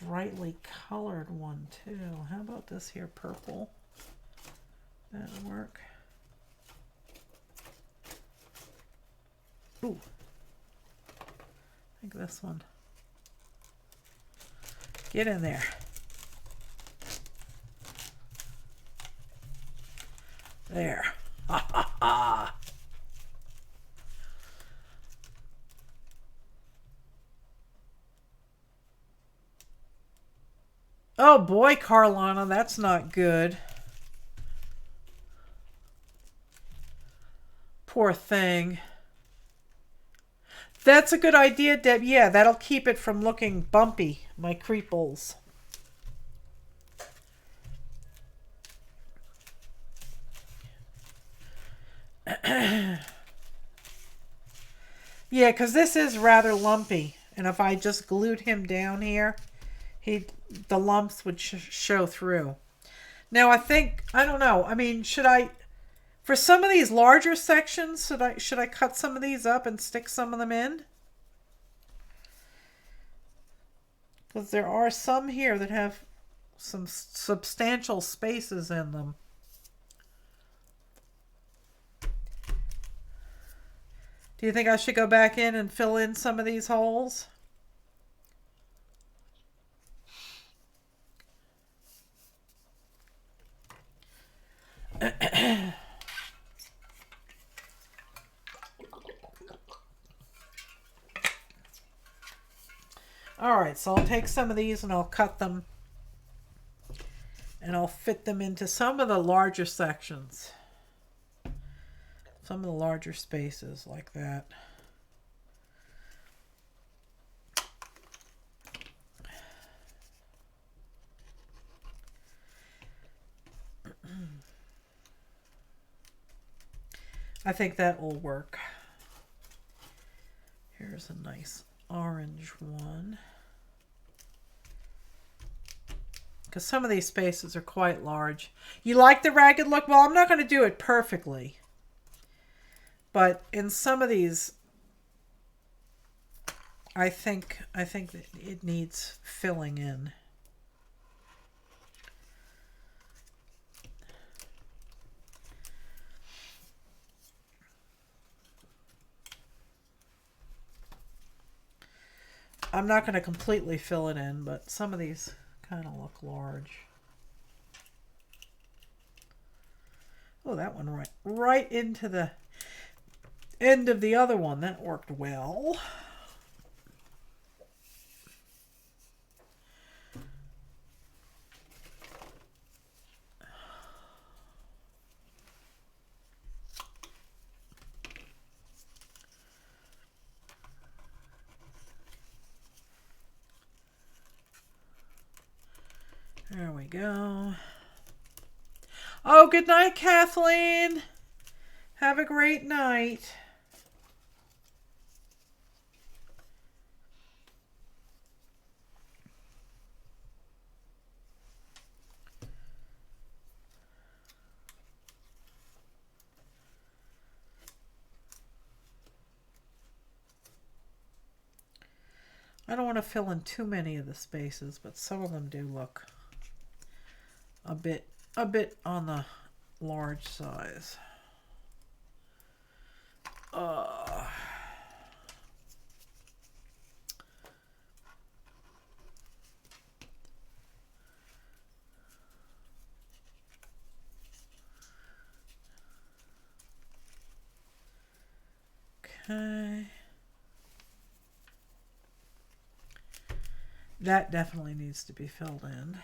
brightly colored one too. How about this here, purple? That'll work. Ooh. I think this one. Get in there. There. Ha ha ha. Oh boy, Carlana, that's not good. Poor thing. That's a good idea, Deb. Yeah, that'll keep it from looking bumpy, my Creeples. Yeah, because this is rather lumpy. And if I just glued him down here, the lumps would show through. Now I don't know. I mean, should I, for some of these larger sections, should I cut some of these up and stick some of them in? Because there are some here that have some substantial spaces in them. Do you think I should go back in and fill in some of these holes? All right, so I'll take some of these and I'll cut them and I'll fit them into some of the larger sections. Some of the larger spaces like that. I think that will work. Here's a nice orange one. Because some of these spaces are quite large. You like the ragged look? Well, I'm not going to do it perfectly. But in some of these I think that it needs filling in. I'm not going to completely fill it in, but some of these kind of look large. Oh, that one right into the end of the other one. That worked well. There we go. Oh, good night, Kathleen. Have a great night. I don't want to fill in too many of the spaces, but some of them do look a bit on the large size. Okay. That definitely needs to be filled in.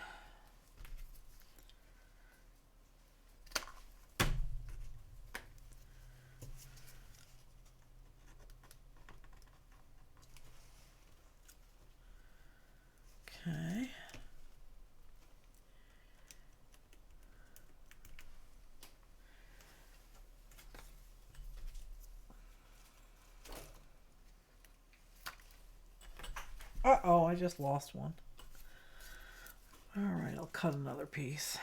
Okay. Uh-oh, I just lost one. All right, I'll cut another piece.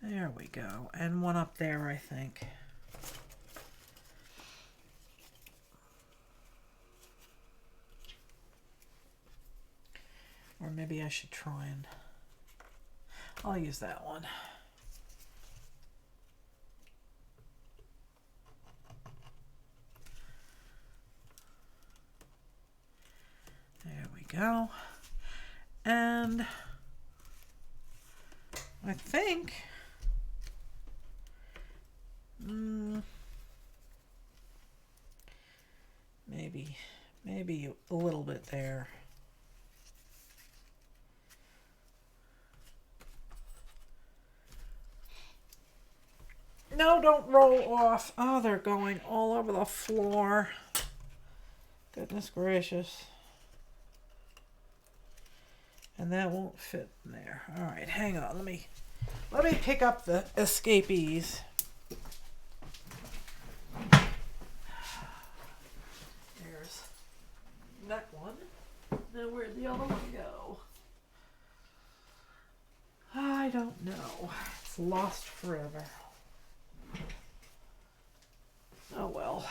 There we go. And one up there, I think. Or maybe I should try and... I'll use that one. There we go. And I think maybe a little bit there. No, don't roll off. Oh, they're going all over the floor. Goodness gracious. And that won't fit in there. All right, hang on. Let me pick up the escapees. There's that one. Now where'd the other one go? I don't know. It's lost forever. Oh well.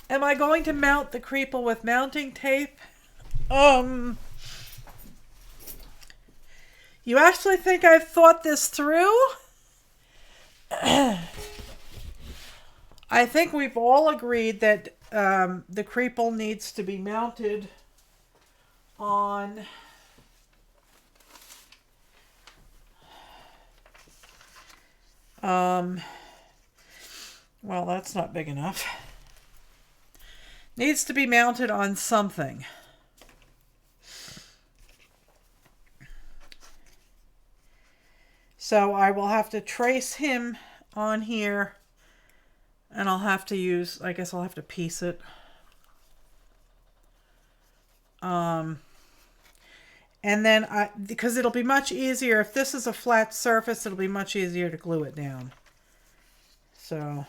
Am I going to mount the Creeple with mounting tape? You actually think I've thought this through? I think we've all agreed that the Creeple needs to be mounted on well, that's not big enough. Needs to be mounted on something. So I will have to trace him on here, and I'll have to use, I guess I'll have to piece it. And then because it'll be much easier, if this is a flat surface, it'll be much easier to glue it down. So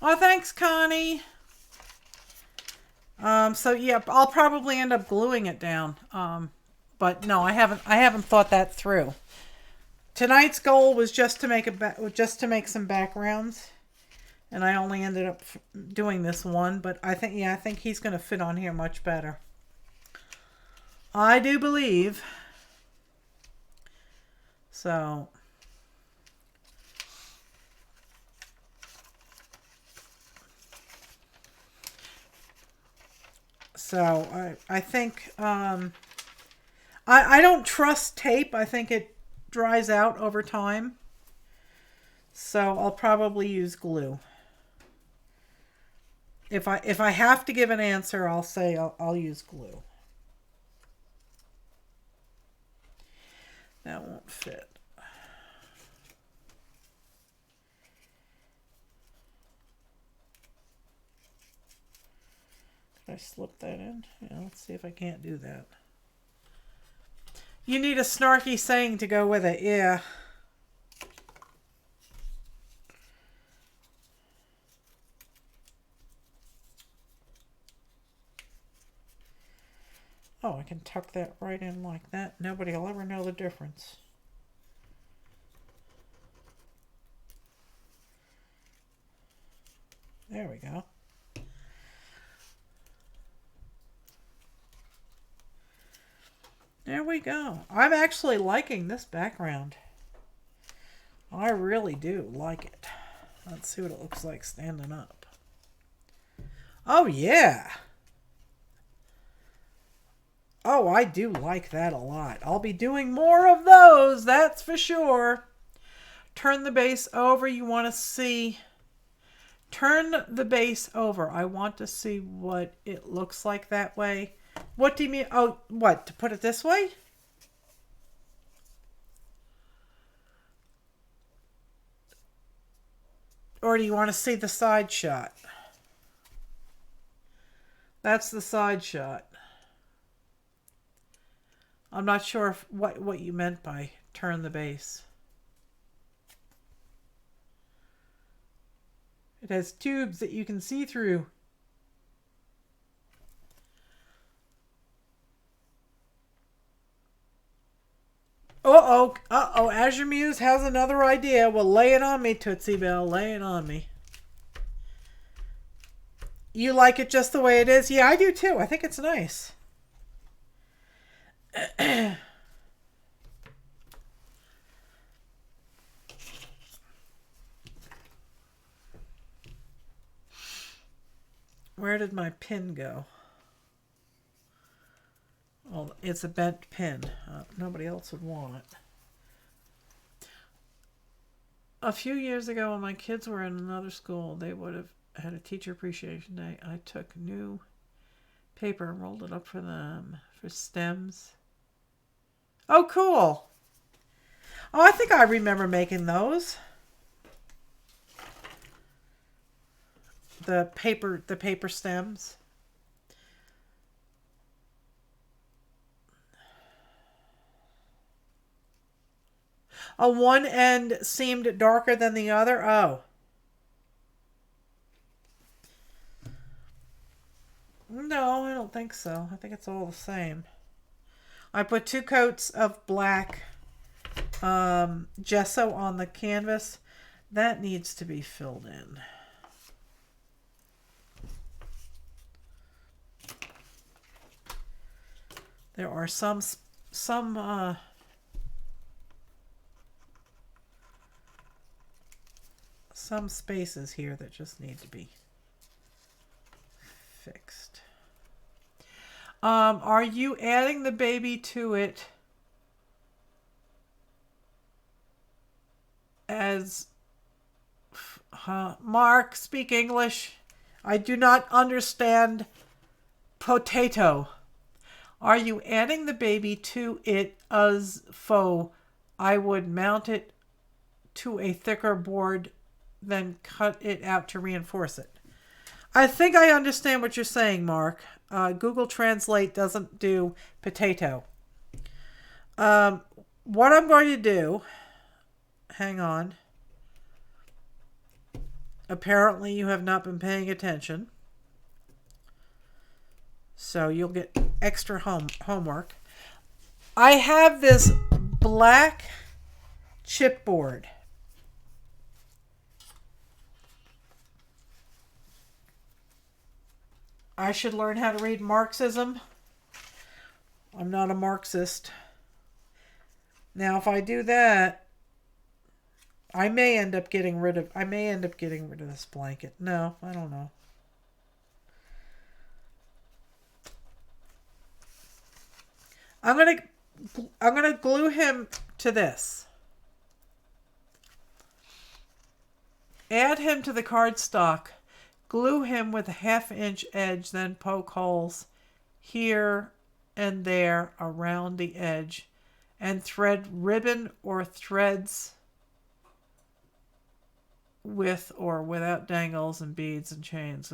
Oh, thanks, Connie. So yeah, I'll probably end up gluing it down. But no, I haven't thought that through. Tonight's goal was just to make some backgrounds, and I only ended up doing this one. But I think he's going to fit on here much better. I do believe. So. I think I don't trust tape. I think it dries out over time. So I'll probably use glue. If I have to give an answer, I'll say I'll use glue. That won't fit. Did I slip that in? Yeah, let's see if I can't do that. You need a snarky saying to go with it, yeah. Oh, I can tuck that right in like that. Nobody will ever know the difference. There we go. There we go. I'm actually liking this background. I really do like it. Let's see what it looks like standing up. Oh, yeah. Oh, I do like that a lot. I'll be doing more of those, that's for sure. Turn the base over. You want to see... Turn the base over. I want to see what it looks like that way. What do you mean? Oh, what? To put it this way? Or do you want to see the side shot? That's the side shot. I'm not sure what you meant by turn the base. It has tubes that you can see through. Uh-oh. Uh-oh. Azure Muse has another idea. Well, lay it on me, Tootsie Bell. Lay it on me. You like it just the way it is? Yeah, I do too. I think it's nice. Where did my pin go? Oh, it's a bent pin. Nobody else would want it. A few years ago when my kids were in another school, they would have had a teacher appreciation day. I took new paper and rolled it up for them for stems. Oh, cool. Oh, I think I remember making those. The paper stems. One end seemed darker than the other. Oh. No, I don't think so. I think it's all the same. I put 2 coats of black gesso on the canvas. That needs to be filled in. There are some spaces here that just need to be fixed. Are you adding the baby to it as Mark, speak English? I do not understand potato. Are you adding the baby to it as faux? I would mount it to a thicker board, then cut it out to reinforce it. I think I understand what you're saying, Mark. Google Translate doesn't do potato. What I'm going to do, hang on. Apparently you have not been paying attention. So you'll get extra homework. I have this black chipboard. I should learn how to read Marxism. I'm not a Marxist. Now, if I do that, I may end up getting rid of this blanket. No, I don't know. I'm gonna glue him to this. Add him to the cardstock. Glue him with a 1/2 inch edge, then poke holes here and there around the edge, and thread ribbon or threads with or without dangles and beads and chains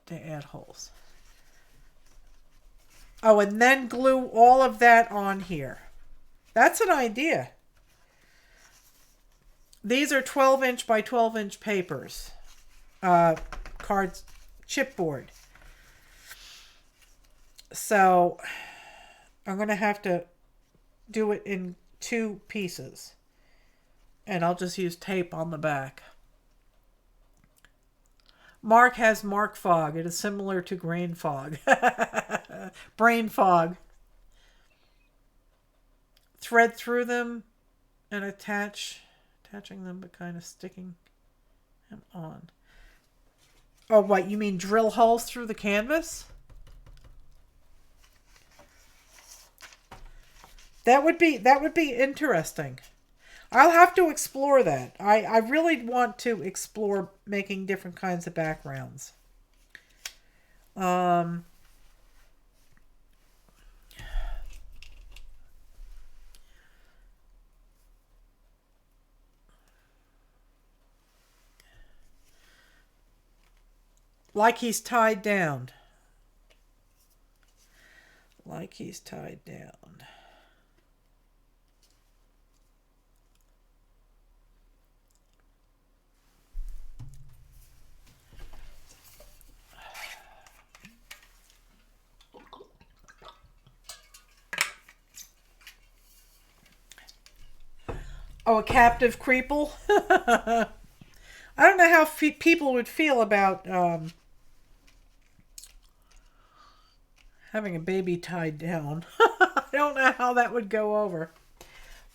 to add holes. Oh, and then glue all of that on here. That's an idea. These are 12-inch by 12-inch papers. Cards, chipboard. So I'm going to have to do it in 2 pieces. And I'll just use tape on the back. Mark has mark fog. It is similar to grain fog. Brain fog. Thread through them and attaching them but kind of sticking them on. Oh, what, you mean drill holes through the canvas? That would be interesting. I'll have to explore that. I really want to explore making different kinds of backgrounds. Like he's tied down. Like he's tied down. Oh, a captive creeple? I don't know how people would feel about having a baby tied down. I don't know how that would go over.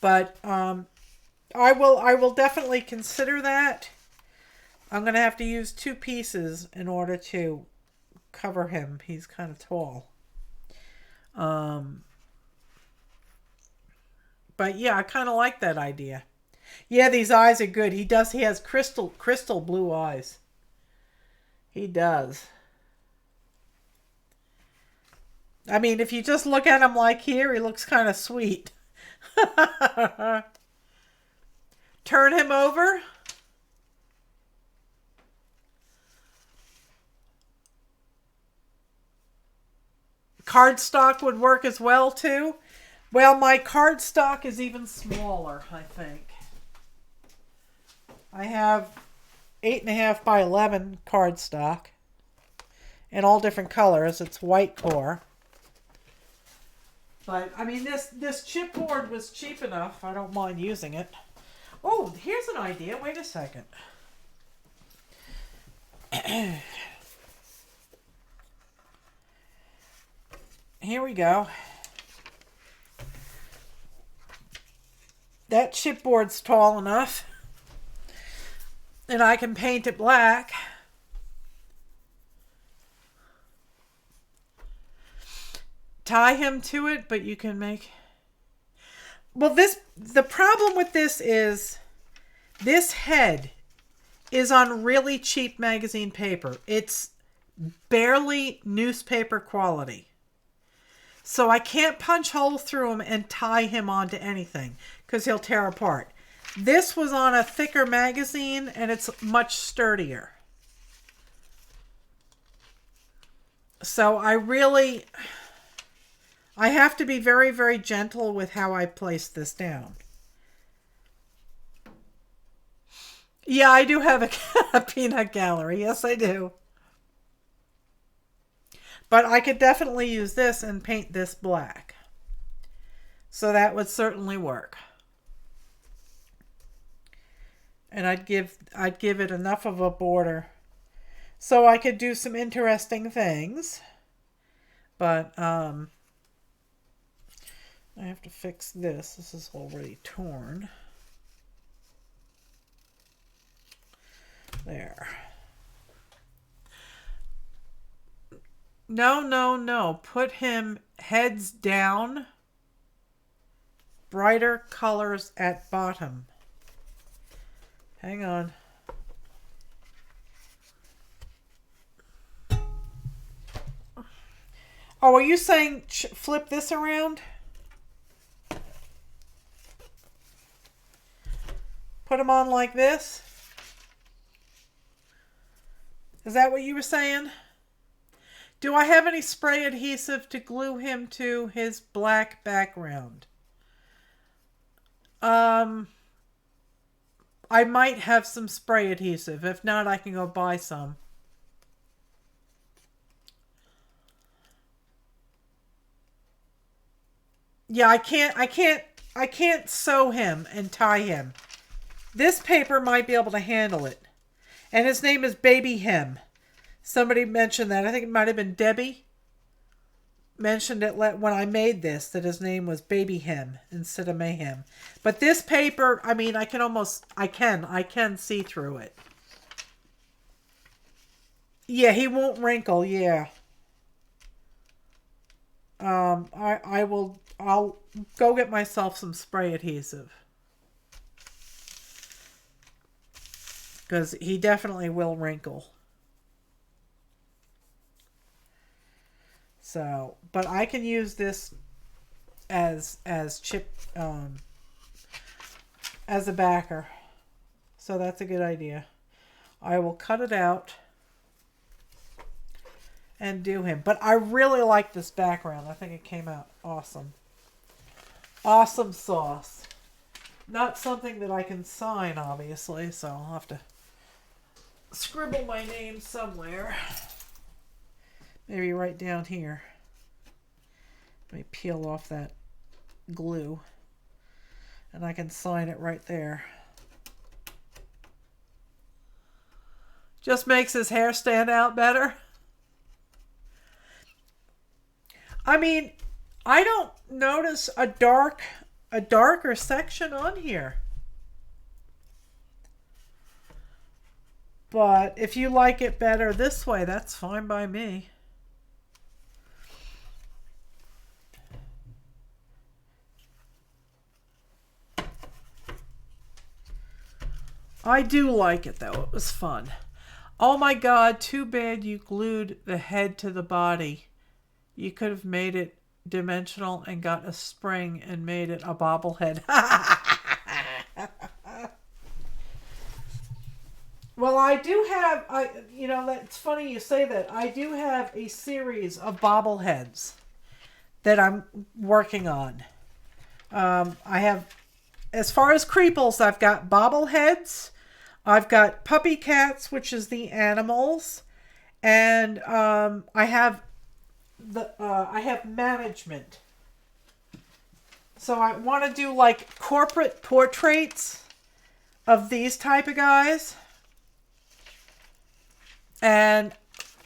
But I will definitely consider that. I'm going to have to use 2 pieces in order to cover him. He's kind of tall. But yeah, I kind of like that idea. Yeah, these eyes are good. He has crystal blue eyes. He does. I mean, if you just look at him like here, he looks kind of sweet. Turn him over. Cardstock would work as well, too. Well, my cardstock is even smaller, I think. I have 8.5 by 11 cardstock in all different colors. It's white core. But, I mean, this chipboard was cheap enough. I don't mind using it. Oh, here's an idea. Wait a second. Here we go. That chipboard's tall enough. And I can paint it black. Tie him to it, but you can make... Well, the problem with this is this head is on really cheap magazine paper. It's barely newspaper quality. So I can't punch holes through him and tie him onto anything because he'll tear apart. This was on a thicker magazine and it's much sturdier. So I have to be very, very gentle with how I place this down. Yeah, I do have a peanut gallery. Yes, I do. But I could definitely use this and paint this black. So that would certainly work. And I'd give it enough of a border so I could do some interesting things. But I have to fix this. This is already torn. There. No, no, no. Put him heads down. Brighter colors at bottom. Hang on. Oh, are you saying flip this around? Put him on like this? Is that what you were saying? Do I have any spray adhesive to glue him to his black background? I might have some spray adhesive. If not, I can go buy some. Yeah, I can't sew him and tie him. This paper might be able to handle it. And his name is Baby Him. Somebody mentioned that. I think it might have been Debbie. Mentioned it when I made this, that his name was Baby Him instead of Mayhem. But this paper, I mean, I can see through it. Yeah, he won't wrinkle, yeah. I'll go get myself some spray adhesive. Because he definitely will wrinkle. So, but I can use this as chip, as a backer. So that's a good idea. I will cut it out and do him. But I really like this background. I think it came out awesome. Awesome sauce. Not something that I can sign, obviously, so I'll have to scribble my name somewhere. Maybe right down here. Let me peel off that glue. And I can sign it right there. Just makes his hair stand out better. I mean, I don't notice a darker section on here. But if you like it better this way, that's fine by me. I do like it though. It was fun. Oh my God, too bad you glued the head to the body. You could have made it dimensional and got a spring and made it a bobblehead. Well, I do have, that's funny you say that. I do have a series of bobbleheads that I'm working on. I have, as far as Creeples, I've got bobbleheads. I've got puppy cats, which is the animals. And I have management. So I want to do like corporate portraits of these type of guys. And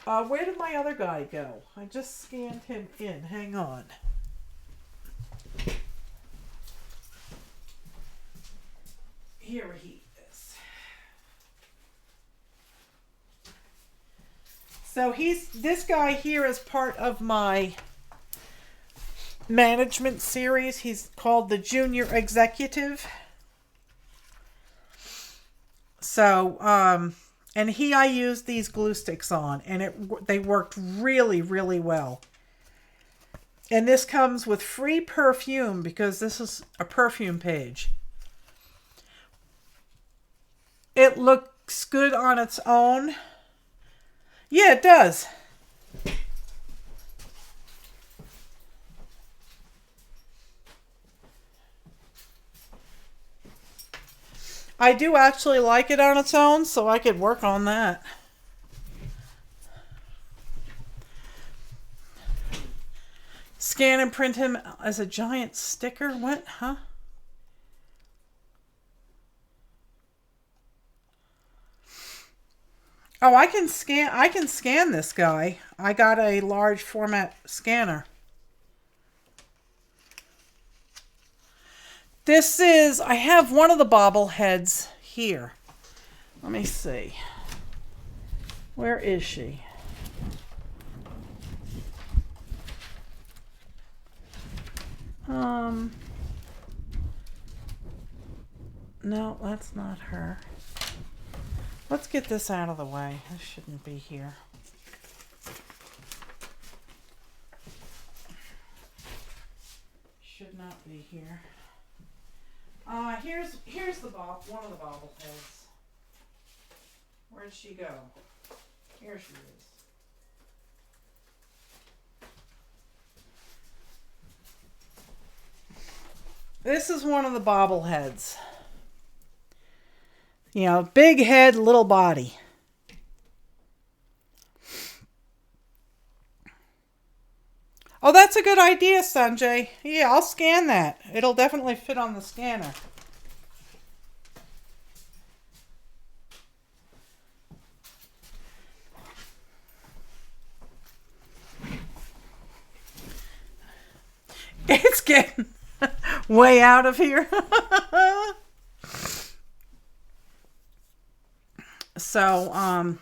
where did my other guy go? I just scanned him in. Hang on. Here he is. So this guy here is part of my management series. He's called the Junior Executive. So, and I used these glue sticks on, and they worked really, really well. And this comes with free perfume because this is a perfume page. It looks good on its own. Yeah, it does. I do actually like it on its own, so I could work on that. Scan and print him as a giant sticker? What? Huh? Oh, I can scan this guy. I got a large format scanner. This is, I have one of the bobbleheads here. Let me see. Where is she? No, that's not her. Let's get this out of the way. This shouldn't be here. Should not be here. Here's the one of the bobbleheads. Where'd she go? Here she is. This is one of the bobbleheads. You know, big head, little body. Oh, that's a good idea, Sanjay. Yeah, I'll scan that. It'll definitely fit on the scanner. It's getting way out of here. So,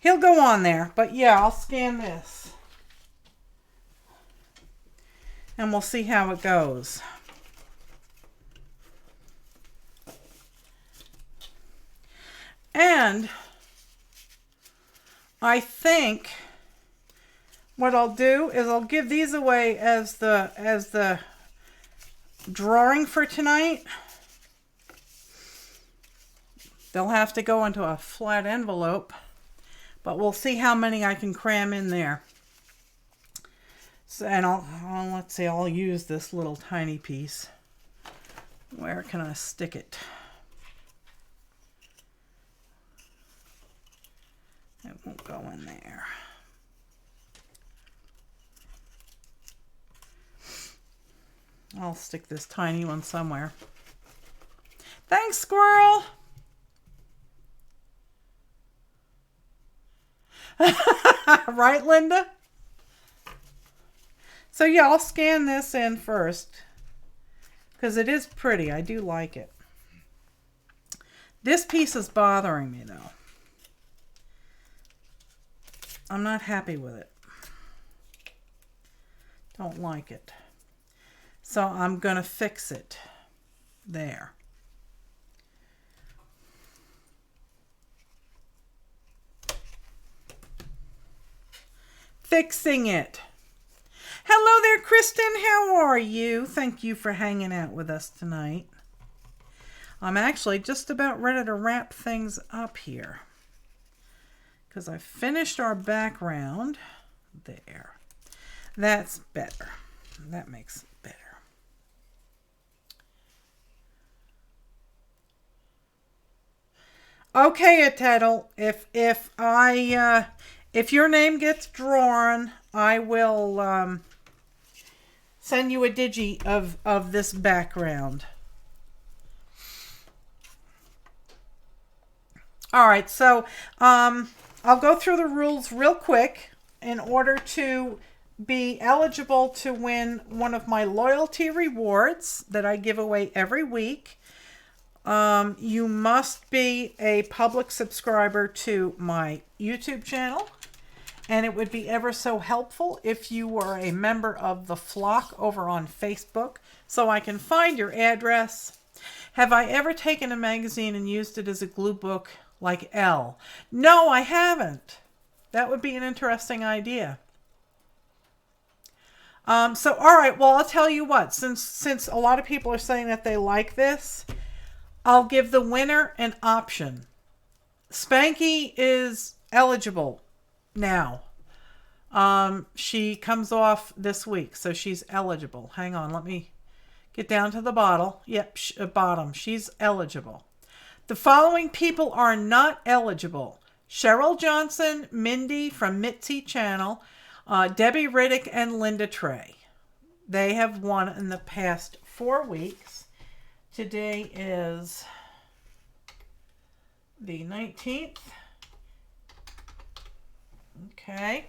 he'll go on there. But yeah, I'll scan this. And we'll see how it goes. And I think what I'll do is I'll give these away as the drawing for tonight. They'll have to go into a flat envelope, but we'll see how many I can cram in there. So, and let's see, I'll use this little tiny piece. Where can I stick it? It won't go in there. I'll stick this tiny one somewhere. Thanks, squirrel! Right, Linda? So yeah, I'll scan this in first because it is pretty. I do like it. This piece is bothering me though. I'm not happy with it. Don't like it. So I'm going to fix it. There. Fixing it. Hello there, Kristen. How are you? Thank you for hanging out with us tonight. I'm actually just about ready to wrap things up here because I finished our background. There. That's better. That makes it better. Okay, Tettle. If your name gets drawn, I will send you a digi of this background. All right, so I'll go through the rules real quick. In order to be eligible to win one of my loyalty rewards that I give away every week, you must be a public subscriber to my YouTube channel. And it would be ever so helpful if you were a member of the flock over on Facebook so I can find your address. Have I ever taken a magazine and used it as a glue book like Elle? No, I haven't. That would be an interesting idea. All right, well, I'll tell you what. Since a lot of people are saying that they like this, I'll give the winner an option. Spanky is eligible now. She comes off this week, so she's eligible. Hang on, let me Get down to the bottle. Yep, bottom. She's eligible. The following people are not eligible. Cheryl Johnson, Mindy from Mitzi Channel, Debbie Riddick, and Linda Trey. They have won in the past 4 weeks. Today is the 19th. Okay.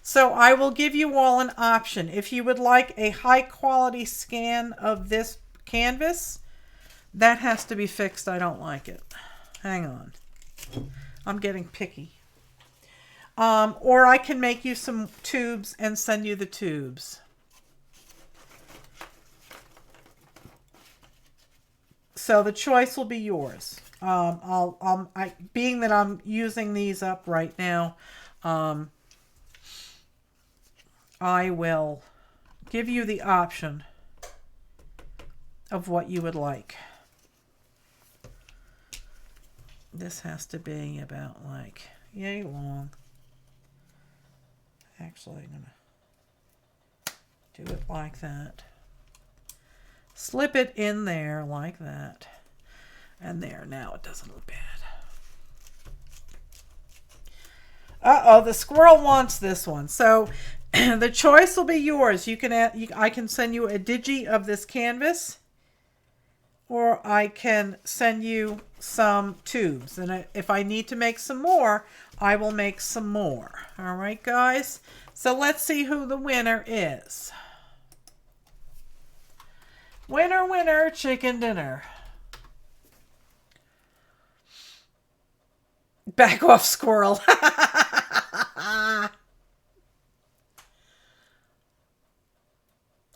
So I will give you all an option. If you would like a high quality scan of this canvas, that has to be fixed. I don't like it. Hang on. I'm getting picky. Or I can make you some tubes and send you the tubes. So the choice will be yours. Being that I'm using these up right now, I will give you the option of what you would like. This has to be about like yay long. Actually, I'm going to do it like that. Slip it in there like that. And there, now it doesn't look bad. Uh-oh, the squirrel wants this one. So the choice will be yours. I can send you a digi of this canvas, or I can send you some tubes. And if I need to make some more, I will make some more. All right, guys? So let's see who the winner is. Winner, winner, chicken dinner. Back off, squirrel.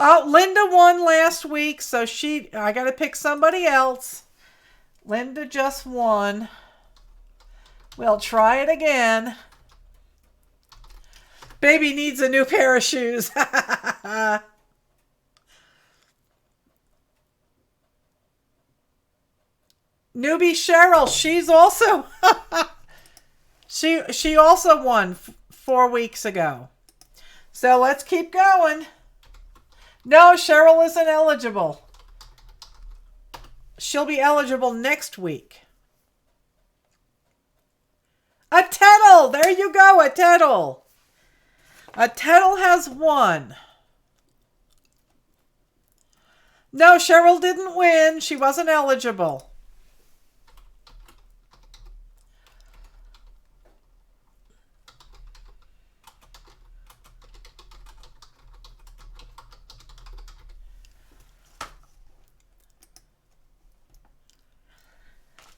Oh, Linda won last week, so I got to pick somebody else. Linda just won. We'll try it again. Baby needs a new pair of shoes. Newbie Cheryl, she's also she also won 4 weeks ago. So let's keep going. No, Cheryl isn't eligible. She'll be eligible next week. A Tettle! There you go, a Tettle. A Tettle has won. No, Cheryl didn't win. She wasn't eligible.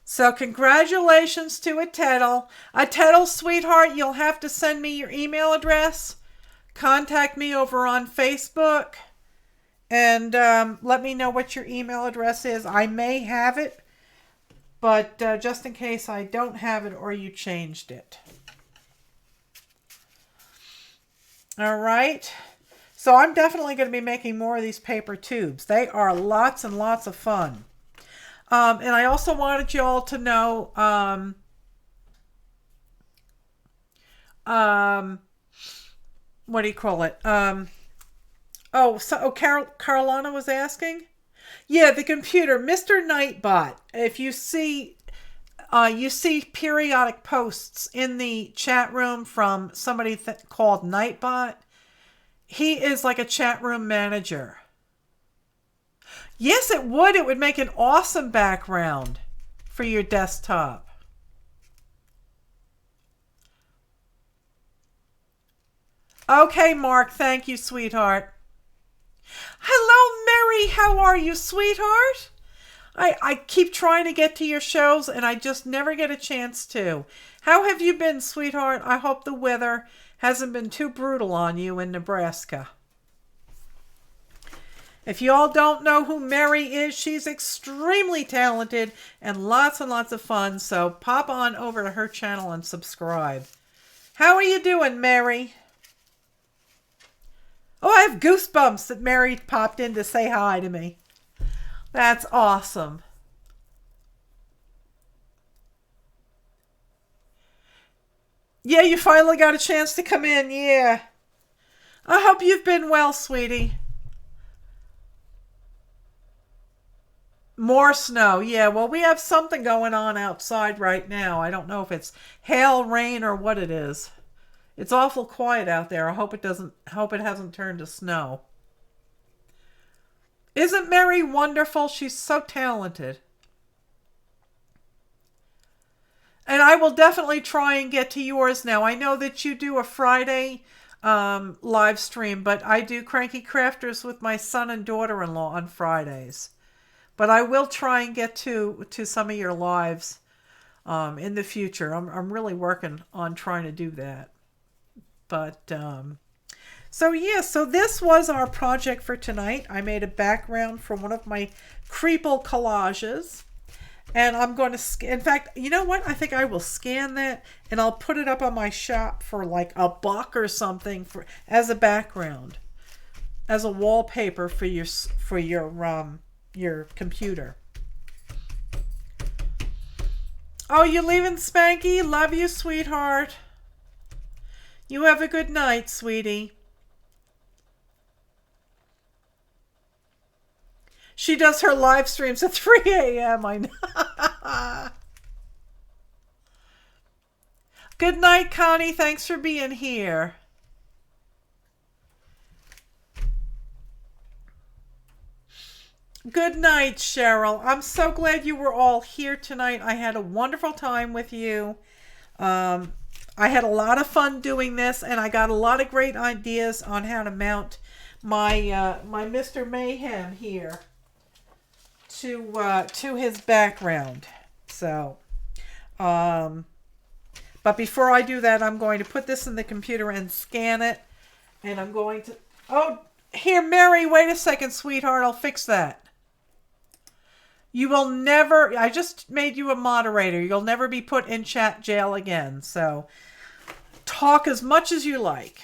So congratulations to a Tettle. A Tettle, sweetheart, you'll have to send me your email address. Contact me over on Facebook. And let me know what your email address is. I may have it. But just in case I don't have it or you changed it. All right. So I'm definitely going to be making more of these paper tubes. They are lots and lots of fun. And I also wanted you all to know, what do you call it? Carolina was asking? Yeah, the computer, Mr. Nightbot. If you see periodic posts in the chat room from somebody called Nightbot. He is like a chat room manager. Yes, it would. It would make an awesome background for your desktop. Okay, Mark. Thank you, sweetheart. Hello, Mary. How are you, sweetheart? I keep trying to get to your shows, and I just never get a chance to. How have you been, sweetheart? I hope the weather hasn't been too brutal on you in Nebraska. If you all don't know who Mary is, she's extremely talented and lots of fun. So pop on over to her channel and subscribe. How are you doing, Mary? Oh, I have goosebumps that Mary popped in to say hi to me. That's awesome. Yeah, you finally got a chance to come in. Yeah. I hope you've been well, sweetie. More snow. Yeah, well, we have something going on outside right now. I don't know if it's hail, rain, or what it is. It's awful quiet out there. I hope it hasn't turned to snow. Isn't Mary wonderful? She's so talented. And I will definitely try and get to yours now. I know that you do a Friday live stream, but I do Cranky Crafters with my son and daughter-in-law on Fridays. But I will try and get to some of your lives in the future. I'm really working on trying to do that. But so yeah, so this was our project for tonight. I made a background for one of my Creeple collages. And I'm going to, in fact, you know what? I think I will scan that and I'll put it up on my shop for like $1 or something for as a background, as a wallpaper for your computer. Oh, you leaving, Spanky? Love you, sweetheart. You have a good night, sweetie. She does her live streams at 3 a.m. I know. Good night, Connie. Thanks for being here. Good night, Cheryl. I'm so glad you were all here tonight. I had a wonderful time with you. I had a lot of fun doing this, and I got a lot of great ideas on how to mount my my Mr. Mayhem here to his background. So, but before I do that, I'm going to put this in the computer and scan it, and I'm going to. Oh, here, Mary. Wait a second, sweetheart. I'll fix that. You will never, I just made you a moderator. You'll never be put in chat jail again. So talk as much as you like.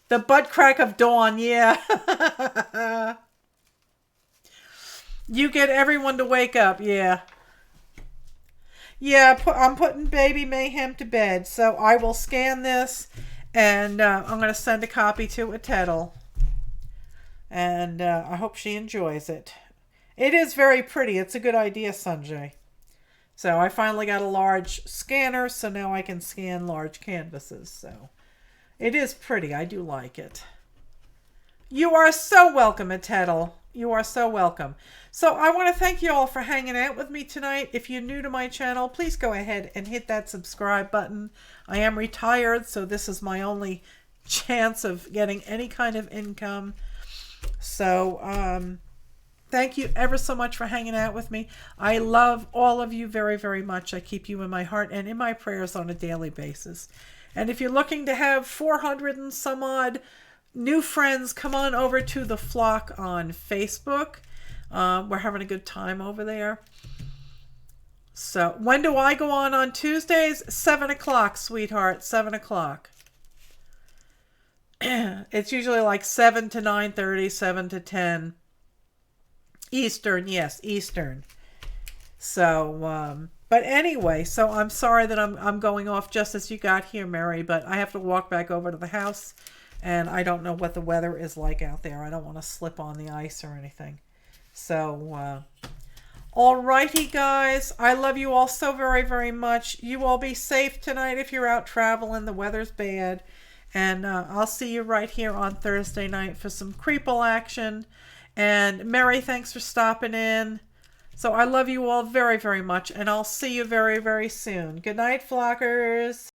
The butt crack of dawn, yeah. You get everyone to wake up, yeah. Yeah, I'm putting baby Mayhem to bed. So I will scan this and I'm going to send a copy to Atetl. And I hope she enjoys it. It is very pretty. It's a good idea, Sanjay. So I finally got a large scanner, so now I can scan large canvases. So it is pretty. I do like it. You are so welcome, Atetl. You are so welcome. So I want to thank you all for hanging out with me tonight. If you're new to my channel, please go ahead and hit that subscribe button. I am retired, so this is my only chance of getting any kind of income. So, thank you ever so much for hanging out with me. I love all of you very, very much. I keep you in my heart and in my prayers on a daily basis. And if you're looking to have 400 and some odd new friends, come on over to the Flock on Facebook. We're having a good time over there. So, when do I go on Tuesdays? 7 o'clock, sweetheart. 7 o'clock. It's usually like 7 to 9:30, 7 to 10 Eastern. Yes, Eastern. So, but anyway, so I'm sorry that I'm going off just as you got here, Mary, but I have to walk back over to the house, and I don't know what the weather is like out there. I don't want to slip on the ice or anything. So, alrighty, guys. I love you all so very, very much. You all be safe tonight if you're out traveling. The weather's bad. And I'll see you right here on Thursday night for some Creeple action. And Mary, thanks for stopping in. So I love you all very, very much. And I'll see you very, very soon. Good night, Flockers.